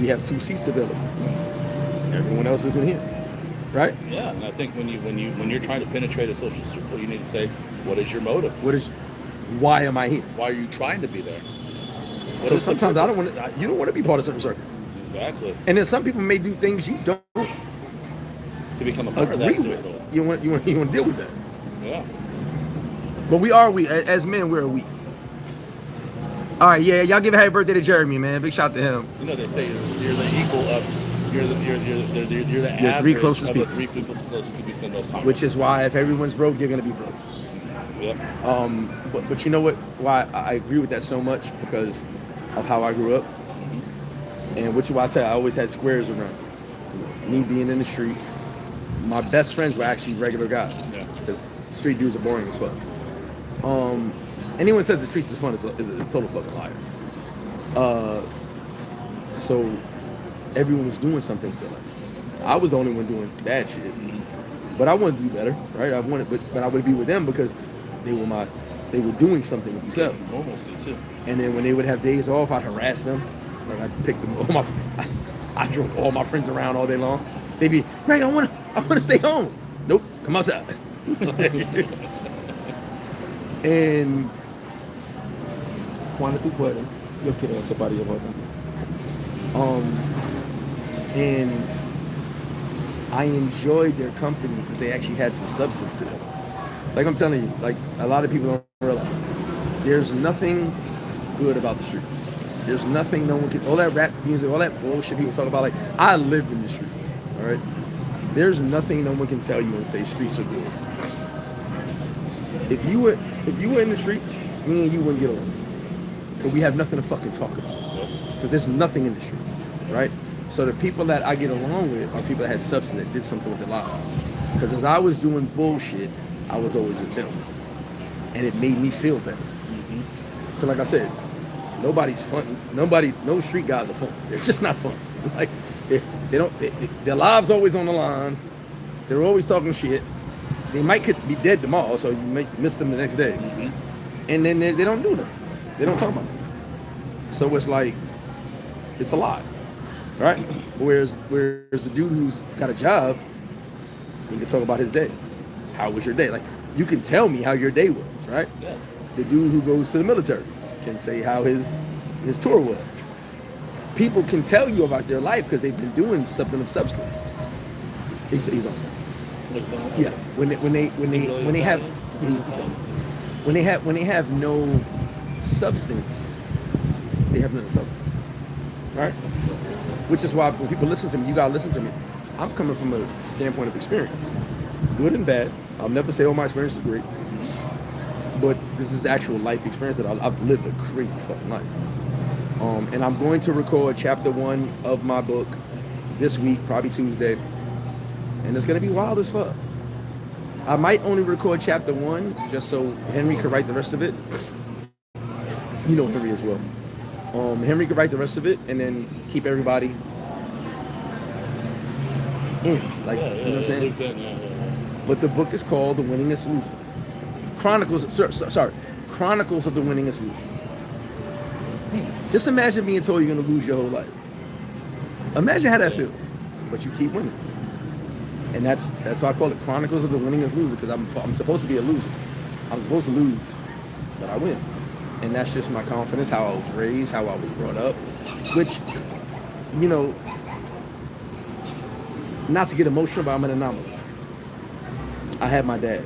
We have 2 seats available. Everyone else isn't here, right? Yeah, and I think when you're trying to penetrate a social circle, you need to say, what is your motive? Why am I here? Why are you trying to be there? So sometimes I don't want to. You don't want to be part of certain circles. Exactly. And then some people may do things you don't To become a part of agree that with. circle. You want to deal with that. Yeah. But we as men, we're a we. All right, yeah, y'all give a happy birthday to Jeremy, man. Big shout out to him. You know they say you're the equal of you're the Your average 3 closest of people. the 3 people closest people you spend most time Which is why if everyone's broke, you're gonna be broke. with. Yep. But you know what? Why I agree with that so much because of how I grew up, and which is why I tell you, I always had squares around. Me being in the street, my best friends were actually regular guys. Yeah. Because street dudes are boring as fuck. Anyone says the streets is fun is a total fucking liar. So everyone was doing something with their life. I was the only one doing bad shit, but I wanted to do better, right? I wanted, but I would be with them because they were doing something with themselves. Normalcy too. And then when they would have days off, I'd harass them. Like I'd pick them. I drove all my friends around all day long. They'd be, Greg, I want to stay home. Nope, come outside. And quando tu puedes, yo quiero esa party about them. And I enjoyed their company because they actually had some substance to them. Like I'm telling you, like a lot of people don't realize, there's nothing good about the streets. There's nothing no one can, all that rap music, all that bullshit people talk about, like I lived in the streets, all right? There's nothing no one can tell you and say streets are good. If you were in the streets, me and you wouldn't get along. Because we have nothing to fucking talk about. Because there's nothing in the streets, right? So the people that I get along with are people that had substance, that did something with their lives. Because as I was doing bullshit, I was always with them. And it made me feel better. Because like I said, nobody's fun. No street guys are fun. They're just not fun. Like, their lives always on the line. They're always talking shit. They might could be dead tomorrow, so you might miss them the next day. And then they don't do nothing. They don't talk about it. So it's like, it's a lot, right? Whereas the dude who's got a job, he can talk about his day. How was your day? Like, you can tell me how your day was, right? Yeah. The dude who goes to the military can say how his tour was. People can tell you about their life because they've been doing something of substance. He's on. Yeah, when they have no substance, they have nothing to talk about, right? Which is why when people listen to me, you gotta listen to me. I'm coming from a standpoint of experience, good and bad. I'll never say, "Oh, my experience is great," but this is actual life experience that I've lived a crazy fucking life. And I'm going to record chapter 1 of my book this week, probably Tuesday. And it's gonna be wild as fuck. I might only record chapter 1 just so Henry could write the rest of it. You know Henry as well. Henry could write the rest of it and then keep everybody in. Like, you know what I'm saying? But the book is called The Winningest Loser. Chronicles of the Winningest Loser. Just imagine being told you're gonna lose your whole life. Imagine how that feels. But you keep winning. And that's why I call it Chronicles of the Winningest Loser, because I'm supposed to be a loser. I'm supposed to lose, but I win. And that's just my confidence, how I was raised, how I was brought up, which, you know, not to get emotional, but I'm an anomaly. I had my dad.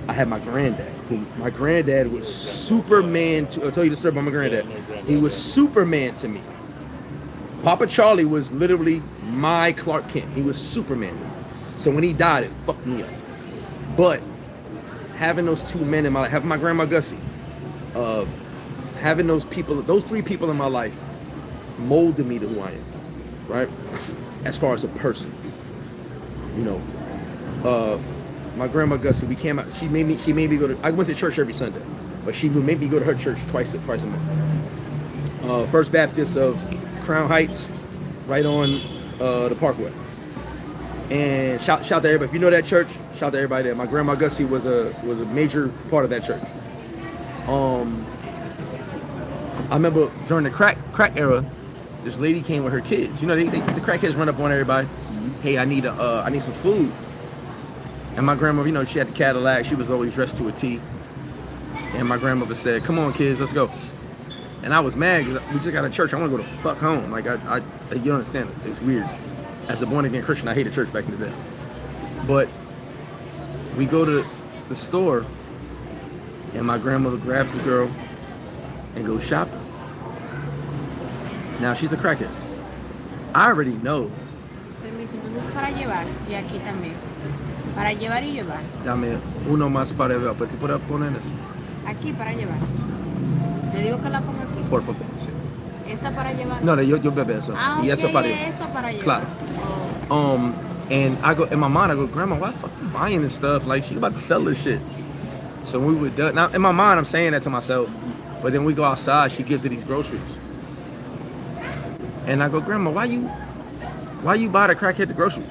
I had my granddad. My granddad was Superman. I'll tell you the story about my granddad. He was Superman to me. Papa Charlie was literally my Clark Kent. He was Superman to me. So when he died, it fucked me up. But having those 2 men in my life, having my grandma Gussie, having those 3 people in my life molded me to who I am, right? As far as a person, you know, My grandma Gussie, we came out. She made me go to. I went to church every Sunday, but she would make me go to her church twice a month. First Baptist of Crown Heights, right on the Parkway. And shout to everybody. If you know that church, shout to everybody there. My grandma Gussie was a major part of that church. I remember during the crack era, this lady came with her kids. You know, the crackheads run up on everybody. Hey, I need some food. And my grandmother, you know, she had the Cadillac. She was always dressed to a T. And my grandmother said, "Come on, kids, let's go." And I was mad because we just got to church. I want to go the fuck home. Like, I you don't understand it. It's weird. As a born-again Christian, I hated church back in the day. But we go to the store, and my grandmother grabs the girl and goes shopping. Now, she's a crackhead. I already know. Permiso, entonces para llevar, y aquí también. Para llevar y llevar. Dame uno más para ver. ¿Pero tú puedes poner eso? Aquí para llevar. Le digo que la ponga aquí. Por favor, sí. Esta para llevar. No, yo bebé eso. Ah, Y eso ok, para y llevar. esto para llevar. Claro. Oh. And I go, in my mind, I go, Grandma, why the fuck you buying this stuff? Like, she about to sell this shit. So we were done. Now, in my mind, I'm saying that to myself. But then we go outside, she gives her these groceries. And I go, Grandma, why you buy the crackhead the groceries?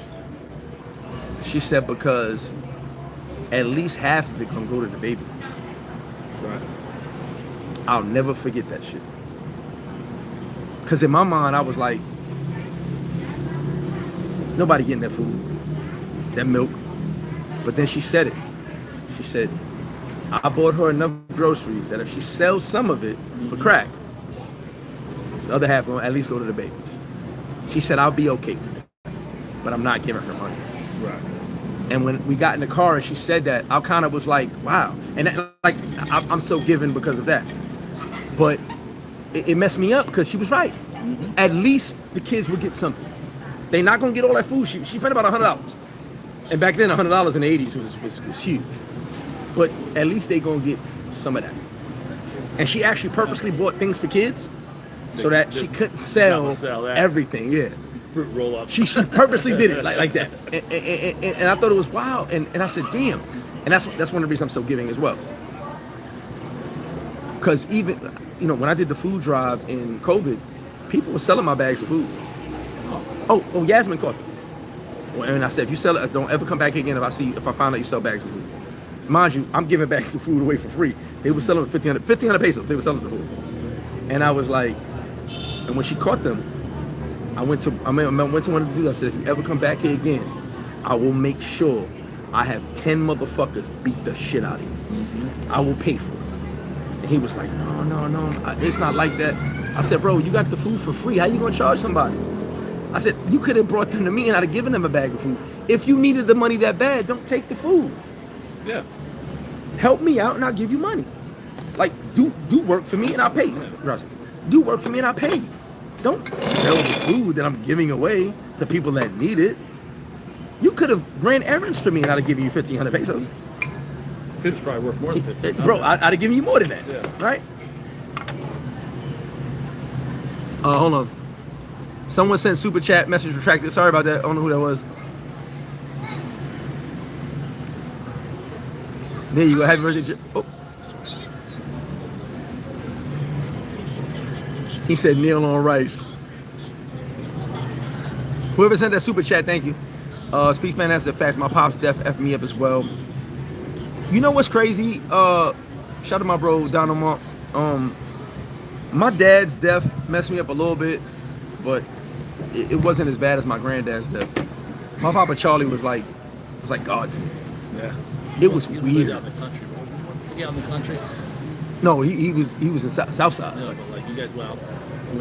She said, because at least half of it gonna go to the baby. Right. I'll never forget that shit. Because in my mind, I was like, nobody getting that food, that milk. But then she said it. She said, I bought her enough groceries that if she sells some of it for crack, the other half will at least go to the babies. She said, I'll be okay with it, but I'm not giving her money. Right. And when we got in the car and she said that, I kind of was like, wow. And that, like, I'm so given because of that. But it messed me up because she was right. Mm-hmm. At least the kids would get something. They're not going to get all that food. She spent about $100. And back then, $100 in the 80s was huge. But at least they going to get some of that. And she actually purposely bought things for kids so that she couldn't sell everything. Yeah. Fruit roll up. She purposely did it like that. And I thought it was wild. And I said, damn. And that's one of the reasons I'm so giving as well. Because even, you know, when I did the food drive in COVID, people were selling my bags of food. Oh, Yasmin caught them. And I said, if you sell it, don't ever come back again if I find out you sell bags of food. Mind you, I'm giving bags of food away for free. They were selling 1,500 pesos. They were selling the food. And I was like, and when she caught them, I went to one of the dudes. I said, if you ever come back here again, I will make sure I have 10 motherfuckers beat the shit out of you. Mm-hmm. I will pay for it. And he was like, no, it's not like that. I said, bro, you got the food for free. How you gonna charge somebody? I said, you could have brought them to me and I'd have given them a bag of food. If you needed the money that bad, don't take the food. Yeah. Help me out and I'll give you money. Like, do work for me and I'll pay you. Do work for me and I'll pay you. Don't sell the food that I'm giving away to people that need it. You could have ran errands for me and I'd have given you 1,500 pesos. It's probably worth more than 50. Bro, I'd have given you more than that. Yeah. Right? Hold on. Someone sent super chat, message retracted. Sorry about that. I don't know who that was. There you go. Happy birthday. Oh. He said Neil on rice. Whoever sent that super chat, thank you. Speak man, that's a fact. My pop's death effed me up as well. You know what's crazy? Shout out to my bro Donald Monk. My dad's death messed me up a little bit, but it wasn't as bad as my granddad's death. My papa Charlie was like God to me. Yeah. It was He weird. lived out in the country. What was he out in the country? No, he was in South Side. Yeah, but like you guys went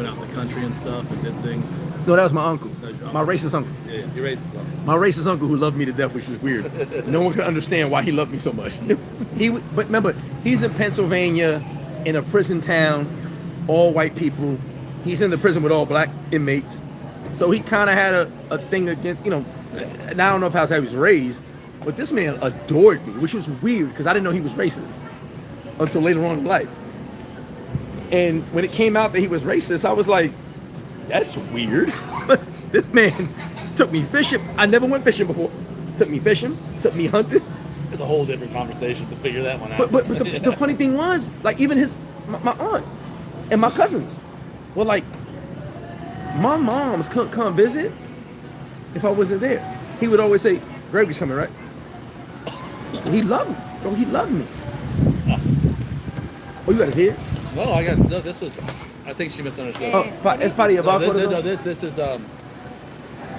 out in the country and stuff and did things. No, that was my uncle. That was your My uncle. racist uncle. Yeah, your racist uncle. My racist uncle who loved me to death, which was weird. No one could understand why he loved me so much. But remember, he's in Pennsylvania, in a prison town, all white people. He's in the prison with all black inmates. So he kind of had a thing against, you know, and I don't know if that's how he was raised, but this man adored me, which was weird because I didn't know he was racist until later on in life. And when it came out that he was racist, I was like, that's weird. This man took me fishing. I never went fishing before. took me fishing, took me hunting. It's a whole different conversation to figure that one out. But the funny thing was, like, even my aunt and my cousins were like, my moms couldn't come visit if I wasn't there. He would always say, Gregory's coming, right? He loved me. Bro, he loved me. Oh, you got his ear? No, this was, I think she misunderstood. Oh, es para llevar No, this is, I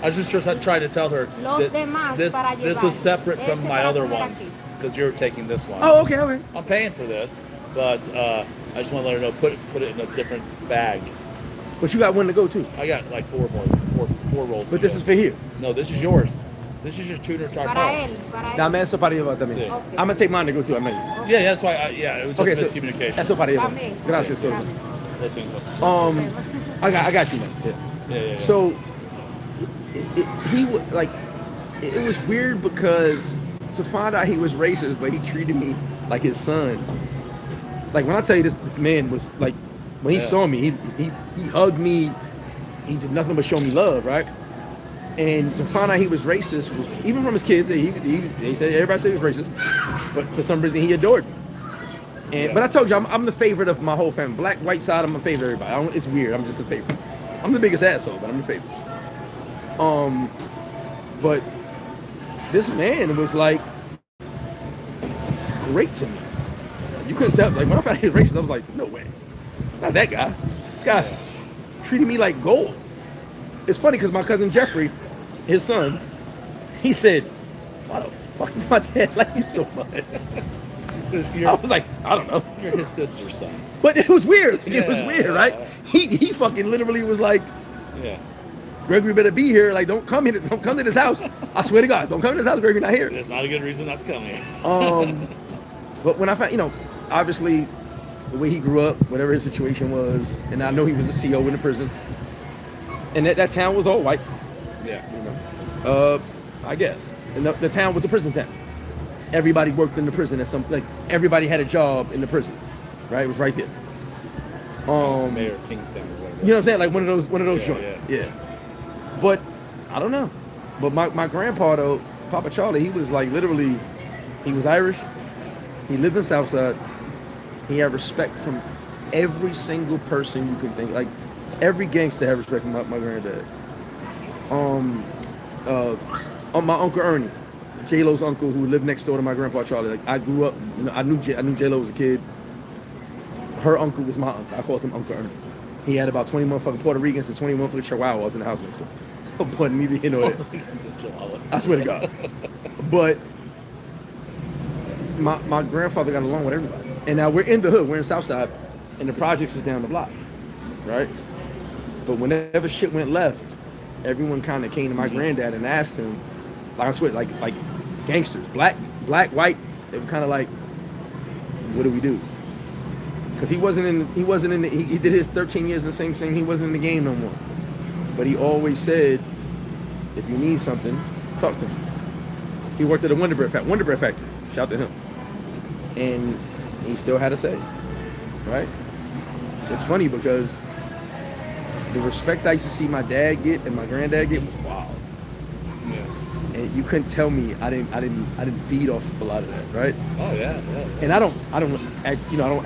was just trying to tell her Los that demás this para was llevar. separate from Ese my para other poner ones, aquí. because you're taking this one. Oh, okay, okay. I'm paying for this, but I just want to let her know, put it in a different bag. But you got one to go too. I got like four rolls. But this is for here. No, this is yours. This is your tuner car. Para él, para él. Dame eso para llevar también. Sí. Okay. I'm gonna take mine to go too. I'm not. Yeah, that's why. It was just Okay, so miscommunication. eso para llevar. Dame. Gracias, Rosa. Listen to I got you, man. Yeah. yeah. So he would like. It was weird because to find out he was racist, but he treated me like his son. Like when I tell you this man was like, when he saw me, he hugged me. He did nothing but show me love, right? And to find out he was racist was even from his kids. They said everybody said he was racist, but for some reason he adored me. And but I told you I'm the favorite of my whole family. Black, white side, I'm a favorite of everybody. It's weird. I'm just a favorite. I'm the biggest asshole, but I'm the favorite. But this man was like great to me. You couldn't tell. Like when I found out he was racist, I was like, no way, not that guy. This guy treated me like gold. It's funny because my cousin Jeffrey, his son, he said, why the fuck does my dad like you so much? I was like, I don't know. You're his sister's son. But it was weird. Like, it was Yeah, weird, yeah. right? He fucking literally was like, Yeah. Gregory better be here. Like, don't come to this house. I swear to God, don't come to this house. Gregory not here. It's not a good reason not to come here. But when I found, obviously the way he grew up, whatever his situation was, and I know he was a CO in the prison, and that town was all white. Yeah. I guess. And the town was a prison town. Everybody worked in the prison everybody had a job in the prison, right? It was right there. Mayor of Kingston or whatever. You know what I'm saying? Like one of those Yeah, joints. Yeah. But I don't know. But my grandpa though, Papa Charlie, he was like literally, he was Irish. He lived in Southside. He had respect from every single person you can think. Like every gangster had respect from my granddad. My Uncle Ernie, J-Lo's uncle, who lived next door to my grandpa Charlie. Like I grew up, I knew J-Lo as a kid. Her uncle was my uncle. I called him Uncle Ernie. He had about 20 motherfucking Puerto Ricans and 20 motherfucking Chihuahuas in the house next door. But neither here nor there. I swear to God. But my grandfather got along with everybody. And now we're in the hood, we're in Southside, and the projects is down the block, right? But whenever shit went left, everyone kind of came to my granddad and asked him, like I swear, like gangsters, black, white, they were kind of like, what do we do? Because he did his 13 years in Sing Sing, he wasn't in the game no more. But he always said, if you need something, talk to me. He worked at a Wonder Bread factory, shout to him. And he still had a say, right? It's funny because the respect I used to see my dad get and my granddad get was wild. Yeah. And you couldn't tell me I didn't feed off of a lot of that, right? Oh yeah. And I don't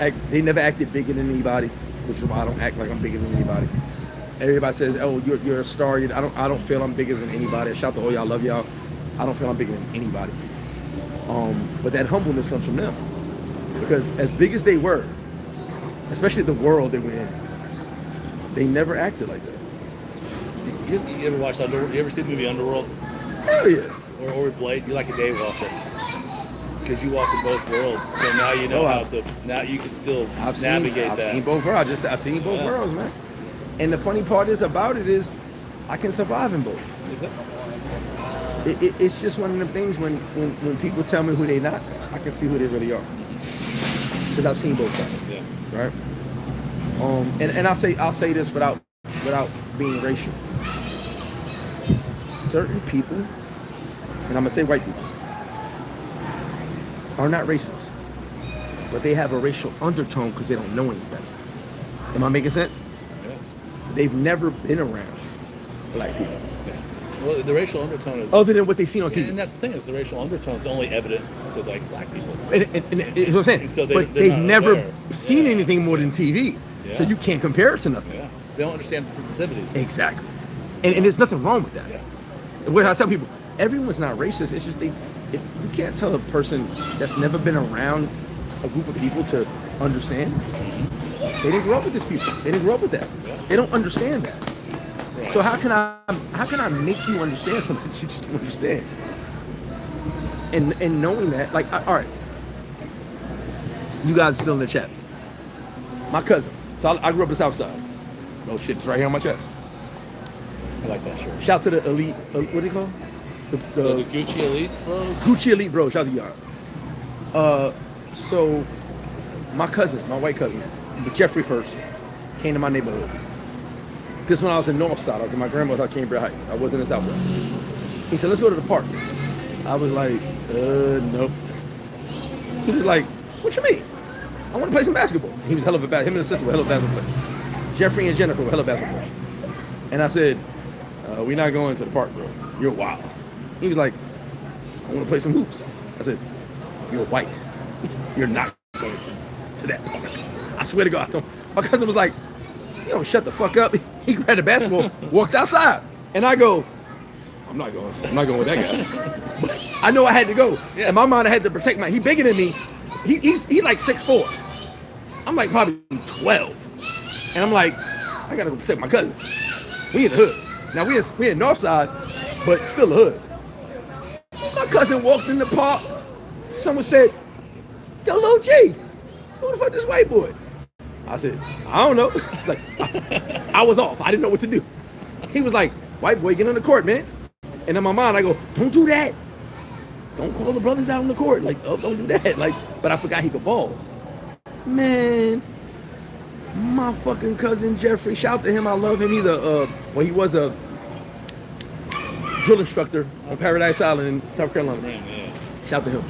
act, they never acted bigger than anybody, which is why I don't act like I'm bigger than anybody. Everybody says, oh, you're a star. I don't feel I'm bigger than anybody. Shout to all y'all, love y'all. I don't feel I'm bigger than anybody. But that humbleness comes from them. Because as big as they were, especially the world they were in, they never acted like that. You ever watch Underworld? You ever see the movie Underworld? Hell yeah. Or Blade? You're like a day walker. Because you walk in both worlds. So now you know now you can still navigate that. I've seen both worlds. I've seen both worlds, man. And the funny part about it is I can survive in both. It's just one of them things when people tell me who they not, I can see who they really are. Because I've seen both sides. Yeah. Right? And I'll say this without being racial. Certain people, and I'm gonna say white people, are not racist, but they have a racial undertone because they don't know any better. Am I making sense? Yeah. They've never been around black people. Yeah. Well, the racial undertone is. other than what they see on TV. And that's the thing is the racial undertone is only evident to like black people. And it's what I'm saying. So but they're they've not never aware. seen Yeah. anything more than TV. So Yeah. you can't compare it to nothing. Yeah, they don't understand the sensitivities. Exactly. And there's nothing wrong with that. Yeah. What I tell people, everyone's not racist. It's just if you can't tell a person that's never been around a group of people to understand. They didn't grow up with these people. They didn't grow up with that. Yeah. They don't understand that. Right. So how can I make you understand something that you just don't understand? And knowing that, like, all right, you guys are still in the chat. My cousin. So I grew up in South Side. No shit, it's right here on my chest. I like that shirt. Shout to the elite. What do you call? The Gucci Elite Bros. Gucci Elite Bro. Shout to y'all. So my cousin, my white cousin, but Jeffrey first, came to my neighborhood. This when I was in North Side. I was in my grandmother's house, Cambria Heights. I wasn't in South Side. He said, let's go to the park. I was like, nope. He was like, what you mean? I want to play some basketball. He was hell of a him and his sister were hell of a basketball player. Jeffrey and Jennifer were hell of a basketball players. And I said, we're not going to the park, bro. You're wild. He was like, I want to play some hoops. I said, you're white. You're not going to that park. I swear to God. I told him. My cousin was like, you don't shut the fuck up. He grabbed a basketball, walked outside. And I go, I'm not going with that guy. But I know I had to go. Yeah. In my mind, I had to protect he bigger than me. He's like 6'4". I'm like probably 12. And I'm like, I gotta go protect my cousin. We in the hood. Now we in North Side, but still the hood. My cousin walked in the park. Someone said, yo, Lil G, who the fuck this white boy? I said, I don't know. Like, I was off. I didn't know what to do. He was like, white boy, get on the court, man. And in my mind, I go, don't do that. Don't call the brothers out on the court. Like, oh, don't do that. Like, but I forgot he could ball. Man, my fucking cousin Jeffrey, shout to him. I love him. He's he was a drill instructor on Paradise Island in South Carolina. Yeah. Shout to him.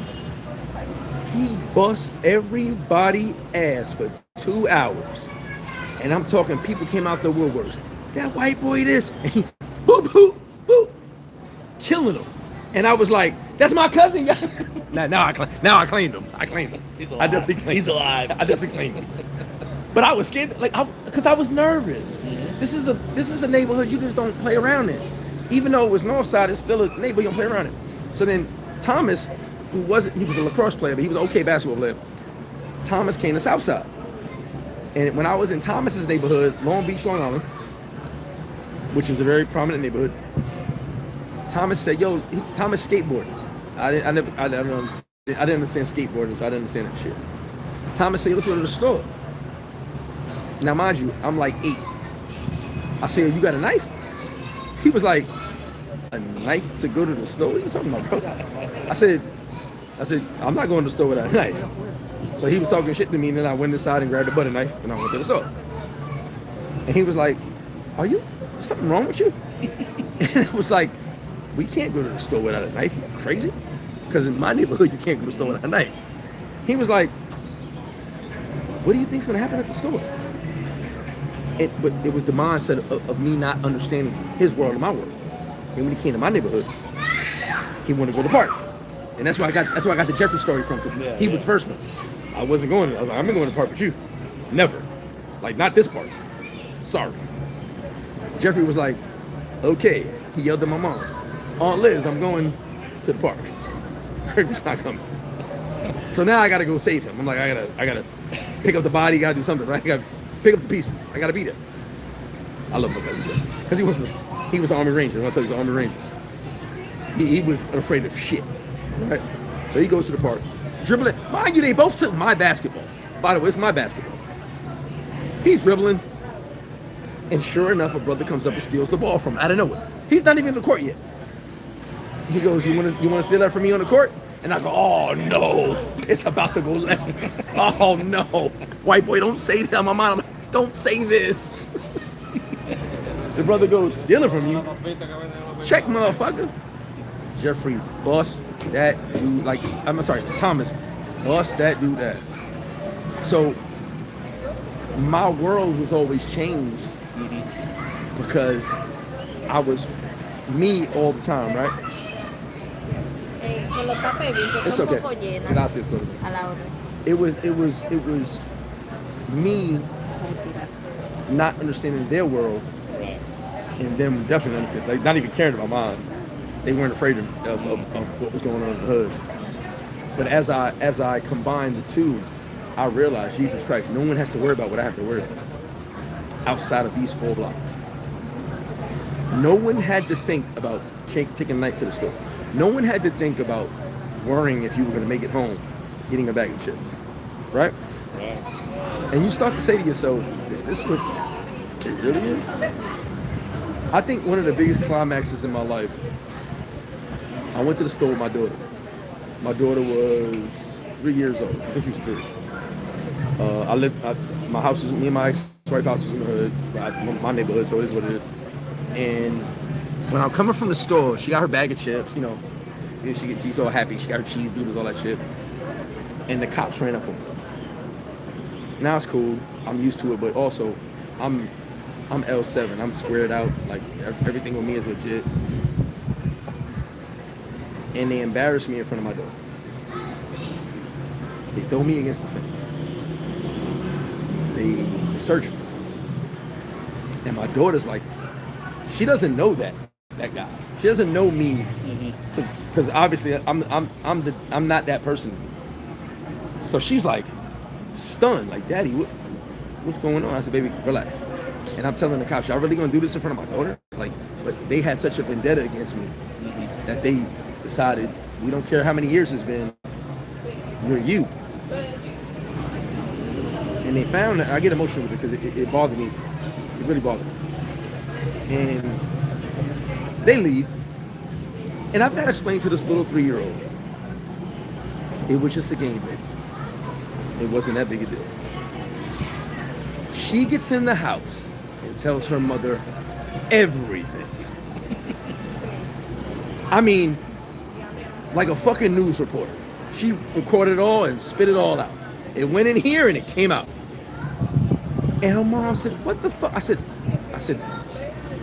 He bust everybody ass for 2 hours. And I'm talking, people came out the woodworks. That white boy this. And he, boop, boop, boop. Killing him. And I was like, that's my cousin. now I claimed him. He's alive. I definitely claimed He's him. alive. I definitely claimed him. But I was scared, because I was nervous. Mm-hmm. This is a neighborhood you just don't play around in. Even though it was North Side, it's still a neighborhood you don't play around in. So then Thomas, he was a lacrosse player, but he was an okay basketball player. Thomas came to South Side. And when I was in Thomas's neighborhood, Long Beach, Long Island, which is a very prominent neighborhood, Thomas said, Thomas skateboarded. I didn't understand skateboarding, so I didn't understand that shit. Thomas said, let's go to the store. Now, mind you, I'm like 8. I said, you got a knife? He was like, a knife to go to the store? What are you talking about, bro? I said, I'm not going to the store without a knife. So he was talking shit to me, and then I went inside and grabbed a butter knife, and I went to the store. And he was like, something wrong with you? And I was like, we can't go to the store without a knife. You crazy? Because in my neighborhood, you can't go to the store without a knife. He was like, what do you think's going to happen at the store? But it was the mindset of me not understanding his world and my world. And when he came to my neighborhood, he wanted to go to the park. And that's where I got the Jeffrey story from, because he was the first one. I wasn't going to. I was like, I'm not going to the park with you. Never. Like, not this park. Sorry. Jeffrey was like, okay. He yelled at my mom, Aunt Liz, I'm going to the park. Kirby's not coming. So now I got to go save him. I'm like, I gotta pick up the body. Got to do something, right? I got to pick up the pieces. I got to be there. I love my cousin because he was an Army Ranger. I want to tell you, he was an Army Ranger. He was afraid of shit, right? So he goes to the park, dribbling. Mind you, they both took my basketball. By the way, it's my basketball. He's dribbling, and sure enough, a brother comes up and steals the ball from him out of nowhere. He's not even in the court yet. He goes, you want to steal that from me on the court? And I go, oh no, it's about to go left. Oh no, white boy, don't say that. My mom, don't say this. The brother goes, steal it from you? Check, motherfucker. Jeffrey bust that dude, Thomas bust that dude ass. So my world was always changed because I was me all the time, right? Con los papeles, que It's son okay. poco llenas. Gracias, Cody. A la hora. It was me not understanding their world Right. and them definitely understanding, like not even caring about mine. They weren't afraid of what was going on in the hood. But as I combined the two, I realized, Jesus Christ, no one has to worry about what I have to worry about outside of these 4 blocks. No one had to think about taking a knife to the store. No one had to think about worrying if you were going to make it home, getting a bag of chips, right? Right. And you start to say to yourself, is this what it really is? I think one of the biggest climaxes in my life, I went to the store with my daughter. My daughter was 3 years old. I think she was 3. My house was, me and my ex-wife house was in the hood, my neighborhood, so it is what it is. And when I'm coming from the store, she got her bag of chips, you know, and she's all happy. She got her cheese doodles, all that shit. And the cops ran up on her. Now it's cool. I'm used to it, but also I'm L7. I'm squared out. Like everything with me is legit. And they embarrassed me in front of my daughter. They throw me against the fence. They search me. And my daughter's like, she doesn't know that guy. She doesn't know me because obviously I'm not that person. So she's like stunned, like, Daddy, what's going on? I said, baby, relax. And I'm telling the cops, y'all really gonna do this in front of my daughter? Like, but they had such a vendetta against me that they decided, we don't care how many years it's been, you're you. And they found that, I get emotional with it because it bothered me. It really bothered me. And they leave. And I've got to explain to this little 3-year-old, it was just a game, baby. It wasn't that big a deal. She gets in the house and tells her mother everything. I mean, like a fucking news reporter. She recorded it all and spit it all out. It went in here and it came out. And her mom said, what the fuck? I said,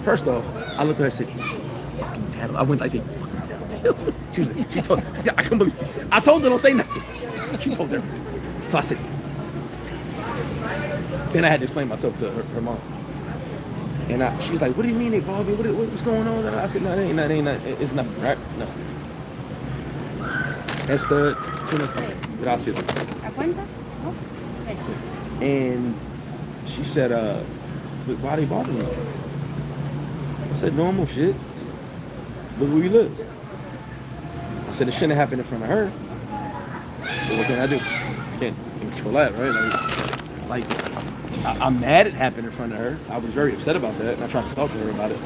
first off, I looked at her and said, fucking tattle. I went like that, fucking tattle. She told, yeah, I couldn't believe. I told her don't say nothing. She told her. So I said, then I had to explain myself to her mom. And she was like, what do you mean they bothered me? What's going on? And I said, no, it ain't nothing. It's nothing, right? Nothing. That's the 25. Gracias. ¿A cuenta? No. And she said, but why they bother me? I said, normal shit. Look where you live. I said, it shouldn't have happened in front of her. But what can I do? I can't control that, right? Like I'm mad it happened in front of her. I was very upset about that, and I tried to talk to her about it.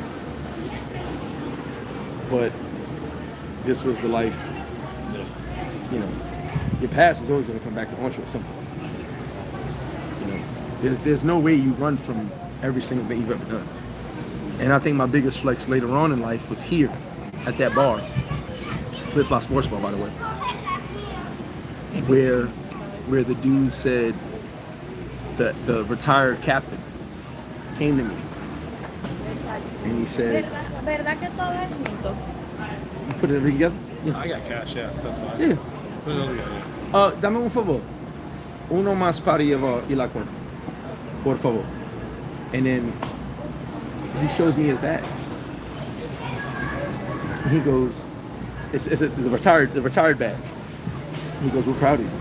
But this was the life. You know, your past is always going to come back to haunt you at some point. You know, there's no way you run from every single thing you've ever done. And I think my biggest flex later on in life was here at that bar, FlipFlop Sports Bar, by the way, where the dude said that the retired captain came to me and he said, ¿Verdad que todo es junto? you put it together? Yeah. I got cash, yeah, so that's fine. Yeah. Put it all together, yeah. Dame un favor. Uno más para llevar y la cuenta. Por favor. And then he shows me his badge. He goes, it's a retired badge. He goes, we're proud of you.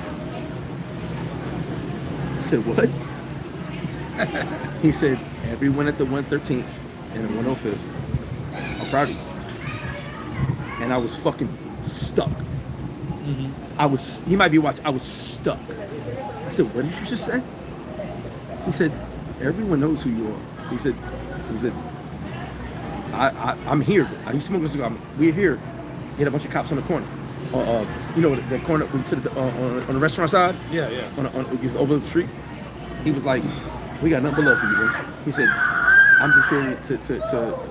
I said, what? He said, everyone at the 113th and the 105th are proud of you. And I was fucking stuck. He might be watching, I was stuck. I said, what did you just say? He said, everyone knows who you are. He said, I'm here. He's smoking a cigar. We're here. He had a bunch of cops on the corner. You know, the corner where you sit at on the restaurant side? Yeah, yeah. It's over the street. He was like, we got nothing but love for you, bro. He said, I'm just here to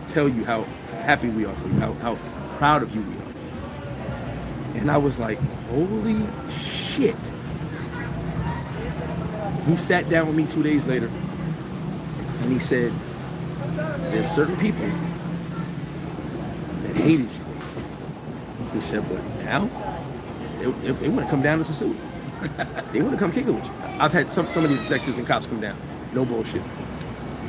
tell you how happy we are for you, how proud of you we are. And I was like, holy shit. He sat down with me 2 days later and he said, there's certain people that hated you. He said, but now, they want to come down to Sosua. They want to come kick it with you. I've had some of these detectives and cops come down. No bullshit.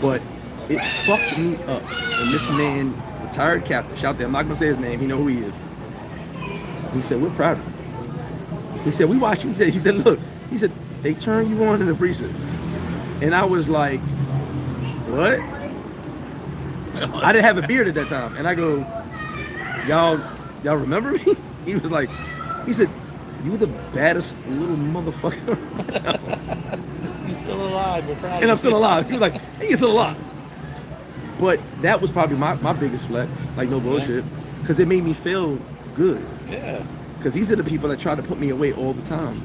But it fucked me up. And this man, retired captain, shout there, I'm not going to say his name, he know who he is. He said, we're proud of you. He said, we watch you. He said, look, he said, they turn you on in the precinct. And I was like, what? I didn't have a beard at that time. And I go, y'all remember me? He was like, he said, you the baddest little motherfucker. You're still alive. We're proud. And I'm still alive. He was like, hey, you're still alive. But that was probably my biggest flex. Like, no bullshit. Because it made me feel good. Yeah. Because these are the people that try to put me away all the time.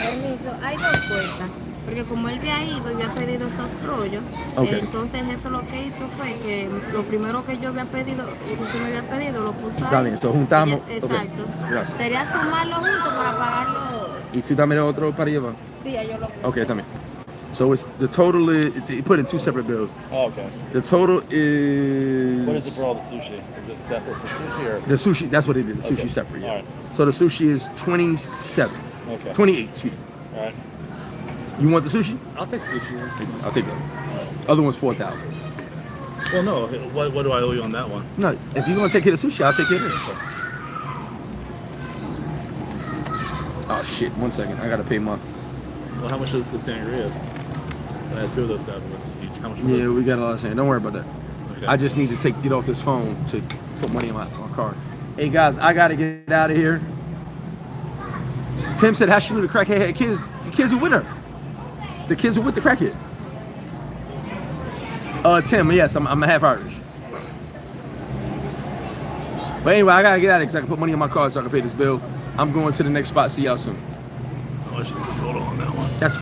Permiso, hay dos puertas. Porque como él había ido y había pedido esos rollos, Okay. entonces eso lo que hizo fue que lo primero que yo había pedido, que usted me había pedido, lo puso ahí. Está bien, so juntamos. Exacto. Okay. Gracias. Sería sumarlo junto para pagarlo. ¿Y tú también otro para llevar? Sí, yo lo puse. Okay, también. So it's the total is, you put in two separate bills. Oh, okay. The total is... What is it for all the sushi? Is it separate for sushi or? The sushi, that's what it did. The sushi Okay. separate, yeah. All right. So the sushi is 27. Okay. 28, excuse me. All right. You want the sushi? I'll take sushi. I'll take that. Other one's 4,000. Well, no. What do I owe you on that one? No, if you're gonna take care of sushi, I'll take care of it. Oh shit, 1 second. I gotta pay my... Well, how much is the sangrias? I had two of those bad boys each. How much? Yeah, we got a lot of saying. Don't worry about that. Okay. I just need to get off this phone to put money in my card. Hey guys, I gotta get out of here. Tim said, how she knew the crackhead had kids? The kids were with her. The kids were with the crackhead. Tim, yes, I'm half Irish. But anyway, I gotta get out of here because I can put money in my card so I can pay this bill. I'm going to the next spot. See y'all soon. How much is the total on that one? That's